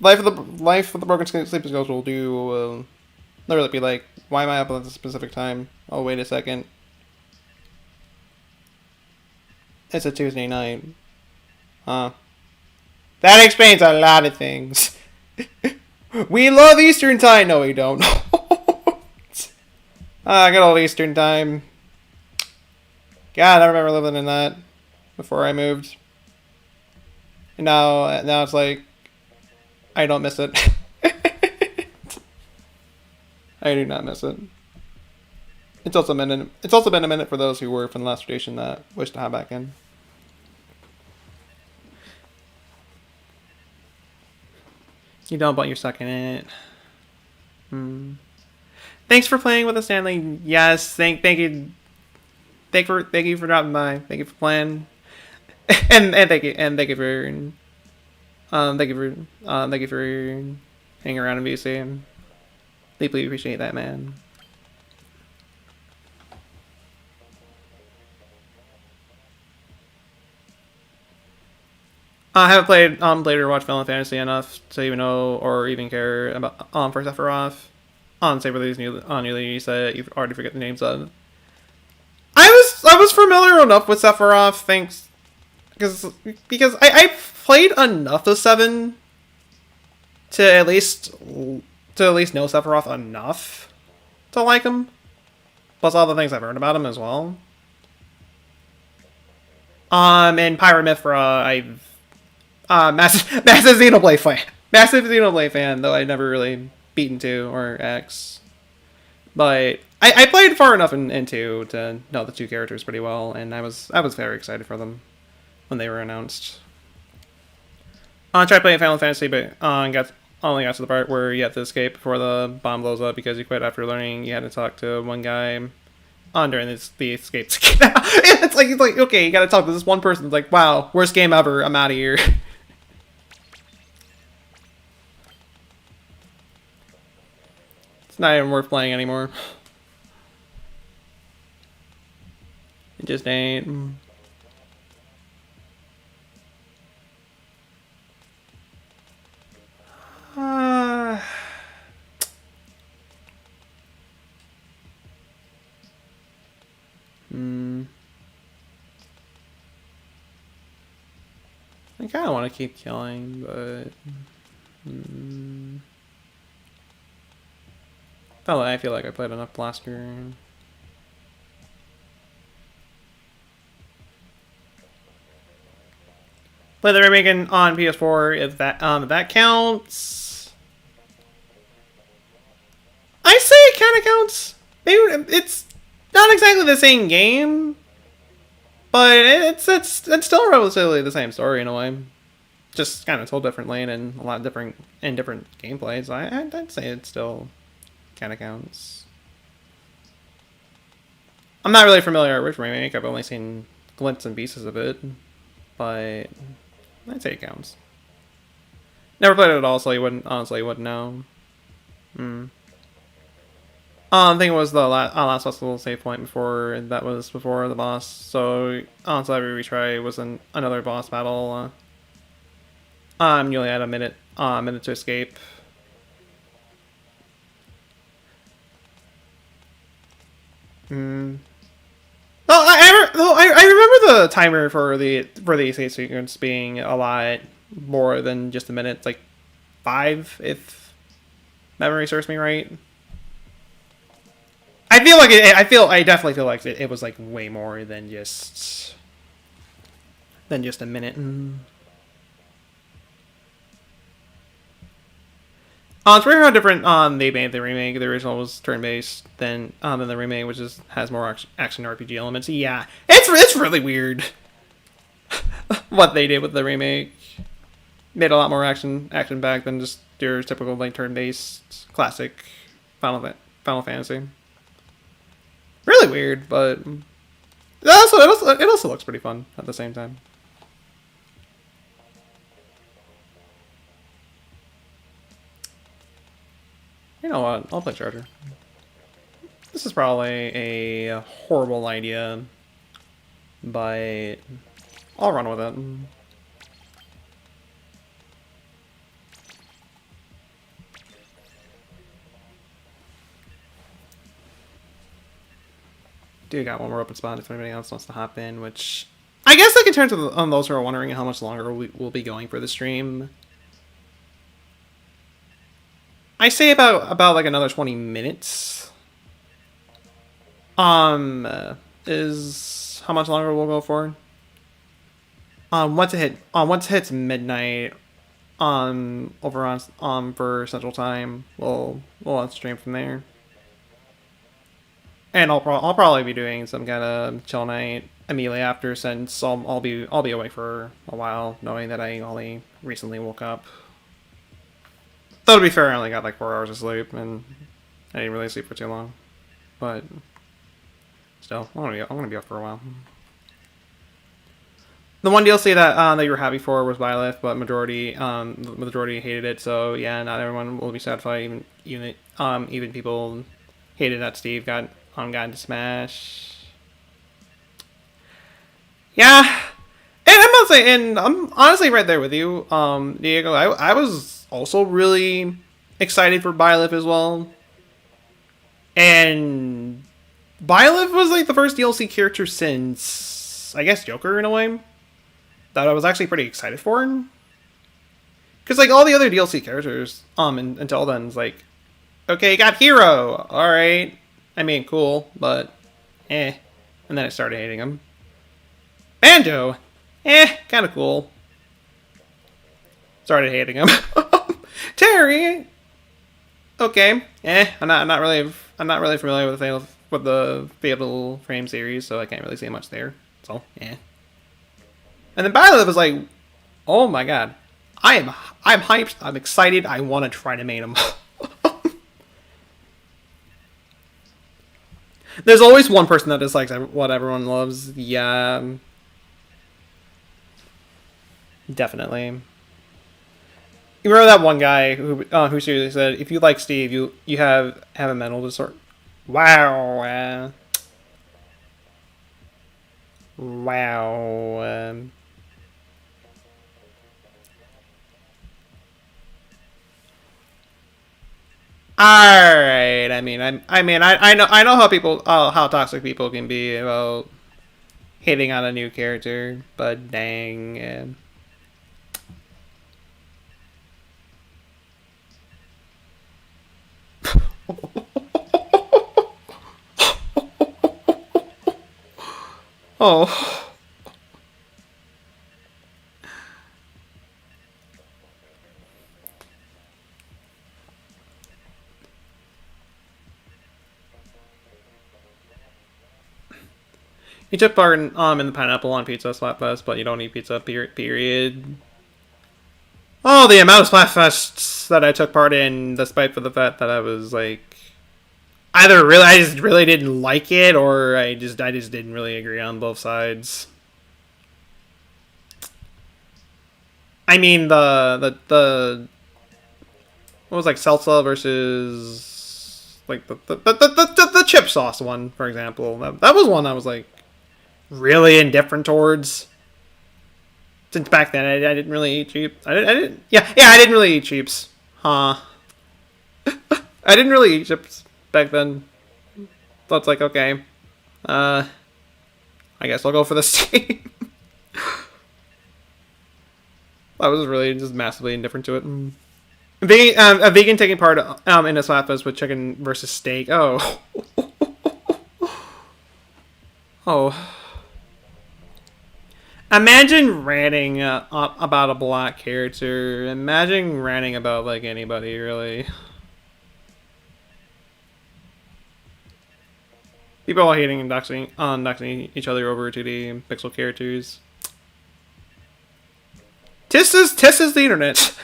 Life of the broken sleeping skills will do. Literally be like, why am I up at this specific time? Oh, wait a second. It's a Tuesday night. Huh. That explains a lot of things. We love Eastern time. No, we don't. Good old Eastern time. God, I remember living in that before I moved. And now it's like, I don't miss it. I do not miss it. It's also been a minute for those who were from the last tradition that wish to have back in. You don't, but you're stuck in it. Thanks for playing with us, Stanley. Yes, thank you. Thank you for dropping by. Thank you for playing. and thank you for hanging around in VC. Deeply appreciate that, man. I haven't played or watched Final Fantasy enough to even know or even care about for Sephiroth. Save for these new leads that you already forget the names of. I was familiar enough with Sephiroth, thanks because I played enough of 7 to at least know Sephiroth enough to like him. Plus all the things I've heard about him as well. And Pyramithra, I've massive Xenoblade fan. Massive Xenoblade fan, though I never really beaten 2 or X. But I played far enough in 2 to know the 2 characters pretty well, and I was very excited for them when they were announced. I tried playing Final Fantasy, but only got to the part where you have to escape before the bomb blows up because you quit after learning you had to talk to one guy during the escape. It's like okay, you gotta talk to this one person. It's like, wow, worst game ever. I'm out of here. It's not even worth playing anymore. It just ain't. I kind of want to keep killing, but I feel like I played enough Blaster. Play the remake on PS4 if that counts. I say it kind of counts. Maybe it's not exactly the same game, but it's still relatively the same story in a way. Just kind of told differently and a lot different gameplay. So I'd say it still kind of counts. I'm not really familiar with remake. I've only seen glints and pieces of it, but I'd say it counts. Never played it at all, so you wouldn't know. I think it was the last festival save point before the boss. So every retry was another boss battle. You only had a minute to escape. Oh, I remember the timer for the escape sequence being a lot more than just a minute. It's like 5, if memory serves me right. I feel like I definitely feel like it was like way more than just a minute. It's weird how different they made the remake. The original was turn-based, than the remake, which has more action RPG elements. Yeah, it's really weird what they did with the remake. Made a lot more action back than just your typical like turn-based classic Final Fantasy. Really weird, but it also looks pretty fun at the same time. You know what? I'll play Charger. This is probably a horrible idea, but I'll run with it. Dude, got one more open spot if anybody else wants to hop in, which I guess I can turn to those who are wondering how much longer we'll be going for the stream. I say about like another 20 minutes. Is how much longer we'll go for. Once it hits midnight, over on for Central Time, we'll stream from there. And I'll probably be doing some kind of chill night immediately after, since I'll be awake for a while, knowing that I only recently woke up. Though to be fair, I only got like 4 hours of sleep, and I didn't really sleep for too long. But still, I'm gonna be up for a while. The one DLC that you were happy for was Byleth, but the majority hated it. So yeah, not everyone will be satisfied. Even people hated that Steve got into Smash. Yeah, and I'm honestly right there with you, Diego. I was also really excited for Byleth as well, and Byleth was like the first DLC character since, I guess, Joker in a way, that I was actually pretty excited for. Because like all the other DLC characters, until then, it's like, okay, got Hero, all right. I mean, cool, but and then I started hating him. Banjo, kind of cool. Started hating him. Terry, okay, I'm not really familiar with the Fatal Frame series, so I can't really say much there. So And then Byleth was like, oh my god, I'm hyped, I'm excited, I want to try to main him. There's always one person that dislikes what everyone loves. Yeah, definitely. You remember that one guy who seriously said, "If you like Steve, you have a mental disorder." Wow. Wow. All right. I mean, I know how toxic people can be about hating on a new character, but dang. Oh. You took part in the pineapple on pizza Splatfest, but you don't eat pizza. Period. Oh, the amount of Splatfests that I took part in, despite for the fact that I was like, either really I just really didn't like it, or I just didn't really agree on both sides. I mean the what was like salsa versus like the chip sauce one, for example. That was one I was like really indifferent towards. Since back then I didn't really eat cheap. I didn't. Yeah, I didn't really eat cheeps. Huh. I didn't really eat chips back then. So it's like, okay, I guess I'll go for the steak. I was really just massively indifferent to it. A vegan taking part in a Slapfest with chicken versus steak. Oh. Oh. Imagine ranting about a black character. Imagine ranting about like anybody, really. People are hating and doxing each other over 2D pixel characters. This is the internet.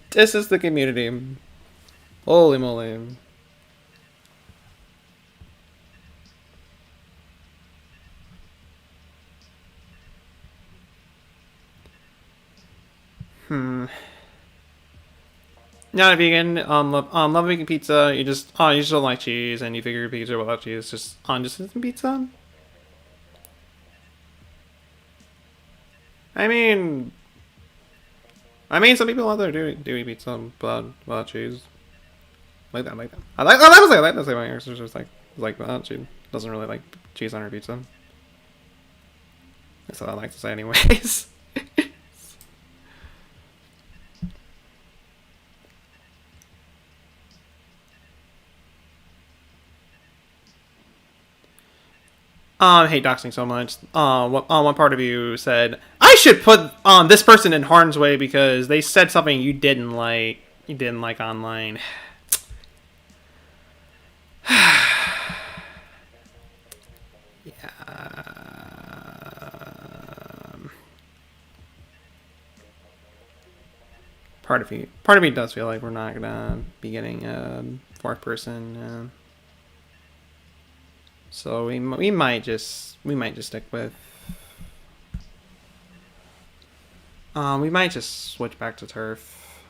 This is the community. Holy moly. Not a vegan. Love vegan pizza. You just don't like cheese, and you figure pizza without cheese just isn't pizza. I mean, some people out there do eat pizza without cheese. Like that. I like that. Say my ears just like that. She doesn't really like cheese on her pizza. That's what I like to say, anyways. I hate doxing so much. One part of you said I should put this person in harm's way because they said something you didn't like. You didn't like online. Yeah. Part of me does feel like we're not gonna be getting a fourth person. So we might just stick with. We might just switch back to turf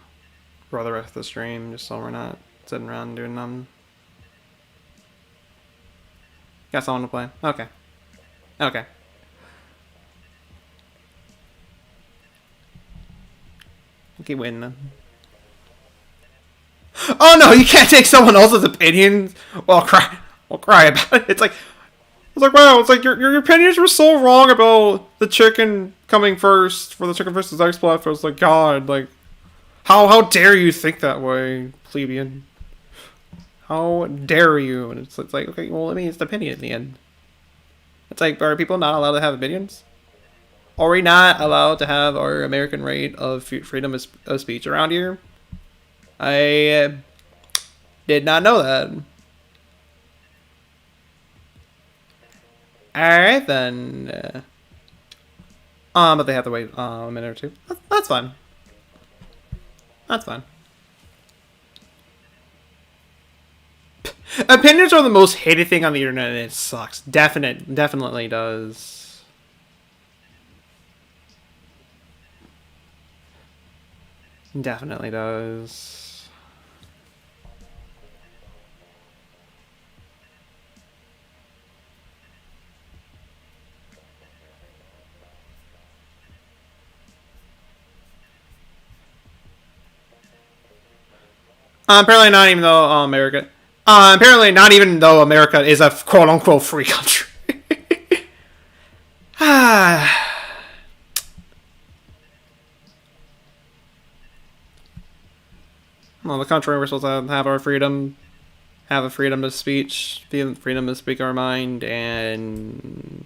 for the rest of the stream, just so we're not sitting around doing nothing. Got someone to play? Okay. Okay. We'll keep waiting then. Oh no, you can't take someone else's opinions while cry about it. It's like wow, it's like your opinions were so wrong about the chicken coming first for the chicken versus egg splat. It's like, God, like how dare you think that way, plebeian? How dare you? And it's like, okay, well, I mean, it's the opinion in the end. It's like, are people not allowed to have opinions? Are we not allowed to have our American right of freedom of speech around here? I did not know that. Alright then. But they have to wait a minute or two. That's fine. That's fine. Opinions are the most hated thing on the internet, and it sucks. Definitely does. Definitely does. Apparently not even though America. Apparently not even though America is a quote unquote free country. Well, the country we're supposed to have our freedom have a freedom of speech, freedom to speak our mind, and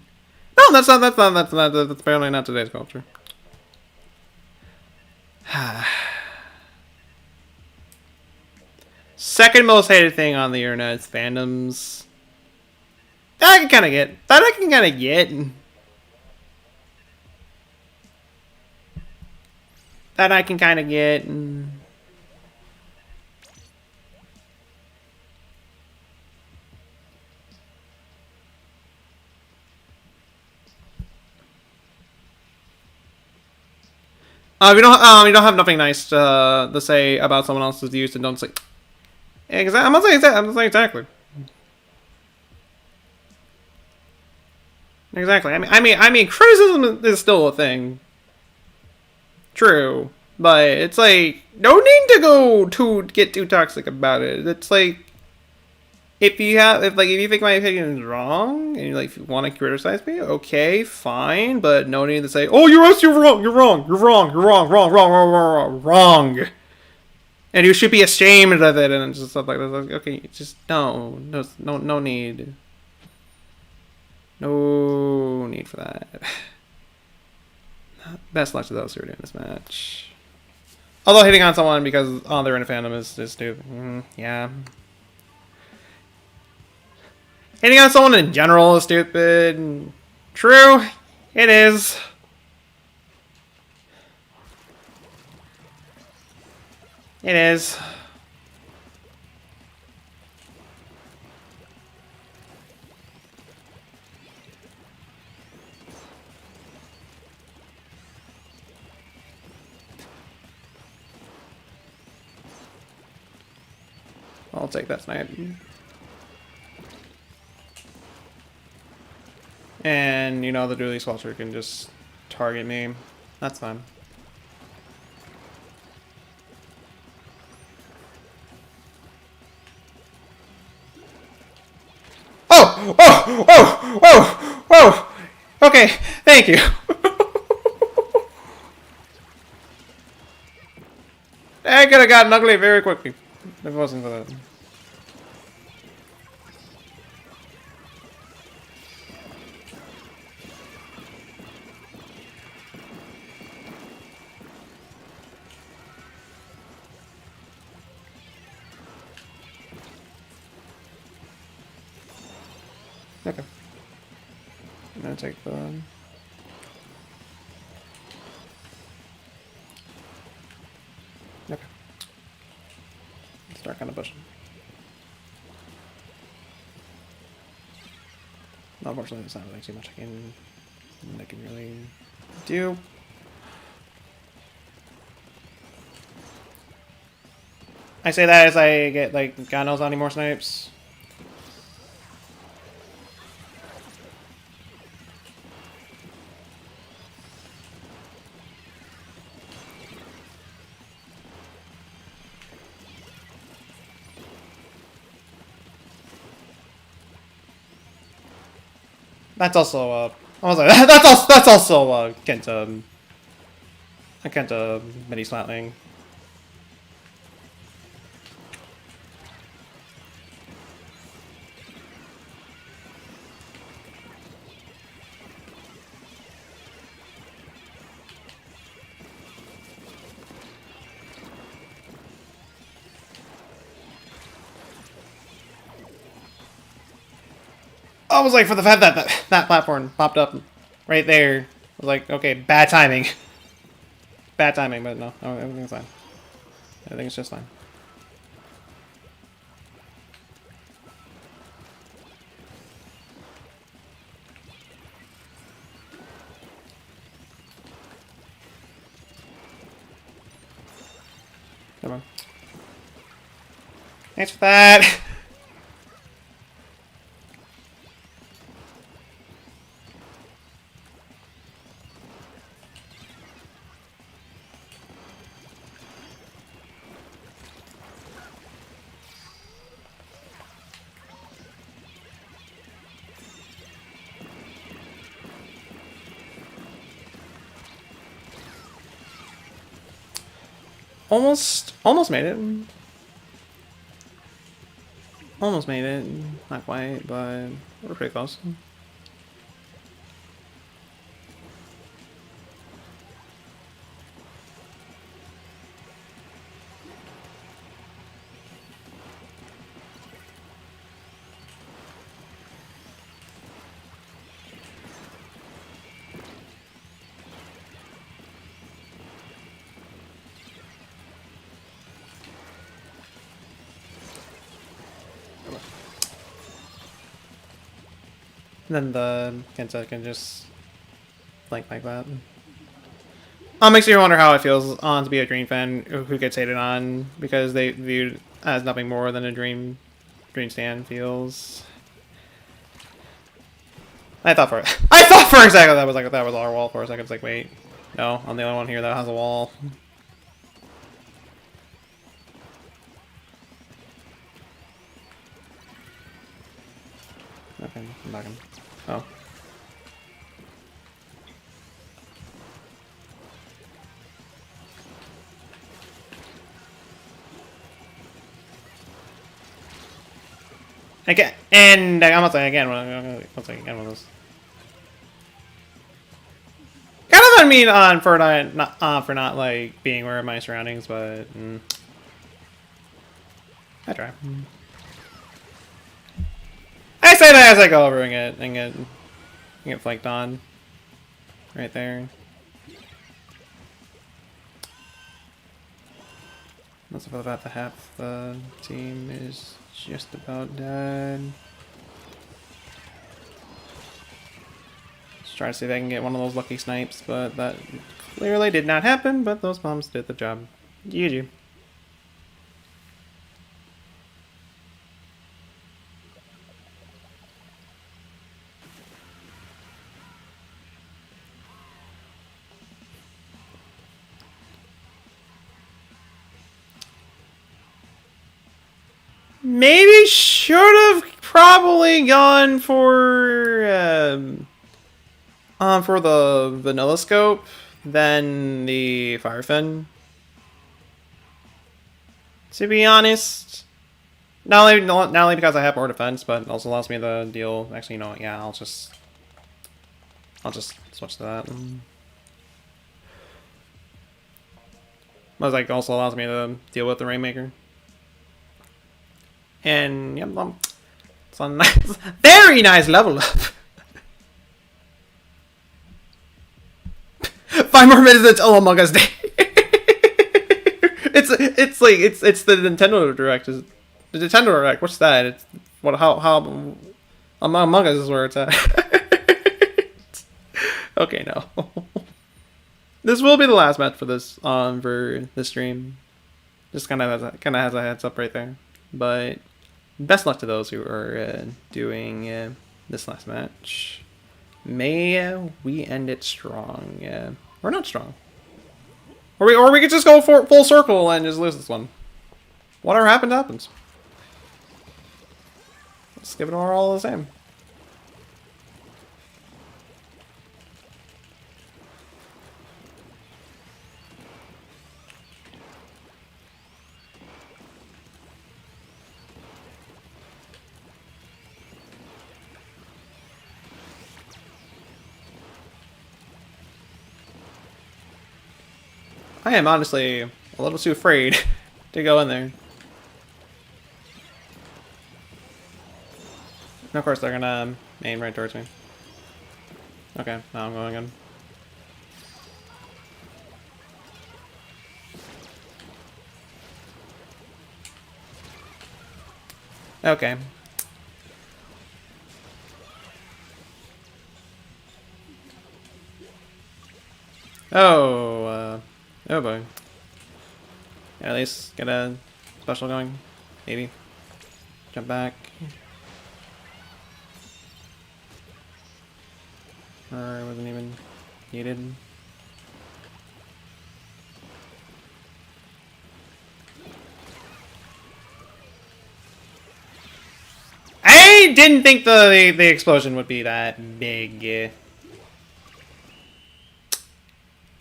no, that's apparently not today's culture. Second most hated thing on the internet is fandoms. That I can kind of get. That I can kind of get. That I can kind of get. You don't have nothing nice to say about someone else's views, and don't say. Exactly. I'm not saying that. I'm not saying exactly. Exactly. I mean, criticism is still a thing. True, but it's like no need to get too toxic about it. It's like if you think my opinion is wrong and you want to criticize me, okay, fine, but no need to say, oh, you're wrong, wrong, and you should be ashamed of it and just stuff like that. Like, okay, just no need, no need for that. Best luck to those who are doing this match. Although hitting on someone because they're in a fandom is stupid. Yeah. Hitting on someone in general is stupid. True, it is. It is. I'll take that snipe. And, you know, the dually squelcher can just target me. That's fine. Oh! Oh! Oh! Oh! Oh! Okay, thank you. I could have gotten ugly very quickly if it wasn't for that. Okay. I'm gonna take the... Okay. Start kind of pushing. Unfortunately, it's not really too much I can really do. I say that as I get, like, God knows how many more snipes. That's also I was like that's also Kenta a Kenta mini slatling. I was like, for the fact that that platform popped up right there, I was like, okay, bad timing. Bad timing, but no, everything's fine. Everything's just fine. Come on. Thanks for that. Almost made it. Almost made it. Not quite, but we're pretty close. And then the Kenta can just like that. Makes you wonder how it feels on to be a Dream fan who gets hated on because they viewed as nothing more than a Dream stand feels. I thought for a second that was our wall for a second. It's like, wait, no, I'm the only one here that has a wall. Okay, I'm back in. Oh. Again, and I'm not saying again. I'm saying again with this. Kind of I mean on for not like being aware of my surroundings, but I try. I say that as I go over and get flanked on, right there. That's about the half the team is just about dead. Just try to see if I can get one of those lucky snipes, but that clearly did not happen, but those bombs did the job. GG. Maybe should have probably gone for the vanilla scope than the fire fin. To be honest, not only because I have more defense, but it also allows me to deal. Actually, you know what? Yeah, I'll just switch to that. But like also allows me to deal with the Rainmaker. And yep, it's a nice, very nice level up. 5 more minutes until Among Us Day. it's the Nintendo Direct. The Nintendo Direct. What's that? It's how Among Us is where it's at. Okay, no. This will be the last match for this stream. Just kind of has a heads up right there. But best luck to those who are doing this last match. May we end it strong. Or not strong. Or we could just go for full circle and just lose this one. Whatever happens. Let's give it all the same. I am honestly a little too afraid to go in there. And of course they're gonna aim right towards me. Okay, now I'm going in. Okay. Oh boy. Yeah, at least get a special going. Maybe. Jump back. Or it wasn't even needed. I didn't think the explosion would be that big.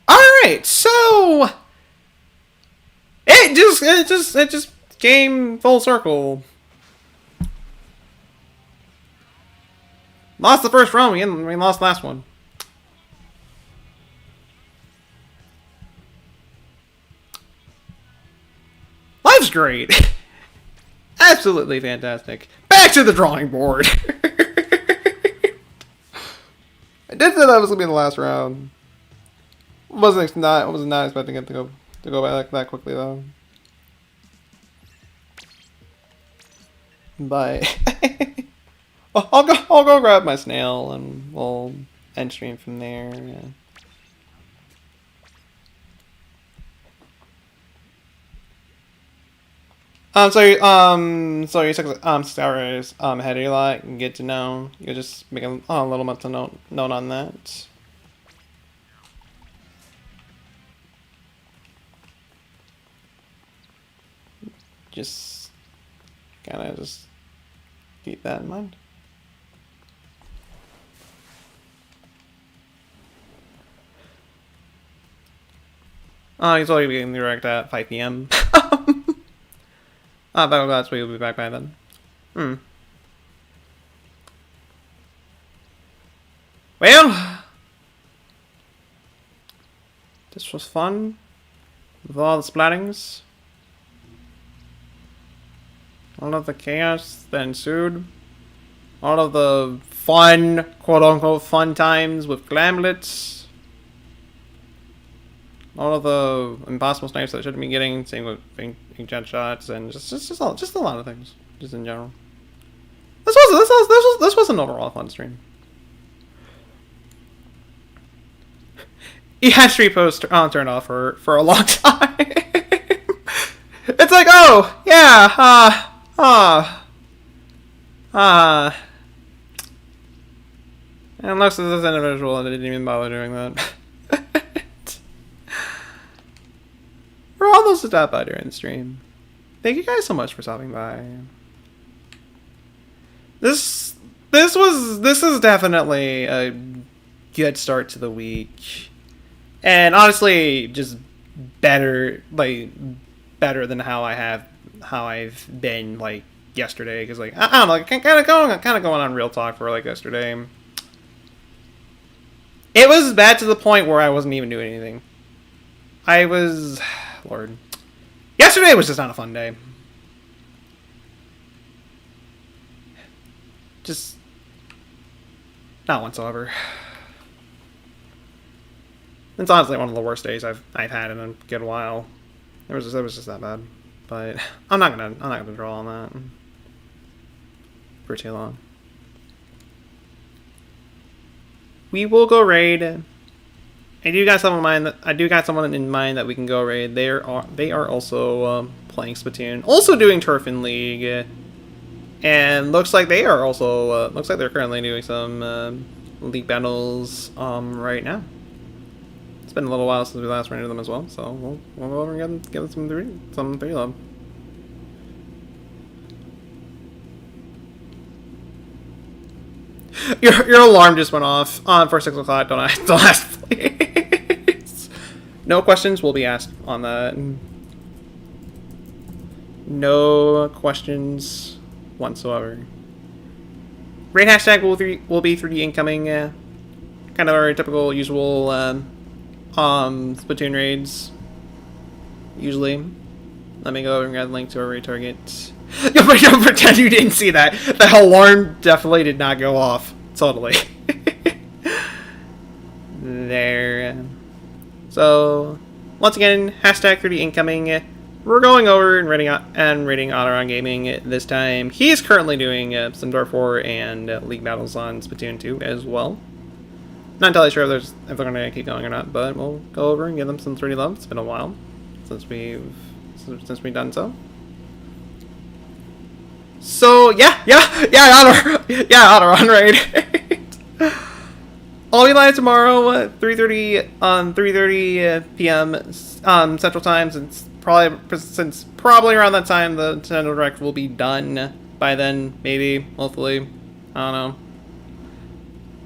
Alright, so it just came full circle. Lost the first round, we lost the last one. Life's great. Absolutely fantastic. Back to the drawing board. I did say that was gonna be the last round. I was not expecting it to go by that quickly though. But I'll go grab my snail and we'll end stream from there. Yeah. So you took 6 hours ahead of your lot and get to know. You just make a little mental note on that. Just kind of just keep that in mind. He's already beginning the direct at 5 p.m. That's why you'll be back by then. Well, this was fun. With all the splattings. All of the chaos that ensued. All of the fun, quote-unquote, fun times with glamlets. All of the impossible snipes that I shouldn't be getting, same with jet shots, and just a lot of things, just in general. This was an overall fun stream. You had street posts turned off for a long time. It's like, oh yeah, and looks at this individual and I didn't even bother doing that. For all those who stopped by during the stream, thank you guys so much for stopping by. This is definitely a good start to the week, and honestly, just better than how I've been like yesterday. Because like I don't know, like, kind of going on real talk for like yesterday. It was bad to the point where I wasn't even doing anything. Lord. Yesterday was just not a fun day. Just not whatsoever. It's honestly one of the worst days I've had in a good while. It was just that bad. But I'm not gonna draw on that for too long. We will go raid. I do got someone in mind that we can go raid. They are also playing Splatoon, also doing Turf in League, and looks like they are also looks like they're currently doing some league battles right now. It's been a little while since we last ran into them as well, so we'll go over and give them some 3 love. Your alarm just went off for 6 o'clock. Don't ask, please. No questions will be asked on that. No questions whatsoever. Raid hashtag will be 3D incoming. Kind of our typical usual Splatoon raids. Usually. Let me go over and grab the link to our raid target. Don't pretend you didn't see that. The alarm definitely did not go off. Totally. There. So, once again, hashtag 3D incoming. We're going over and rating Otteron Gaming this time. He is currently doing some Dwarf War and League battles on Splatoon 2 as well. Not entirely sure if they're going to keep going or not, but we'll go over and give them some 3D love. It's been a while since we've done so. So yeah, Otteron raid. I'll be live tomorrow at 3:30 p.m. Central Time, since probably around that time the Nintendo Direct will be done by then, maybe, hopefully, I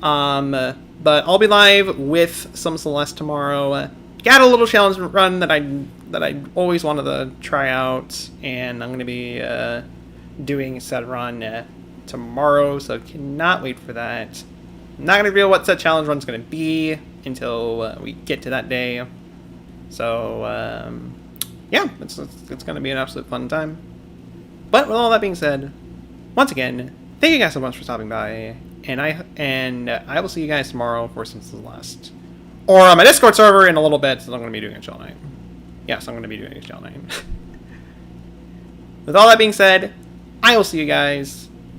don't know. But I'll be live with some Celeste tomorrow. Got a little challenge run that I always wanted to try out, and I'm gonna be doing said run tomorrow, so cannot wait for that. I'm not going to reveal what set challenge run's going to be until we get to that day. So, yeah, it's going to be an absolute fun time. But with all that being said, once again, thank you guys so much for stopping by, and I will see you guys tomorrow for Since the Last. Or on my Discord server in a little bit, so I'm going to be doing a chill night. Yes, I'm going to be doing a chill night. With all that being said, I will see you guys